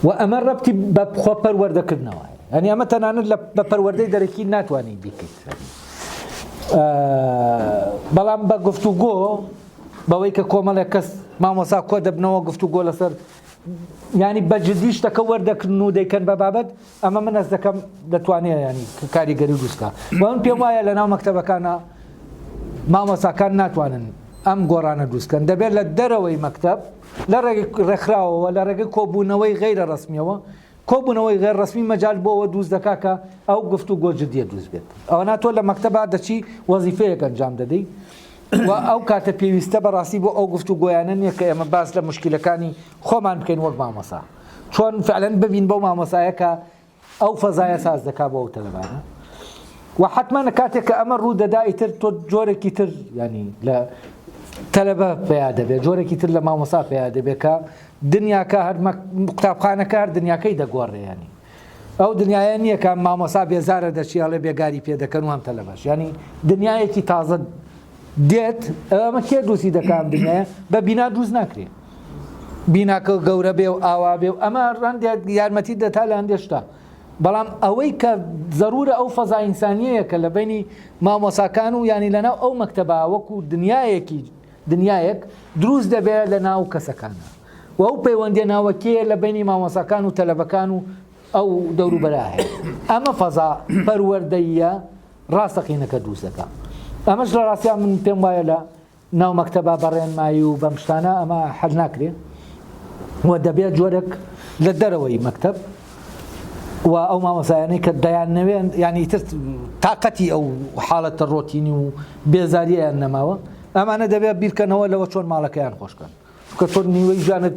Speaker 2: و ئەمە ڕەبتی بە خۆ پەروەردەکردنەوە ینی ئەمە تەنانەت بە پەروەردەی دەرەکی ناتوانین بیکەیت بەڵام بە گفتوگۆ بەوەی کە کۆمەڵێک کەس مامۆستا کۆ دەبنەوە گفتوگۆ لەسەر ینی بە جددی شتەکە وەردەکردن و دەیکەن بە بابەت ئەمە من ئەس دەکەم دەتوانێت ینی کاریگەری دروستکە بەڵام پێم وایە لە ناو مەکتەبەکانە مامۆستاکان ناتوانن ئەم گۆڕانە دروستکەن دەبێت لە دەرەوەی مەکتەب لە ڕێگەی ڕێکخراوەوە لە ڕێگەی کۆبوونەوەی غەیرە ڕسمیەوە کۆبوونەوەی غێر ڕسمی مەجال بۆەوە دروست دەکا کە ئەو گفتوگۆ جددیە دروست بێت ئەوە ناتۆ لە مەکتەبا دەچی وەزیفەیەک ئەنجام دەدەی و ئەو کاتە پێویستە بەڕاستی بۆ ئەو گفتوگۆیانە نییە کە ئێمە باس لە مشکلەکانی خۆمان بکەین وەک مامۆستا چۆن فعلەن ببین بەو مامۆسایە کە ئەو فەزایە ساز دەکا بۆ ئەو تەلەبانە و حتممە کاتێک کە ئەمە ڕوو دەدای تر تۆ جۆرێکی تر ینی لە تەلەبە پێیا دەبێت جۆرێکی تر لە مامۆستا پێیا دەبێت کە دنیاکە هەر قوتابخانەکە هەر دنیاکەی دەگۆڕێ ینی ئەو دنیاە نییە کە مامۆستا بێزارە دەچیاڵێ بێگاری پێ دەکەن و هەم تەلەبەش ینی دنیایەکی تازە دێت ئەمە کێ دروستی دەکەم دنیاە بە بینا دروست ناکرێت بیناکە گەورە بێ و ئاوا بێ و ئەمە ڕەندێک یارمەتی دەتا لە هەندێشتا بەڵام ئەوەی کە ضرورە ئەو فەزا ئینسانیەیە کە لە بینی مامۆساکان و ینی لەناو ئەو مەکتەبا وەکو دنیایەک دروست دەبێت لە ناو کەسەکانە و ئەو پەیوەندی ناوەکیە لە بینی مامۆساکان و تەلەبەکان و ئەو دەوروبەرا هەیە ئەمە فەزا پەروەردەیە ڕاستەقینەکە دروست دەکات ئەمەش لە ڕاستیان من پێم وایە لە ناو مەکتەبا بەڕێنمایی و بەم شتانە ئەمە حەل ناکرێت و دەبێت جۆرێک لە دەرەوەی مەکتەب و ئەو مامۆسایانەی کە دەیانەوێن ینی تر تااقەتی ئەو حاڵەتە ڕۆتینی و بێزاریەیان نەماوە ئەمانە دەبێت بیرکەنەوە لەوە چۆن ماڵەکەیان خۆشکەن کە تۆ نیوەی ژیانت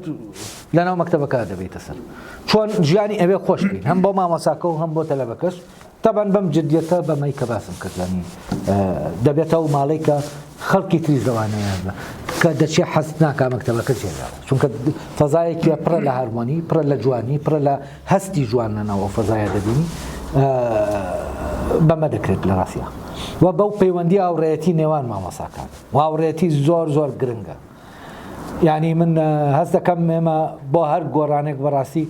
Speaker 2: لە ناو مەکتەبەکە دەبێتە سەر چۆن ژیانی ئەوێ خۆشکەین هەم بۆ مامۆساکە و هەم بۆ تەلەبەکەش تەبەن بەم جددیەتە بەمەی کە باسم کردانی دەبێتەوە ماڵی کە خەڵکی تری زەوانەیە کە دەچێ حەست ناکا مەکتەبەکە جێگا چونکە فەزایەکی پڕە لە هارمۆنی پڕە لە جوانی پڕە لە هەستی جوان لەناو ئەو فەزایە دەبینی بەمە دەکرێت لە ڕاستیە و بەو پەیوەندی هاوڕێیەتی نێوان مامۆساکان و هاوڕێیەتی زۆر گرنگە. یعنی من هەست دەکەم ئێمە بۆ هەر گۆڕانێک بەڕاستی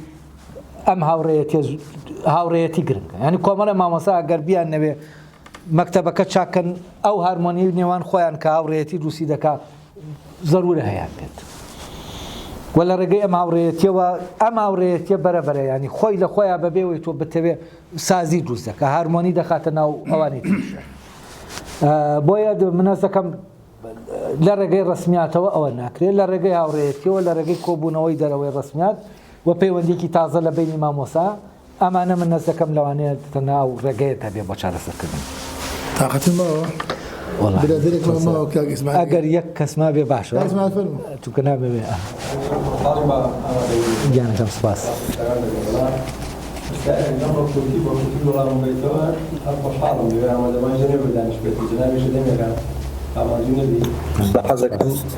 Speaker 2: ئەم هاوڕێیەتی گرنگە. ینی کۆمەڵە مامۆسا ئەگەر بیان نەوێ مەکتەبەکە چاکەن ئەو هارمۆنی نێوان خۆیان کە هاوڕێیەتی دروستی دەکا زەرورە هەیان بێت. و لە ڕێگەی ئەم هاوڕێیەتیە بەرەبەرە، ینی خۆی لە خۆیان بەبێەوەی تۆ بتەوێ سازی دروست دەکە، هارمۆنی دەخاتە ناو ئەوانی تریشە. بۆیە من هەست دەکەم لە ڕێگەی ڕسمیاتەوە ئەوە ناکرێت، لە ڕێگەی هاوڕێیەتیەوە لە ڕێگەی کۆبوونەوەی دەرەوەی ڕسمیات و پەیوەندێکی تازە لە بینی مامۆسا ئەمانە من هەست دەکەم لەوانەیە ناو ڕێگەیەکە بێ بۆ چارەسەرکردن.
Speaker 1: تااقەتم ماوە
Speaker 2: ئەگەر یەک کەسما بێ باشە توکە نابێ گیانەکەم سپاس.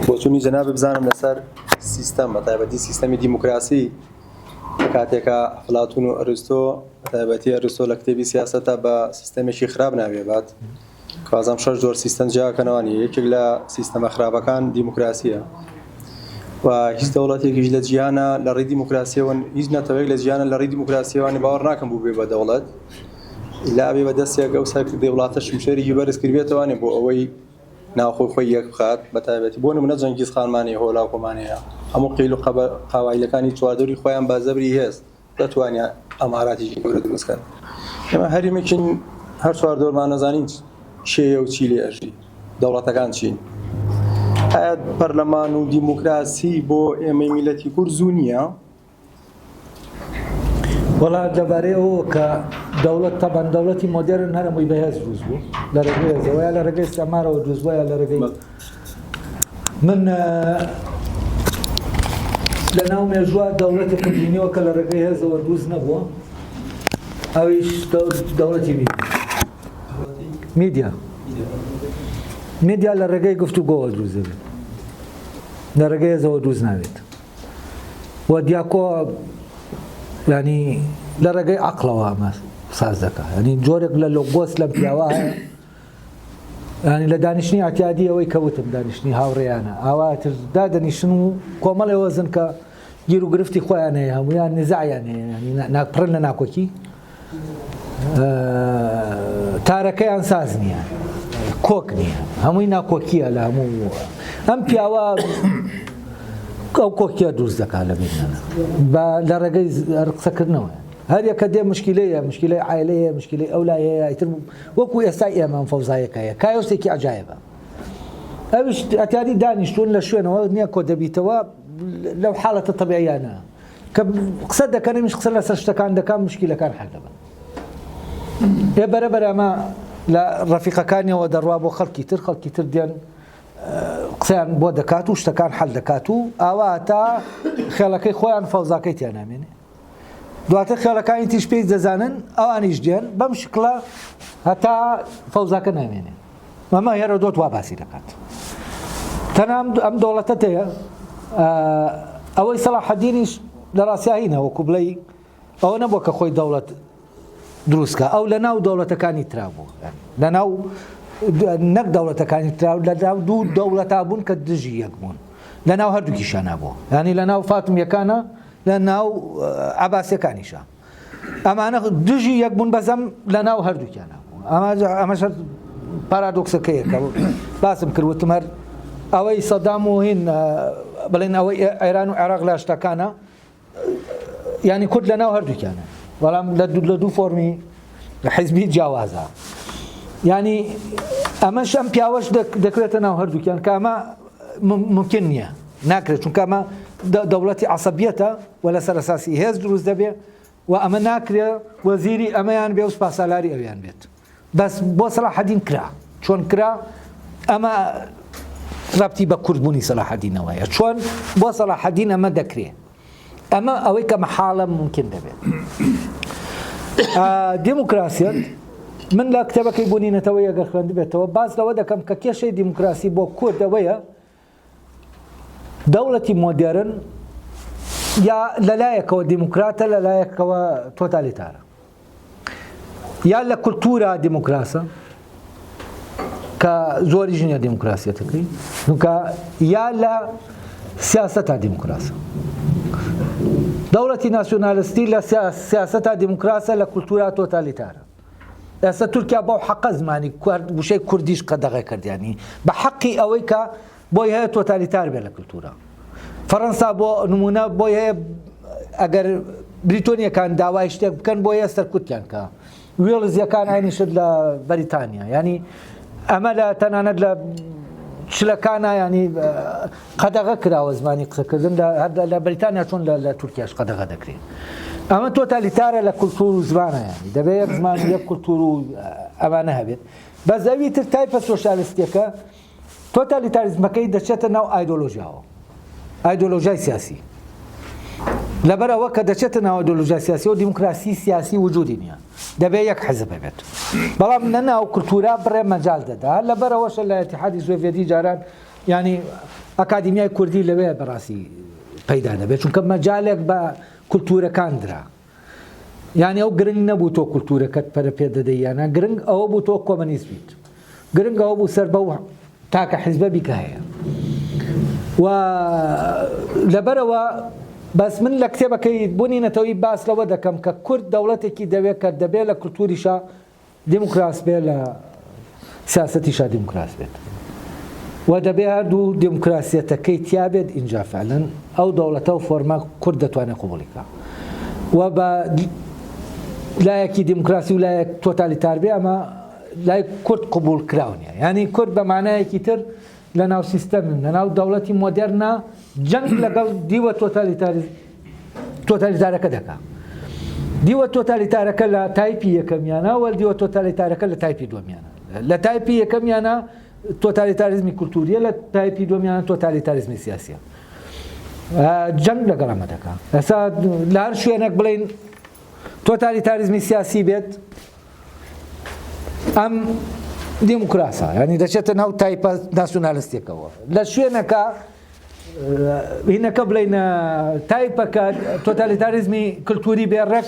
Speaker 9: بۆچوونی جەناب بزانم لەسەر سیستەم بە تایبەتی سیستەمی دیموکراسی کاتێکە ئەفلاتون و ئەرستۆ تایبەتی ئەرستۆ لە کتێبی سیاسەتە بە سیستەمێکی خراپ ناوێبات. کازام 6 جۆر سیستەم جیاکەنەوەنی یەکێک لە سیستەمە خراپەکان دیموکراسیە و هیچ دەوڵەتێکیش لە جیهانە لە ڕێی دیموکراسیەوە هیچ نەتەوەیەک لە جیهانە لە ڕێی دیموکراسیەوانی باوەڕ ناکەم بوو بێ بە دەوڵەت لا بێ بە دەستێک ئەو سەرکردی وڵاتە شمشێری بەرز کردبێتەوەێ بۆ ئەوەی ناوخۆی خۆی یەک بخات بە تایبەتی بۆ نمونە جەنگیز خانمانی هۆلاکۆمانەیە هەموو قیل و قاوایلەکانی چواردەوری خۆیان بازەبری هێست دەتوانێت ئەماراتیی گەورە دروستکەن. ئێمە هەریمێکین هەر چواردۆرمان نەزانین شێیە و چی لێ ئەژی دەوڵەتەکان چین. ئایا پەرلەمان و دیموکراسی بۆ ئێمەی میلەتی کورد زوو نییە؟
Speaker 2: وڵا دەبارەی ئەوە کە دەوڵەت تەبەن دەوڵەتی مۆدێرن هەرمووی بەهێز دروست بوو لە ڕێگەی هێزەوە یا لە ڕێگەی ئەمارەوە دروست بووە یا لە ڕێگەی من لە ناو مێژووە دەوڵەتێک بینیەوە کە لە ڕێگەی هێزەوە دروست نەبووە، ئەویش دەوڵەتی میدیا لە ڕێگەی گفتوگۆوە دروست دەبێت، لە ڕێگەی هێزەوە دروست ناوێت و دیاکۆ ینی لە ڕێگەی عەقڵەوە ئەمە ساز دەکات، ینی جۆرێک لە لۆگۆس لەم پیاوە هەیە، ینی لە دانیشتنی ئەتیادی ئەوەی کەوتم دانیشتنی هاوڕێیانە ئاواتر دادەنیشتن و کۆمەڵی وەزن کە گیر و گرفتی خۆیان هەیە هەمویان نزاعیان هەیە ینی ناپڕن لە ناکۆکی تارەکەیان ساز نییە کۆک نییە هەمووی ناکۆکیە لە هەموو ئەم پیاوە ئەو کۆکیە دروست دەکات لە بینانە لە ڕێگەی قسەکردنەوە هەر یەکە دێ مشکلەیە مشکلەی عایلەیە مشکلەی ئەولایەیە ئیتر وەکو ئێستای ئێمە فەوزایەکەیە کایۆسێکی عەجایبە ئەویش ئەتیادی دانیشتون لە شوێنەوە نییە کۆ دەبیتەوە لەو حاڵەتە تەبیعیانە کە قسە دەکەن ئەمیش قسە لەسەر شتەکان دەکەن مشکلەکان حەل دەبن. ێ بەرەبەر ئەمە لە ڕەفیقەکانیەوە دەڕوا بۆ خەڵکی تر دیان قسەیان بۆ دەکات و شتەکان حەل دەکات و ئاوا تا خێڵەکەی خۆیان فەوزاکەی تیان نامێنێ دواتر خێڵەکانی تیش پێی دەزانن ئەوانیش دێن بەم شکڵە هەتا فەوزاکە نامێنێ ئەمە هێرۆدۆت وا باسی دەکات. تەنها ئەم دەوڵەتە هەیە ئەوەی سەلاحەدینیش لە ڕاستیاهینە وەکو بڵێ ئەوە نەبووە کە خۆی دەوڵەت دروستکە ئەو لە ناو دەوڵەتەکانی ترا بوو لە ناو نەک دەوڵەتەکانی ترا لە ناو دوو دەوڵەتا بوون کە دژی یەک بوون لە ناو هەردووکیشانە بوو ینی لە ناو فاتمیەکانە لە ناو عەباسیەکانیشە ئەمانە دژی یەک بوون بەزەم لە ناو هەردووکیانە بوو ئەمەش پارادۆکسەکەیە کە باسم کردوتم هەر ئەوەی سەدام و هین بڵێن ئەوەی ئێران و عێراق لە شتەکانە ینی کورد لە ناو هەردووکیانە بەڵام لە دوو فۆرمی حیزبی جیاوازە ینی ئەمەش ئەم پیاوەش دەکرێتە ناو هەردووکیان کە ئەمە ممکن نییە ناکرێت چونکە ئەمە دەوڵەتی عەسەبیەتە و لەسەر ئەساسی هێز دروست دەبێ و ئەمە ناکرێت وەزیری ئەمەیان بێ و سوپاسالاری ئەویان بێت بەس بۆ سەلاحەدین کرا چۆن کرا ئەمە رابطی بە کوردبوونی سەلاحەدینەوەیە چۆن بۆ سەلاحەدین ئەمە دەکرێت ئەمە ئەوەی کە مەحاڵە ممکن دەبێت. دیموکراسیەت من لە کتێبەکەی بوونینەتەوەی ئەگەر خوێند بێتەوە باز لەوە دەکەم کە کێشەی دیموکراسی بۆ کوردەوەیە دەوڵەتی مۆدێرن یا لەلایەکەوە دیموکراتە لەلایەکەوە تۆتالیتارە یا لە کولتورە دیموکراسە کە زۆری ژنیە دیموکراسیەتەکەی نوکە یا لە سیاسەتا دیموکراسە دەوڵەتی ناسیۆنالیستی لە سیاسەتا دیموکراسە لە کولتورا تۆتالیتارە ئێستا تورکیا بۆ حەقە زمانی وشەی کوردیش قەدەغی کردیانی بە حەقی ئەوەی کە بۆی هەیە تۆتالیتار بێ لە کولتورا فەڕەنسا بۆ نمونە بۆی هەیە ئەگەر بریتۆنیەکان داوای شتێک بکەن بۆ یە سەرکوتیان کە وێڵزیەکان ئاینیشت لە بەریتانیا ینی ئەمە لە تەنانەت لە شلەکانە ینی قەدەغە کراوە زمانی قسەکردن لە بەریتانیا چۆن لە تورکیاش قەدەغە دەکرێت ئەمە تۆتالیتارە لە کولتور و زمانە ینی دەبێت یەک زمان یەک کولتور و ئەوانە هەبێت بە زەوی تر تایپە سۆشالیستیەکە تۆتالیتاریزمەکەی دەچێتە ناو ئایدۆلۆژیاوە ئایدۆلۆژیای سیاسی لەبەرەوە کە دەچێتە ناو ئایدۆلۆژیای سیاسی و دیموکراسی سیاسی وجودی نییە دەبێت یەک حزب بێت بەڵام نەناو کولتورا بڕێ مەجال دەدا لەبەرەوەشە لە ئیتیحادی سۆڤیەتی جاران ینی ئەکادیمیای کوردی لەوێ بەڕاستی پەیدا دەبێت چونکە مەجالێک بە کولتورەکان درا یعنی ئەو گرنگ نەبوو تۆ کولتورەکەت پەرە پێ دەدەیانە گرنگ ئەوە بوو تۆ کۆمەنیست بیت گرنگ ئەوە بوو سەر بەو تاکە حیزبە بیکە هەیە و لەبەرەوە بەس من لە کتێبەکەی بوونینەتەوەی باس لەوە دەکەم کە کورد دەوڵەتێکی دەوێت کە دەبێت لە کولتوریشا دیموکراس بێ لە سیاسەتیشا دیموکراس بێت و دەبێت هەردوو دیموکراسیەتەکەی تیا بێت ئینجا فعلەن ئەو دەوڵەتە و فۆرما کورد دەتوانێت قبوڵیکە و بە لایەکی دیموکراسی و لایەک تۆتالیتار بێ ئەمە لای کورد قبول کراونیە ینی کورد بە معنایەکی تر لە ناو سیستەم لە ناو دەوڵەتی مۆدێرنا جەنگ لەگەڵ دیوە تۆتالیتارەکە دەکا دیوە تۆتالیتارەکە لە تایپی یەکەمیانە و دیوە تۆتالیتارەکە لە تایپی دووەمیانە لە تایپی یەکەمیانە تۆتالیتاریزمی کولتوریە لە تایپی دووەمیانە تۆتالیتاریزمی سیاسیە جەنگ لەگەڵ ئەمە دەکا ئێستا لە هەر شوێنێک بڵین تۆتالیتاریزمی سیاسی بێت ئەم دیموکراسە ینی دەچێتە ناو تایپە ناسیۆنالیستێکەوە لە شوێنەکە هینەکە بڵێنە تایپەکە تۆتالیتاریزمی کولتوری بێڕێک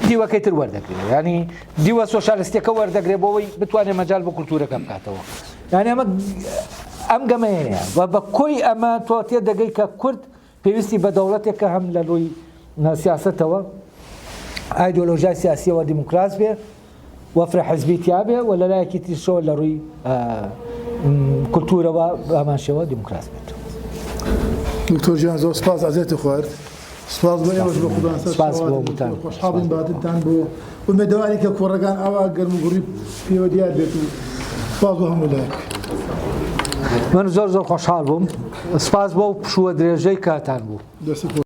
Speaker 2: دیوەکەی تر وەردەگرێت ینی دیوە سۆشالیستەکە وەردەگرێت بۆەوەی بتوانێت مەجال بۆ کولتورەکە بکاتەوە یعنی ئەمە ئەم گەمە هەیە و بە کۆی ئەمە تۆ تێ دەگەی کە کورد پێویستی بە دەوڵەتێکە هەم لە ڕووی سیاسەتەوە ئایدۆلۆژیای سیاسیەوە دیموکراس بێ وەفرە حزبی تیابێ و لە لایەکی تریشەوە لە ڕووی کولتورەوە ئامانشەوە دیموکراس بێت.
Speaker 1: دکتۆر گیان زۆر سپاس ئازێتی خوارد سپاس بۆ ئێوەش بە خوددان خۆشحاڵین باتتان بۆ ئومێدەواری کە کوڕەکان ئەوە گەرم و گوڕی پێوە دیار بێت و سپاس بۆ هەموو لایەک.
Speaker 2: من زۆر خۆشحاڵ بووم سپاس بۆ پشووە درێژەی کاتان بوو.